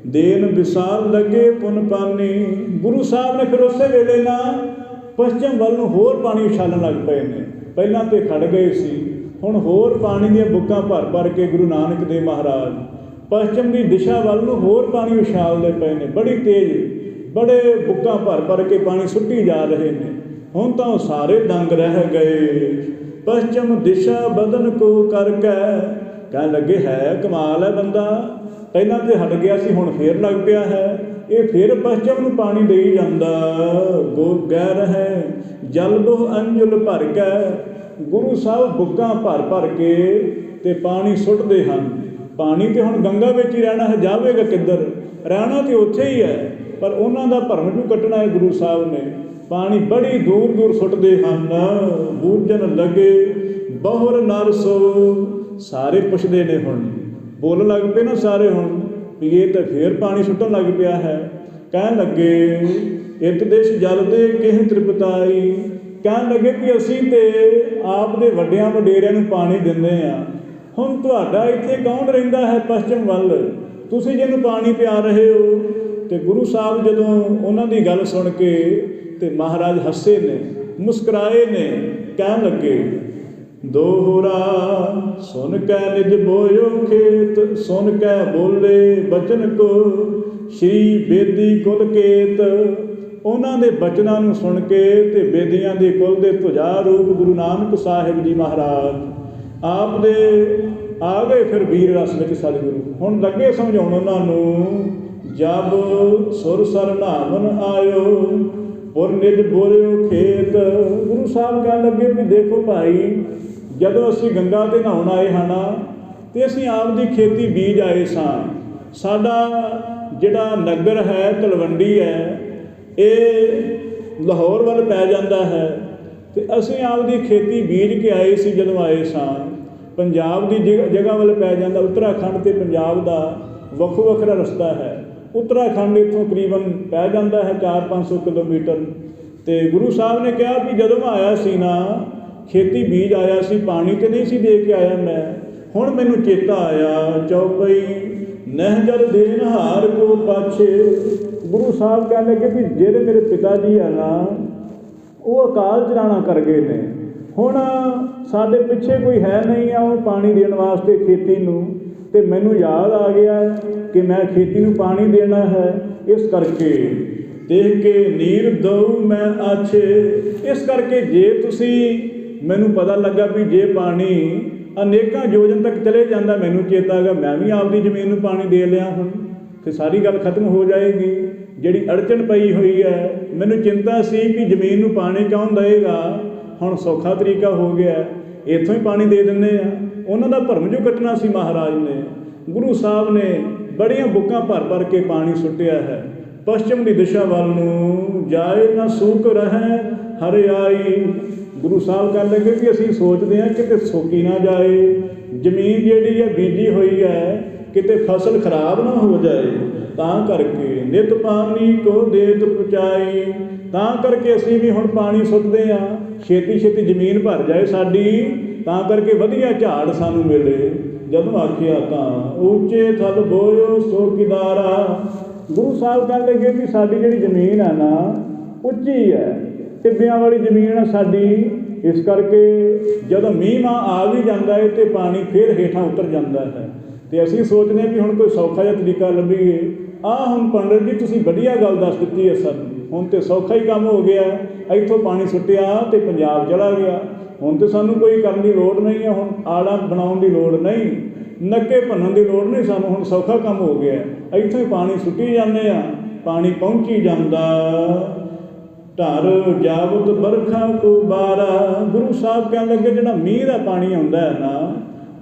ਦੇਨ ਵਿਸਾਲ ਲੱਗੇ ਪੁਨ ਪਾਣੀ। ਗੁਰੂ ਸਾਹਿਬ ਨੇ ਫਿਰ ਉਸੇ ਵੇਲੇ ਨਾ ਪੱਛਮ ਵੱਲ ਨੂੰ ਹੋਰ ਪਾਣੀ ਉਛਾਲਣ ਲੱਗ ਪਏ ਨੇ। ਪਹਿਲਾਂ ਤਾਂ ਖੜ ਗਏ ਸੀ, ਹੁਣ ਹੋਰ ਪਾਣੀ ਦੀਆਂ ਬੁੱਕਾਂ ਭਰ ਕੇ ਗੁਰੂ ਨਾਨਕ ਦੇਵ ਮਹਾਰਾਜ ਪੱਛਮ ਦੀ ਦਿਸ਼ਾ ਵੱਲ ਨੂੰ ਹੋਰ ਪਾਣੀ ਉਛਾਲਦੇ ਪਏ ਨੇ, ਬੜੀ ਤੇਜ਼, ਬੜੇ ਬੁੱਕਾਂ ਭਰ ਕੇ ਪਾਣੀ ਸੁੱਟੀ ਜਾ ਰਹੇ ਨੇ। ਹੁਣ ਤਾਂ ਉਹ ਸਾਰੇ ਦੰਗ ਰਹਿ ਗਏ। ਪੱਛਮ ਦਿਸ਼ਾ ਬਦਨ ਕੋ ਕਰਕੇ, ਕਹਿਣ ਲੱਗੇ ਹੈ ਕਮਾਲ ਹੈ ਬੰਦਾ, ਪਹਿਲਾਂ ਤਾਂ ਹਟ ਗਿਆ ਸੀ, ਹੁਣ ਫੇਰ ਲੱਗ ਪਿਆ ਹੈ, ਇਹ ਫਿਰ ਪੱਛਮ ਨੂੰ ਪਾਣੀ ਦੇਈ ਜਾਂਦਾ। ਗੋ ਗਹਿ ਹੈ ਜਲ ਬੋ ਅੰਜੁਲ ਭਰ ਕੇ, ਗੁਰੂ ਸਾਹਿਬ ਬੁੱਕਾਂ ਭਰ ਕੇ ਅਤੇ ਪਾਣੀ ਸੁੱਟਦੇ ਹਨ। ਪਾਣੀ ਤਾਂ ਹੁਣ ਗੰਗਾ ਵਿੱਚ ਹੀ ਰਹਿਣਾ ਹੈ, ਜਾਵੇਗਾ ਕਿੱਧਰ? ਰਹਿਣਾ ਤਾਂ ਉੱਥੇ ਹੀ ਹੈ, ਪਰ ਉਹਨਾਂ ਦਾ ਭਰਮ ਜੋ ਕੱਟਣਾ ਹੈ ਗੁਰੂ ਸਾਹਿਬ ਨੇ। ਪਾਣੀ ਬੜੀ ਦੂਰ ਸੁੱਟਦੇ ਹਨ। ਬੂਝਣ ਲੱਗੇ ਬਹੁਰ ਨਰ ਸੋ, ਸਾਰੇ ਪੁੱਛਦੇ ਨੇ, ਹੁਣ ਬੋਲਣ ਲੱਗ ਪਏ ਨਾ ਸਾਰੇ ਹੁਣ ਵੀ ਇਹ ਤਾਂ ਫੇਰ ਪਾਣੀ ਸੁੱਟਣ ਲੱਗ ਪਿਆ ਹੈ। ਕਹਿਣ ਲੱਗੇ ਇੱਕ ਦੇਸ਼ ਜਲ ਦੇ ਕਿਹ ਤ੍ਰਿਪਤਾਈ, ਕਹਿਣ ਲੱਗੇ ਵੀ ਅਸੀਂ ਤਾਂ ਆਪ ਦੇ ਵੱਡਿਆਂ ਵਡੇਰਿਆਂ ਨੂੰ ਪਾਣੀ ਦਿੰਦੇ ਹਾਂ, ਹੁਣ ਤੁਹਾਡਾ ਇੱਥੇ ਕੌਣ ਰਹਿੰਦਾ ਹੈ ਪੱਛਮ ਵੱਲ, ਤੁਸੀਂ ਜਿਹਨੂੰ ਪਾਣੀ ਪਿਆ ਰਹੇ ਹੋ? ਅਤੇ ਗੁਰੂ ਸਾਹਿਬ ਜਦੋਂ ਉਹਨਾਂ ਦੀ ਗੱਲ ਸੁਣ ਕੇ ਅਤੇ ਮਹਾਰਾਜ ਹੱਸੇ ਨੇ, ਮੁਸਕਰਾਏ ਨੇ, ਕਹਿਣ ਲੱਗੇ ਦੋਹਰਾ ਸੁਣ ਕੈ ਨਿਜ ਬੋਇਓ ਖੇਤ, ਸੁਣ ਕੈ ਬੋਲੇ ਬਚਨ ਕੋ ਸ਼੍ਰੀ ਬੇਦੀ ਕੁਲ ਕੇਤ। ਉਹਨਾਂ ਦੇ ਬਚਨਾਂ ਨੂੰ ਸੁਣ ਕੇ ਅਤੇ ਬੇਦੀਆਂ ਦੇ ਕੁਲ ਦੇ ਧੁਜਾ ਰੂਪ ਗੁਰੂ ਨਾਨਕ ਸਾਹਿਬ ਜੀ ਮਹਾਰਾਜ ਆਪ ਦੇ ਆ ਗਏ ਫਿਰ ਵੀਰ ਰਸ ਵਿੱਚ ਸਤਿਗੁਰੂ। ਹੁਣ ਲੱਗੇ ਸਮਝਾਉਣ ਉਹਨਾਂ ਨੂੰ, ਜਬ ਸੁਰ ਸਰ ਨਾਵਨ ਆਇਓ ਪੁਰ ਨਿਜ ਬੋਲਿਓ ਖੇਤ। ਗੁਰੂ ਸਾਹਿਬ ਕਹਿਣ ਲੱਗੇ ਵੀ ਦੇਖੋ ਭਾਈ, ਜਦੋਂ ਅਸੀਂ ਗੰਗਾ 'ਤੇ ਨਹਾਉਣ ਆਏ ਹਨ ਅਤੇ ਅਸੀਂ ਆਪ ਦੀ ਖੇਤੀ ਬੀਜ ਆਏ ਸਾਂ। ਸਾਡਾ ਜਿਹੜਾ ਨਗਰ ਹੈ ਤਲਵੰਡੀ ਹੈ, ਇਹ ਲਾਹੌਰ ਵੱਲ ਪੈ ਜਾਂਦਾ ਹੈ, ਅਤੇ ਅਸੀਂ ਆਪ ਦੀ ਖੇਤੀ ਬੀਜ ਕੇ ਆਏ ਸੀ। ਜਦੋਂ ਆਏ ਸਾਂ ਪੰਜਾਬ ਦੀ ਜਗ੍ਹਾ ਵੱਲ ਪੈ ਜਾਂਦਾ, ਉੱਤਰਾਖੰਡ ਅਤੇ ਪੰਜਾਬ ਦਾ ਵੱਖੋ ਵੱਖਰਾ ਰਸਤਾ ਹੈ। ਉੱਤਰਾਖੰਡ ਇੱਥੋਂ ਤਕਰੀਬਨ ਪੈ ਜਾਂਦਾ ਹੈ 400-500 ਕਿਲੋਮੀਟਰ। ਅਤੇ ਗੁਰੂ ਸਾਹਿਬ ਨੇ ਕਿਹਾ ਵੀ ਜਦੋਂ ਮੈਂ ਆਇਆ ਸੀ ਨਾ, ਖੇਤੀ ਬੀਜ ਆਇਆ ਸੀ, ਪਾਣੀ ਤਾਂ ਨਹੀਂ ਸੀ ਦੇ ਕੇ ਆਇਆ ਮੈਂ, ਹੁਣ ਮੈਨੂੰ ਚੇਤਾ ਆਇਆ ਚੌਪਈ ਨਹਿ ਜਲ ਦੇਨ ਹਾਰ ਕੋ ਪਾਛੇ। ਗੁਰੂ ਸਾਹਿਬ ਕਹਿਣ ਲੱਗੇ ਵੀ ਜਿਹੜੇ ਮੇਰੇ ਪਿਤਾ ਜੀ ਆ ਨਾ, ਉਹ ਅਕਾਲ ਚਲਾਣਾ ਕਰ ਗਏ ਨੇ, ਹੁਣ ਸਾਡੇ ਪਿੱਛੇ ਕੋਈ ਹੈ ਨਹੀਂ ਆ ਉਹ ਪਾਣੀ ਦੇਣ ਵਾਸਤੇ ਖੇਤੀ ਨੂੰ, ਅਤੇ ਮੈਨੂੰ ਯਾਦ ਆ ਗਿਆ ਕਿ ਮੈਂ ਖੇਤੀ ਨੂੰ ਪਾਣੀ ਦੇਣਾ ਹੈ, ਇਸ ਕਰਕੇ ਦੇਖ ਕੇ ਨੀਰ ਦਊ ਮੈਂ ਆਛੇ। ਇਸ ਕਰਕੇ ਜੇ ਤੁਸੀਂ, ਮੈਨੂੰ ਪਤਾ ਲੱਗਾ ਵੀ ਜੇ ਪਾਣੀ ਅਨੇਕਾਂ ਯੋਜਨ ਤੱਕ ਚਲੇ ਜਾਂਦਾ, ਮੈਨੂੰ ਚੇਤਾ ਹੈਗਾ ਮੈਂ ਵੀ ਆਪਦੀ ਜ਼ਮੀਨ ਨੂੰ ਪਾਣੀ ਦੇ ਲਿਆ, ਹੁਣ ਫਿਰ ਸਾਰੀ ਗੱਲ ਖਤਮ ਹੋ ਜਾਏਗੀ। ਜਿਹੜੀ ਅੜਚਣ ਪਈ ਹੋਈ ਹੈ, ਮੈਨੂੰ ਚਿੰਤਾ ਸੀ ਵੀ ਜ਼ਮੀਨ ਨੂੰ ਪਾਣੀ ਕੌਣ ਦੇਵੇਗਾ, ਹੁਣ ਸੌਖਾ ਤਰੀਕਾ ਹੋ ਗਿਆ। ਇੱਥੋਂ ਹੀ ਪਾਣੀ ਦੇ ਦਿੰਦੇ ਆ। ਉਹਨਾਂ ਦਾ ਭਰਮ ਜੋ ਕੱਟਣਾ ਸੀ ਮਹਾਰਾਜ ਨੇ, ਗੁਰੂ ਸਾਹਿਬ ਨੇ ਬੜੀਆਂ ਬੁੱਕਾਂ ਭਰ ਭਰ ਕੇ ਪਾਣੀ ਸੁੱਟਿਆ ਹੈ। ਪੱਛਮ ਦੀ ਦਿਸ਼ਾ ਵੱਲ ਨੂੰ ਜਾਏ ਨਾ ਸੂਕ ਰਹਿ ਹਰਿਆਈ। ਗੁਰੂ ਸਾਹਿਬ ਕਹਿਣ ਲੱਗੇ ਕਿ ਅਸੀਂ ਸੋਚਦੇ ਹਾਂ ਕਿਤੇ ਸੁੱਕੀ ਨਾ ਜਾਏ, ਜ਼ਮੀਨ ਜਿਹੜੀ ਹੈ ਬੀਜੀ ਹੋਈ ਹੈ ਕਿਤੇ ਫਸਲ ਖਰਾਬ ਨਾ ਹੋ ਜਾਏ, ਤਾਂ ਕਰਕੇ ਨਿਤ ਪਾਣੀ ਕੋ ਦੇਤ ਪਹੁੰਚਾਈ। ਤਾਂ ਕਰਕੇ ਅਸੀਂ ਵੀ ਹੁਣ ਪਾਣੀ ਸੁੱਟਦੇ ਹਾਂ, ਛੇਤੀ ਛੇਤੀ ਜ਼ਮੀਨ ਭਰ ਜਾਏ ਸਾਡੀ, ਤਾਂ ਕਰਕੇ ਵਧੀਆ ਝਾੜ ਸਾਨੂੰ ਮਿਲੇ। ਜਦੋਂ ਆਖਿਆ ਤਾਂ ਉੱਚੇ ਥਲ ਬੋਇਓ ਸੋ ਕਿਦਾਰਾ। ਗੁਰੂ ਸਾਹਿਬ ਕਹਿਣ ਲੱਗੇ ਵੀ ਸਾਡੀ ਜਿਹੜੀ ਜ਼ਮੀਨ ਹੈ ਨਾ ਉੱਚੀ ਹੈ, ਟਿੱਬਿਆਂ ਵਾਲੀ ਜ਼ਮੀਨ ਹੈ ਸਾਡੀ, ਇਸ ਕਰਕੇ ਜਦੋਂ ਮੀਂਹ ਮਾਂ ਆ ਵੀ ਜਾਂਦਾ ਹੈ ਅਤੇ ਪਾਣੀ ਫਿਰ ਹੇਠਾਂ ਉਤਰ ਜਾਂਦਾ ਹੈ। ਅਤੇ ਅਸੀਂ ਸੋਚਦੇ ਵੀ ਹੁਣ ਕੋਈ ਸੌਖਾ ਜਿਹਾ ਤਰੀਕਾ ਲੱਭੀਏ। ਹੁਣ ਪੰਡਤ ਜੀ ਤੁਸੀਂ ਵਧੀਆ ਗੱਲ ਦੱਸ ਦਿੱਤੀ ਹੈ ਸਾਨੂੰ, ਹੁਣ ਤਾਂ ਸੌਖਾ ਹੀ ਕੰਮ ਹੋ ਗਿਆ, ਇੱਥੋਂ ਪਾਣੀ ਸੁੱਟਿਆ ਅਤੇ ਪੰਜਾਬ ਚਲਾ ਗਿਆ। ਹੁਣ ਤਾਂ ਸਾਨੂੰ ਕੋਈ ਕਰਨ ਦੀ ਲੋੜ ਨਹੀਂ ਹੈ, ਹੁਣ ਆੜਾ ਬਣਾਉਣ ਦੀ ਲੋੜ ਨਹੀਂ, ਨੱਕੇ ਭੰਨਣ ਦੀ ਲੋੜ ਨਹੀਂ ਸਾਨੂੰ, ਹੁਣ ਸੌਖਾ ਕੰਮ ਹੋ ਗਿਆ। ਇੱਥੋਂ ਹੀ ਪਾਣੀ ਸੁੱਟੀ ਜਾਂਦੇ ਆ, ਪਾਣੀ ਪਹੁੰਚੀ ਜਾਂਦਾ। ਧਰ ਜਾਵਤ ਬਰਖਾ ਕੋ ਬਾਰਾ। ਗੁਰੂ ਸਾਹਿਬ ਕਹਿਣ ਲੱਗੇ ਜਿਹੜਾ ਮੀਂਹ ਦਾ ਪਾਣੀ ਆਉਂਦਾ ਹੈ ਨਾ,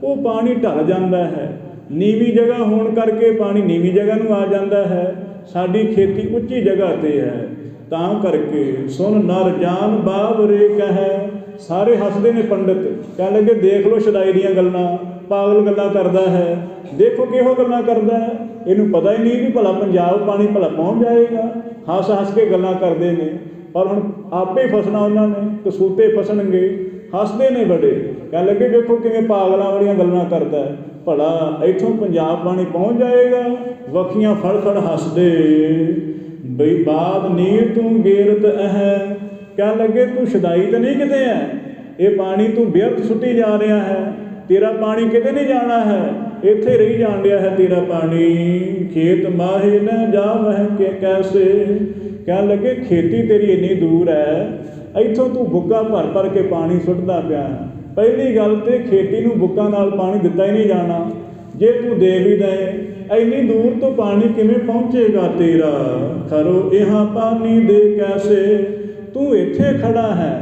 ਉਹ ਪਾਣੀ ਢਲ ਜਾਂਦਾ ਹੈ। ਨੀਵੀਂ ਜਗ੍ਹਾ ਹੋਣ ਕਰਕੇ ਪਾਣੀ ਨੀਵੀਂ ਜਗ੍ਹਾ ਨੂੰ ਆ ਜਾਂਦਾ ਹੈ। ਸਾਡੀ ਖੇਤੀ ਉੱਚੀ ਜਗ੍ਹਾ 'ਤੇ ਹੈ, ਤਾਂ ਕਰਕੇ ਸੁਣ ਨਰ ਜਾਨ ਬਾਬਰੇ ਕਹਿ। ਸਾਰੇ ਹੱਸਦੇ ਨੇ ਪੰਡਿਤ, ਕਹਿਣ ਲੱਗੇ ਦੇਖ ਲਓ ਸ਼ਦਾਈ ਦੀਆਂ ਗੱਲਾਂ, ਪਾਗਲ ਗੱਲਾਂ ਕਰਦਾ ਹੈ। ਦੇਖੋ ਕਿਹੋ ਗੱਲਾਂ ਕਰਦਾ ਹੈ, ਇਹਨੂੰ ਪਤਾ ਹੀ ਨਹੀਂ ਵੀ ਭਲਾ ਪੰਜਾਬ ਪਾਣੀ ਭਲਾ ਪਹੁੰਚ ਜਾਏਗਾ। ਹੱਸ ਹੱਸ ਕੇ ਗੱਲਾਂ ਕਰਦੇ ਨੇ, ਪਰ ਹੁਣ ਆਪੇ ਫਸਣਾ ਉਹਨਾਂ ਨੇ, ਕਸੂਤੇ ਫਸਣਗੇ। ਹੱਸਦੇ ਨੇ ਬੜੇ, ਕਹਿਣ ਲੱਗੇ ਵੇਖੋ ਕਿਵੇਂ ਪਾਗਲਾਂ ਵਾਲੀਆਂ ਗੱਲਾਂ ਕਰਦਾ ਹੈ, ਭਲਾ ਇੱਥੋਂ ਪੰਜਾਬ ਪਾਣੀ ਪਹੁੰਚ ਜਾਏਗਾ। ਵੱਖੀਆਂ ਫੜ ਫੜ ਹੱਸਦੇ ਬਈ ਬਾਦ ਨੀਰ ਤੂੰ ਗੇਰਤ ਹੈ। ਕਹਿਣ ਲੱਗੇ ਤੂੰ ਸ਼ਦਾਈ ਤਾਂ ਨਹੀਂ ਕਿਤੇ ਹੈ, ਇਹ ਪਾਣੀ ਤੂੰ ਬਿਅਰਥ ਸੁੱਟੀ ਜਾ ਰਿਹਾ ਹੈ, ਤੇਰਾ ਪਾਣੀ ਕਿਤੇ ਨਹੀਂ ਜਾਣਾ ਹੈ, ਇੱਥੇ ਰਹੀ ਜਾਣ ਡਿਆ ਹੈ ਤੇਰਾ ਪਾਣੀ। ਖੇਤ ਮਾਹੇ ਨ ਜਾਵਹਿ ਕੇ ਕੈਸੇ। ਕਹਿਣ ਲੱਗੇ ਖੇਤੀ ਤੇਰੀ ਇੰਨੀ ਦੂਰ ਹੈ, ਇੱਥੋਂ ਤੂੰ ਬੁੱਗਾ ਭਰ ਭਰ ਕੇ ਪਾਣੀ ਸੁੱਟਦਾ ਪਿਆ। ਪਹਿਲੀ ਗੱਲ ਤਾਂ ਖੇਤੀ ਨੂੰ ਬੁੱਕਾਂ ਨਾਲ ਪਾਣੀ ਦਿੱਤਾ ਹੀ ਨਹੀਂ ਜਾਣਾ, ਜੇ ਤੂੰ ਦੇ ਵੀ ਦੇ ਇੰਨੀ ਦੂਰ ਤੋਂ ਪਾਣੀ ਕਿਵੇਂ ਪਹੁੰਚੇਗਾ ਤੇਰਾ। ਖਰੋ ਇਹਾਂ ਪਾਣੀ ਦੇ ਕੈਸੇ। ਤੂੰ ਇੱਥੇ ਖੜਾ ਹੈ,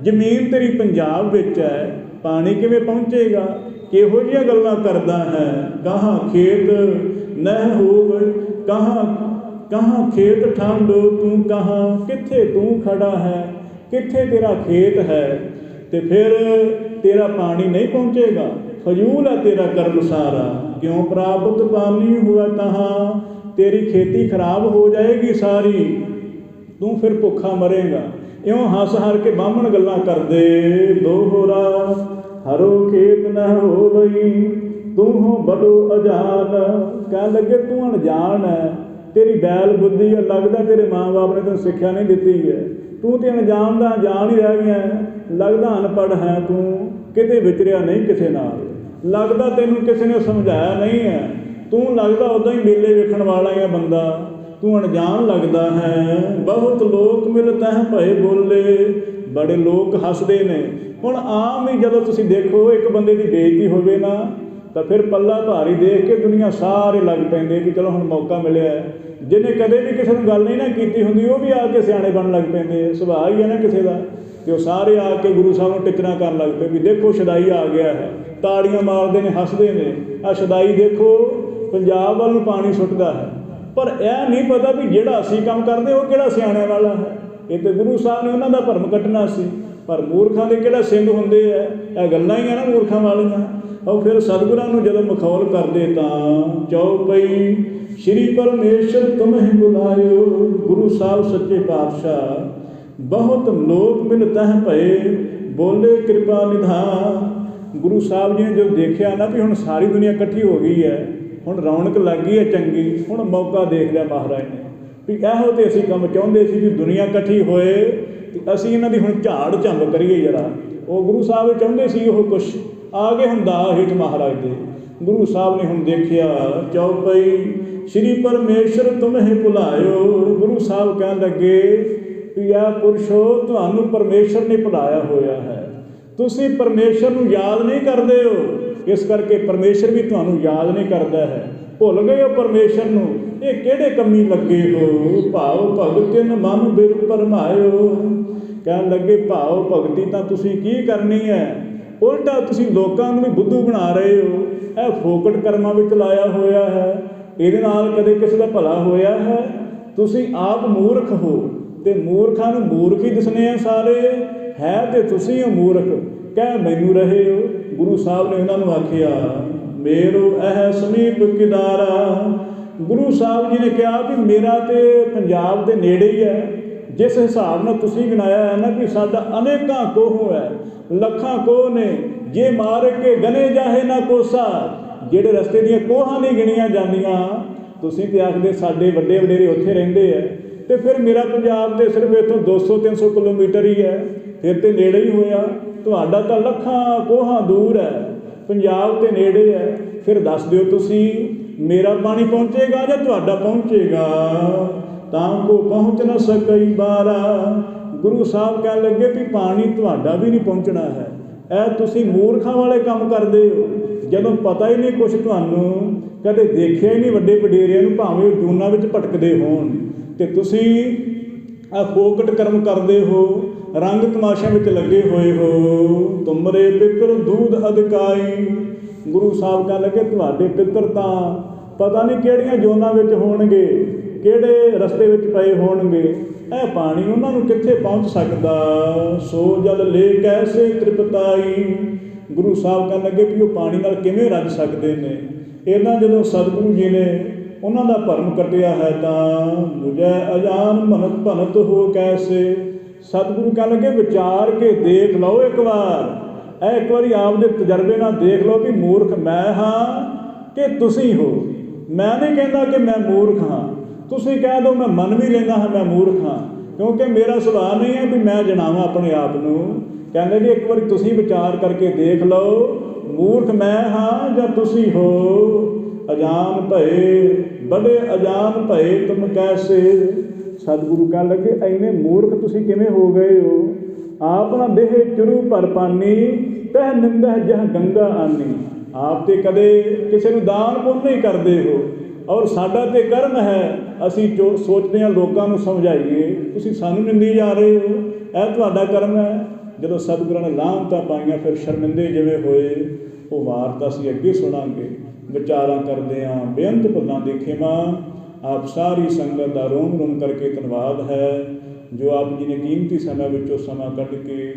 ਜ਼ਮੀਨ ਤੇਰੀ ਪੰਜਾਬ ਵਿੱਚ ਹੈ, ਪਾਣੀ ਕਿਵੇਂ ਪਹੁੰਚੇਗਾ। ਕਿਹੋ ਜਿਹੀਆਂ ਗੱਲਾਂ ਕਰਦਾ ਹੈ। ਕਹਾਂ ਖੇਤ ਨਹਿ ਹੋਵ ਕਹਾਂ ਖੇਤ ਠੰਡ ਤੂੰ ਕਹਾਂ। ਕਿੱਥੇ ਤੂੰ ਖੜਾ ਹੈ, ਕਿੱਥੇ ਤੇਰਾ ਖੇਤ ਹੈ, ਅਤੇ ਫਿਰ ਤੇਰਾ ਪਾਣੀ ਨਹੀਂ ਪਹੁੰਚੇਗਾ। ਫਜ਼ੂਲ ਹੈ ਤੇਰਾ ਕਰਮ ਸਾਰਾ, ਕਿਉਂ ਪ੍ਰਾਪਤ ਪਾਣੀ ਹੋਇਆ ਤਹਾਂ। ਤੇਰੀ ਖੇਤੀ ਖਰਾਬ ਹੋ ਜਾਏਗੀ ਸਾਰੀ, ਤੂੰ ਫਿਰ ਭੁੱਖਾ ਮਰੇਗਾ। ਇਉਂ ਹੱਸ ਹਰ ਕੇ ਬਾਹਮਣ ਗੱਲਾਂ ਕਰਦੇ। ਦੋਹਰਾ ਹਰੋ ਖੇਤ ਨ ਹੋਵਈ ਤੂੰ ਹੋ ਬੜੋ ਅਜਾਨ। ਕਹਿਣ ਲੱਗੇ ਤੂੰ ਅਣਜਾਣ ਹੈ, ਤੇਰੀ ਬੈਲ ਬੁੱਧੀ ਹੈ, ਲੱਗਦਾ ਤੇਰੇ ਮਾਂ ਬਾਪ ਨੇ ਤੈਨੂੰ ਸਿੱਖਿਆ ਨਹੀਂ ਦਿੱਤੀ ਹੈ, ਤੂੰ ਤਾਂ ਅਣਜਾਣ ਦਾ ਅਣਜਾਣ ਹੀ ਰਹਿ ਗਿਆ, ਲੱਗਦਾ ਅਨਪੜ੍ਹ ਹੈ ਤੂੰ, ਕਿਤੇ ਵਿਚਰਿਆ ਨਹੀਂ ਕਿਸੇ ਨਾਲ, ਲੱਗਦਾ ਤੈਨੂੰ ਕਿਸੇ ਨੇ ਸਮਝਾਇਆ ਨਹੀਂ ਹੈ, ਤੂੰ ਲੱਗਦਾ ਉੱਦਾਂ ਹੀ ਮੇਲੇ ਵੇਖਣ ਵਾਲਾ ਹੀ ਆ ਬੰਦਾ, ਤੂੰ ਅਣਜਾਣ ਲੱਗਦਾ ਹੈ। ਬਹੁਤ ਲੋਕ ਮਿਲ ਤਹਿ ਭਏ ਬੋਲੇ। ਬੜੇ ਲੋਕ ਹੱਸਦੇ ਨੇ। ਹੁਣ ਆਮ ਹੀ ਜਦੋਂ ਤੁਸੀਂ ਦੇਖੋ ਇੱਕ ਬੰਦੇ ਦੀ ਬੇਇੱਜ਼ਤੀ ਹੋਵੇ ਨਾ, ਤਾਂ ਫਿਰ ਪੱਲਾ ਭਾਰੀ ਦੇਖ ਕੇ ਦੁਨੀਆ ਸਾਰੇ ਲੱਗ ਪੈਂਦੇ ਵੀ ਚਲੋ ਹੁਣ ਮੌਕਾ ਮਿਲਿਆ। ਜਿਹਨੇ ਕਦੇ ਵੀ ਕਿਸੇ ਨੂੰ ਗੱਲ ਨਹੀਂ ਨਾ ਕੀਤੀ ਹੁੰਦੀ, ਉਹ ਵੀ ਆ ਕੇ ਸਿਆਣੇ ਬਣਨ ਲੱਗ ਪੈਂਦੇ। ਸੁਭਾਅ ਹੀ ਹੈ ਨਾ ਕਿਸੇ ਦਾ, ਅਤੇ ਉਹ ਸਾਰੇ ਆ ਕੇ ਗੁਰੂ ਸਾਹਿਬ ਨੂੰ ਟਿੱਚਰਾਂ ਕਰਨ ਲੱਗ ਪਏ ਵੀ ਦੇਖੋ ਸ਼ਦਾਈ ਆ ਗਿਆ ਹੈ। ਤਾੜੀਆਂ ਮਾਰਦੇ ਨੇ, ਹੱਸਦੇ ਨੇ, ਆਹ ਸ਼ਦਾਈ ਦੇਖੋ ਪੰਜਾਬ ਵੱਲ ਨੂੰ ਪਾਣੀ ਸੁੱਟਦਾ ਹੈ। ਪਰ ਇਹ ਨਹੀਂ ਪਤਾ ਵੀ ਜਿਹੜਾ ਅਸੀਂ ਕੰਮ ਕਰਦੇ ਉਹ ਕਿਹੜਾ ਸਿਆਣਿਆਂ ਵਾਲਾ ਹੈ। ਇਹ ਤਾਂ ਗੁਰੂ ਸਾਹਿਬ ਨੇ ਉਹਨਾਂ ਦਾ ਭਰਮ ਕੱਟਣਾ ਸੀ, ਪਰ ਮੂਰਖਾਂ ਦੇ ਕਿਹੜਾ ਸਿੰਘ ਹੁੰਦੇ ਆ, ਇਹ ਗੱਲਾਂ ਹੀ ਆ ਨਾ ਮੂਰਖਾਂ ਵਾਲੀਆਂ। ਉਹ ਫਿਰ ਸਤਿਗੁਰਾਂ ਨੂੰ ਜਦੋਂ ਮਖੌਲ ਕਰਦੇ ਤਾਂ ਚੌਪਈ ਸ਼੍ਰੀ ਪਰਮੇਸ਼ਰ ਤੁਮਹਿ ਬੁਲਾਇਓ। ਗੁਰੂ ਸਾਹਿਬ ਸੱਚੇ ਪਾਤਸ਼ਾਹ ਬਹੁਤ ਲੋਕ ਮਿਲ ਤਹਿ ਭਏ ਬੋਲੇ ਕਿਰਪਾ ਨਿਧਾਨ। ਗੁਰੂ ਸਾਹਿਬ ਜੀ ਨੇ ਜੋ ਦੇਖਿਆ ਨਾ ਵੀ ਹੁਣ ਸਾਰੀ ਦੁਨੀਆ ਇਕੱਠੀ ਹੋ ਗਈ ਹੈ, ਹੁਣ ਰੌਣਕ ਲੱਗ ਗਈ ਹੈ ਚੰਗੀ, ਹੁਣ ਮੌਕਾ ਦੇਖ ਲਿਆ ਮਹਾਰਾਜ ਨੇ ਵੀ ਇਹੋ ਤੇ ਅਸੀਂ ਕੰਮ ਚਾਹੁੰਦੇ ਸੀ ਵੀ ਦੁਨੀਆ ਇਕੱਠੀ ਹੋਏ ਅਤੇ ਅਸੀਂ ਇਹਨਾਂ ਦੀ ਹੁਣ ਝਾੜ ਝੰਬ ਕਰੀਏ ਜਰਾ। ਉਹ ਗੁਰੂ ਸਾਹਿਬ ਚਾਹੁੰਦੇ ਸੀ ਉਹ ਕੁਛ ਆ ਗਏ ਹੁਣ ਦਾ ਹੇਠ ਮਹਾਰਾਜ ਦੇ। ਗੁਰੂ ਸਾਹਿਬ ਨੇ ਹੁਣ ਦੇਖਿਆ ਚੌਪਈ ਸ਼੍ਰੀ ਪਰਮੇਸ਼ਰ ਤੁਮਹਿ ਭੁਲਾਇਓ। ਗੁਰੂ ਸਾਹਿਬ ਕਹਿਣ ਲੱਗੇ ਵੀ ਆ ਪੁਰਸ਼ੋ ਤੁਹਾਨੂੰ ਪਰਮੇਸ਼ਰ ਨੇ ਭੁਲਾਇਆ ਹੋਇਆ ਹੈ, ਤੁਸੀਂ ਪਰਮੇਸ਼ਰ ਨੂੰ ਯਾਦ ਨਹੀਂ ਕਰਦੇ ਹੋ, ਇਸ ਕਰਕੇ ਪਰਮੇਸ਼ਰ ਵੀ ਤੁਹਾਨੂੰ ਯਾਦ ਨਹੀਂ ਕਰਦਾ ਹੈ। ਭੁੱਲ ਗਏ ਹੋ ਪਰਮੇਸ਼ਰ ਨੂੰ, ਇਹ ਕਿਹੜੇ ਕੰਮੀ ਲੱਗੇ ਹੋ। ਭਾਵ ਭਗਤਿਨ ਮਨ ਬਿਰ ਭਰਮਾਇਓ। ਕਹਿਣ ਲੱਗੇ ਭਾਵ ਭਗਤੀ ਤਾਂ ਤੁਸੀਂ ਕੀ ਕਰਨੀ ਹੈ, ਉਲਟਾ ਤੁਸੀਂ ਲੋਕਾਂ ਨੂੰ ਵੀ ਬੁੱਧੂ ਬਣਾ ਰਹੇ ਹੋ। ਇਹ ਫੋਕਟ ਕਰਮਾਂ ਵਿੱਚ ਲਾਇਆ ਹੋਇਆ ਹੈ, ਇਹਦੇ ਨਾਲ ਕਦੇ ਕਿਸੇ ਦਾ ਭਲਾ ਹੋਇਆ ਹੈ? ਤੁਸੀਂ ਆਪ ਮੂਰਖ ਹੋ ਤੇ ਮੂਰਖਾਂ ਨੂੰ ਮੂਰਖ ਹੀ ਦਿਸਣੇ ਆ ਸਾਰੇ। ਹੈ ਤੇ ਤੁਸੀਂ ਹੋ ਮੂਰਖ, ਕਹਿ ਮੈਨੂੰ ਰਹੇ ਹੋ। ਗੁਰੂ ਸਾਹਿਬ ਨੇ ਉਹਨਾਂ ਨੂੰ ਆਖਿਆ, ਮੇਰੋ ਇਹ ਸਮੀਪ ਕਿਦਾਰਾ। ਗੁਰੂ ਸਾਹਿਬ ਜੀ ਨੇ ਕਿਹਾ ਵੀ ਮੇਰਾ ਤੇ ਪੰਜਾਬ ਦੇ ਨੇੜੇ ਹੀ ਹੈ। ਜਿਸ ਹਿਸਾਬ ਨਾਲ ਤੁਸੀਂ ਗਿਣਾਇਆ ਹੈ ਨਾ ਵੀ ਸਾਡਾ ਅਨੇਕਾਂ ਕੋਹ ਹੈ, ਲੱਖਾਂ ਕੋਹ ਨੇ, ਜੇ ਮਾਰ ਕੇ ਗਨੇ ਜਾਹੇ ਨਾ ਕੋਸਾ। ਜਿਹੜੇ ਰਸਤੇ ਦੀਆਂ ਕੋਹਾਂ ਨਹੀਂ ਗਿਣੀਆਂ ਜਾਂਦੀਆਂ। ਤੁਸੀਂ ਤੇ ਆਖਦੇ ਸਾਡੇ ਵੱਡੇ ਵਡੇਰੇ ਉੱਥੇ ਰਹਿੰਦੇ ਹੈ, ਤੇ ਫਿਰ ਮੇਰਾ ਪੰਜਾਬ ਤੇ ਸਿਰਫ ਇੱਥੋਂ 200-300 ਕਿਲੋਮੀਟਰ ਹੀ ਹੈ, ਫਿਰ ਤੇ ਨੇੜੇ ਹੀ ਹੋਇਆ। ਤੁਹਾਡਾ ਤਾਂ ਲੱਖਾਂ ਕੋਹਾਂ ਦੂਰ ਹੈ, ਪੰਜਾਬ ਤੇ ਨੇੜੇ ਹੈ। ਫਿਰ ਦੱਸ ਦਿਓ ਤੁਸੀਂ, ਮੇਰਾ ਪਾਣੀ ਪਹੁੰਚੇਗਾ ਜਾਂ ਤੁਹਾਡਾ ਪਹੁੰਚੇਗਾ? ਤਾਂ ਕੋ ਪਹੁੰਚ ਨਾ ਸਕਈ ਬਾਰਾ। ਗੁਰੂ ਸਾਹਿਬ ਕਹਿਣ ਲੱਗੇ ਵੀ ਪਾਣੀ ਤੁਹਾਡਾ ਵੀ ਨਹੀਂ ਪਹੁੰਚਣਾ ਹੈ। ਇਹ ਤੁਸੀਂ ਮੂਰਖਾਂ ਵਾਲੇ ਕੰਮ ਕਰਦੇ ਹੋ। ਜਦੋਂ ਪਤਾ ਹੀ ਨਹੀਂ ਕੁਛ, ਤੁਹਾਨੂੰ ਕਦੇ ਦੇਖਿਆ ਹੀ ਨਹੀਂ ਵੱਡੇ ਵਡੇਰਿਆਂ ਨੂੰ, ਭਾਵੇਂ ਉਹ ਜੂਨਾਂ ਵਿੱਚ ਭਟਕਦੇ ਹੋਣ, ਤੇ ਤੁਸੀਂ ਆਹ ਫੋਕਟ ਕਰਮ ਕਰਦੇ ਹੋ, ਰੰਗ ਤਮਾਸ਼ਿਆਂ ਵਿੱਚ ਲੱਗੇ ਹੋਏ ਹੋ। ਤੁਮਰੇ ਪਿੱਤਰ ਦੂਧ ਅਧਿਕਾਈ। ਗੁਰੂ ਸਾਹਿਬ ਕਹਿਣ ਲੱਗੇ ਤੁਹਾਡੇ ਪਿੱਤਰ ਤਾਂ ਪਤਾ ਨਹੀਂ ਕਿਹੜੀਆਂ ਜੋਨਾਂ ਵਿੱਚ ਹੋਣਗੇ, ਕਿਹੜੇ ਰਸਤੇ ਵਿੱਚ ਪਏ ਹੋਣਗੇ। ਇਹ ਪਾਣੀ ਉਹਨਾਂ ਨੂੰ ਕਿੱਥੇ ਪਹੁੰਚ ਸਕਦਾ? ਸੋ ਜਲ ਲੈ ਕੈਸੇ ਤ੍ਰਿਪਤਾਈ। ਗੁਰੂ ਸਾਹਿਬ ਕਹਿਣ ਲੱਗੇ ਵੀ ਉਹ ਪਾਣੀ ਨਾਲ ਕਿਵੇਂ ਰੱਜ ਸਕਦੇ ਨੇ? ਇਹਨਾਂ ਜਦੋਂ ਸਤਿਗੁਰੂ ਜੀ ਨੇ ਉਹਨਾਂ ਦਾ ਭਰਮ ਕੱਟਿਆ ਹੈ ਤਾਂ ਮੁਝੇ ਅਜਾਨ ਭਨਤ ਭਨਤ ਹੋ ਕੈਸੇ। ਸਤਿਗੁਰੂ ਕਹਿਣ ਲੱਗੇ ਵਿਚਾਰ ਕੇ ਦੇਖ ਲਓ ਇੱਕ ਵਾਰ, ਇਹ ਇੱਕ ਵਾਰੀ ਆਪਦੇ ਤਜਰਬੇ ਨਾਲ ਦੇਖ ਲਓ ਵੀ ਮੂਰਖ ਮੈਂ ਹਾਂ ਕਿ ਤੁਸੀਂ ਹੋ। ਮੈਂ ਨਹੀਂ ਕਹਿੰਦਾ ਕਿ ਮੈਂ ਮੂਰਖ ਹਾਂ, ਤੁਸੀਂ ਕਹਿ ਦਿਓ ਮੈਂ ਮੰਨ ਵੀ ਲੈਂਦਾ ਹਾਂ ਮੈਂ ਮੂਰਖ ਹਾਂ, ਕਿਉਂਕਿ ਮੇਰਾ ਸੁਭਾਅ ਨਹੀਂ ਹੈ ਵੀ ਮੈਂ ਜਣਾਵਾਂ ਆਪਣੇ ਆਪ ਨੂੰ। ਕਹਿੰਦੇ ਜੀ ਇੱਕ ਵਾਰੀ ਤੁਸੀਂ ਵਿਚਾਰ ਕਰਕੇ ਦੇਖ ਲਓ, ਮੂਰਖ ਮੈਂ ਹਾਂ ਜਾਂ ਤੁਸੀਂ ਹੋ। ਅਜਾਨ ਭਏ ਬੜੇ ਅਜਾਨ ਭਏ ਤੁਮ ਕੈਸੇ। ਸਤਿਗੁਰੂ ਕਹਿਣ ਲੱਗੇ ਐਨੇ ਮੂਰਖ ਤੁਸੀਂ ਕਿਵੇਂ ਹੋ ਗਏ ਹੋ? ਆਪ ਨਾ ਦੇਹ ਚੁਰੂ ਭਰ ਪਾਨੀ, ਤਹ ਨਿੰਦਹ ਜਹ ਗੰਗਾ ਆਨੀ। ਆਪ ਤੇ ਕਦੇ ਕਿਸੇ ਨੂੰ ਦਾਨ ਪੁੰਨ ਨਹੀਂ ਕਰਦੇ ਹੋ, ਔਰ ਸਾਡਾ ਤੇ ਕਰਮ ਹੈ ਅਸੀਂ ਜੋ ਸੋਚਦੇ ਹਾਂ ਲੋਕਾਂ ਨੂੰ ਸਮਝਾਈਏ, ਤੁਸੀਂ ਸਾਨੂੰ ਨਿੰਦੀ ਜਾ ਰਹੇ ਹੋ। ਇਹ ਤੁਹਾਡਾ ਕਰਮ ਹੈ। ਜਦੋਂ ਸਤਿਗੁਰਾਂ ਨੇ ਲਾਹਨਤਾਂ ਪਾਈਆਂ ਫਿਰ ਸ਼ਰਮਿੰਦੇ ਜਿਵੇਂ ਹੋਏ। ਉਹ ਵਾਰਤਾ ਅਸੀਂ ਅੱਗੇ ਸੁਣਾਂਗੇ। ਵਿਚਾਰਾਂ ਕਰਦੇ ਹਾਂ ਬੇਅੰਤ ਭੁੱਲਾਂ ਦੀ ਖਿਮਾ। ਆਪ ਸਾਰੀ ਸੰਗਤ ਦਾ ਰੋਮ ਰੋਮ ਕਰਕੇ ਧੰਨਵਾਦ ਹੈ ਜੋ ਆਪ ਜੀ ਨੇ ਕੀਮਤੀ ਸਮੇਂ ਵਿੱਚੋਂ ਸਮਾਂ ਕੱਢ ਕੇ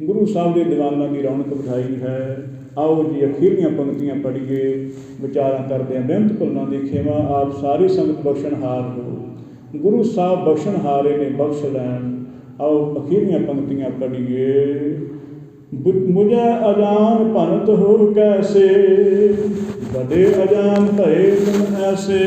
ਗੁਰੂ ਸਾਹਿਬ ਦੇ ਦੀਵਾਨਾਂ ਦੀ ਰੌਣਕ ਬਿਠਾਈ ਹੈ। ਆਓ ਜੀ ਅਖੀਰਲੀਆਂ ਪੰਕਤੀਆਂ ਪੜ੍ਹੀਏ। ਵਿਚਾਰਾਂ ਕਰਦੇ ਹਾਂ ਬੇਅੰਤ ਭੁੱਲਾਂ ਦੀ ਖਿਮਾ। ਆਪ ਸਾਰੀ ਸੰਗਤ ਬਖਸ਼ਣਹਾਰ ਹੋ, ਗੁਰੂ ਸਾਹਿਬ ਬਖਸ਼ਣਹਾਰੇ ਨੇ, ਬਖਸ਼ ਲੈਣ। ਆਓ ਅਖੀਰਲੀਆਂ ਪੰਕਤੀਆਂ ਪੜ੍ਹੀਏ। ਮੁਝੇ ਅਜਾਨ ਭਨਤ ਹੋ ਕੈਸੇ, ਬੜੇ ਅਜਾਨ ਭਏ ਤੁਮ ਐਸੇ।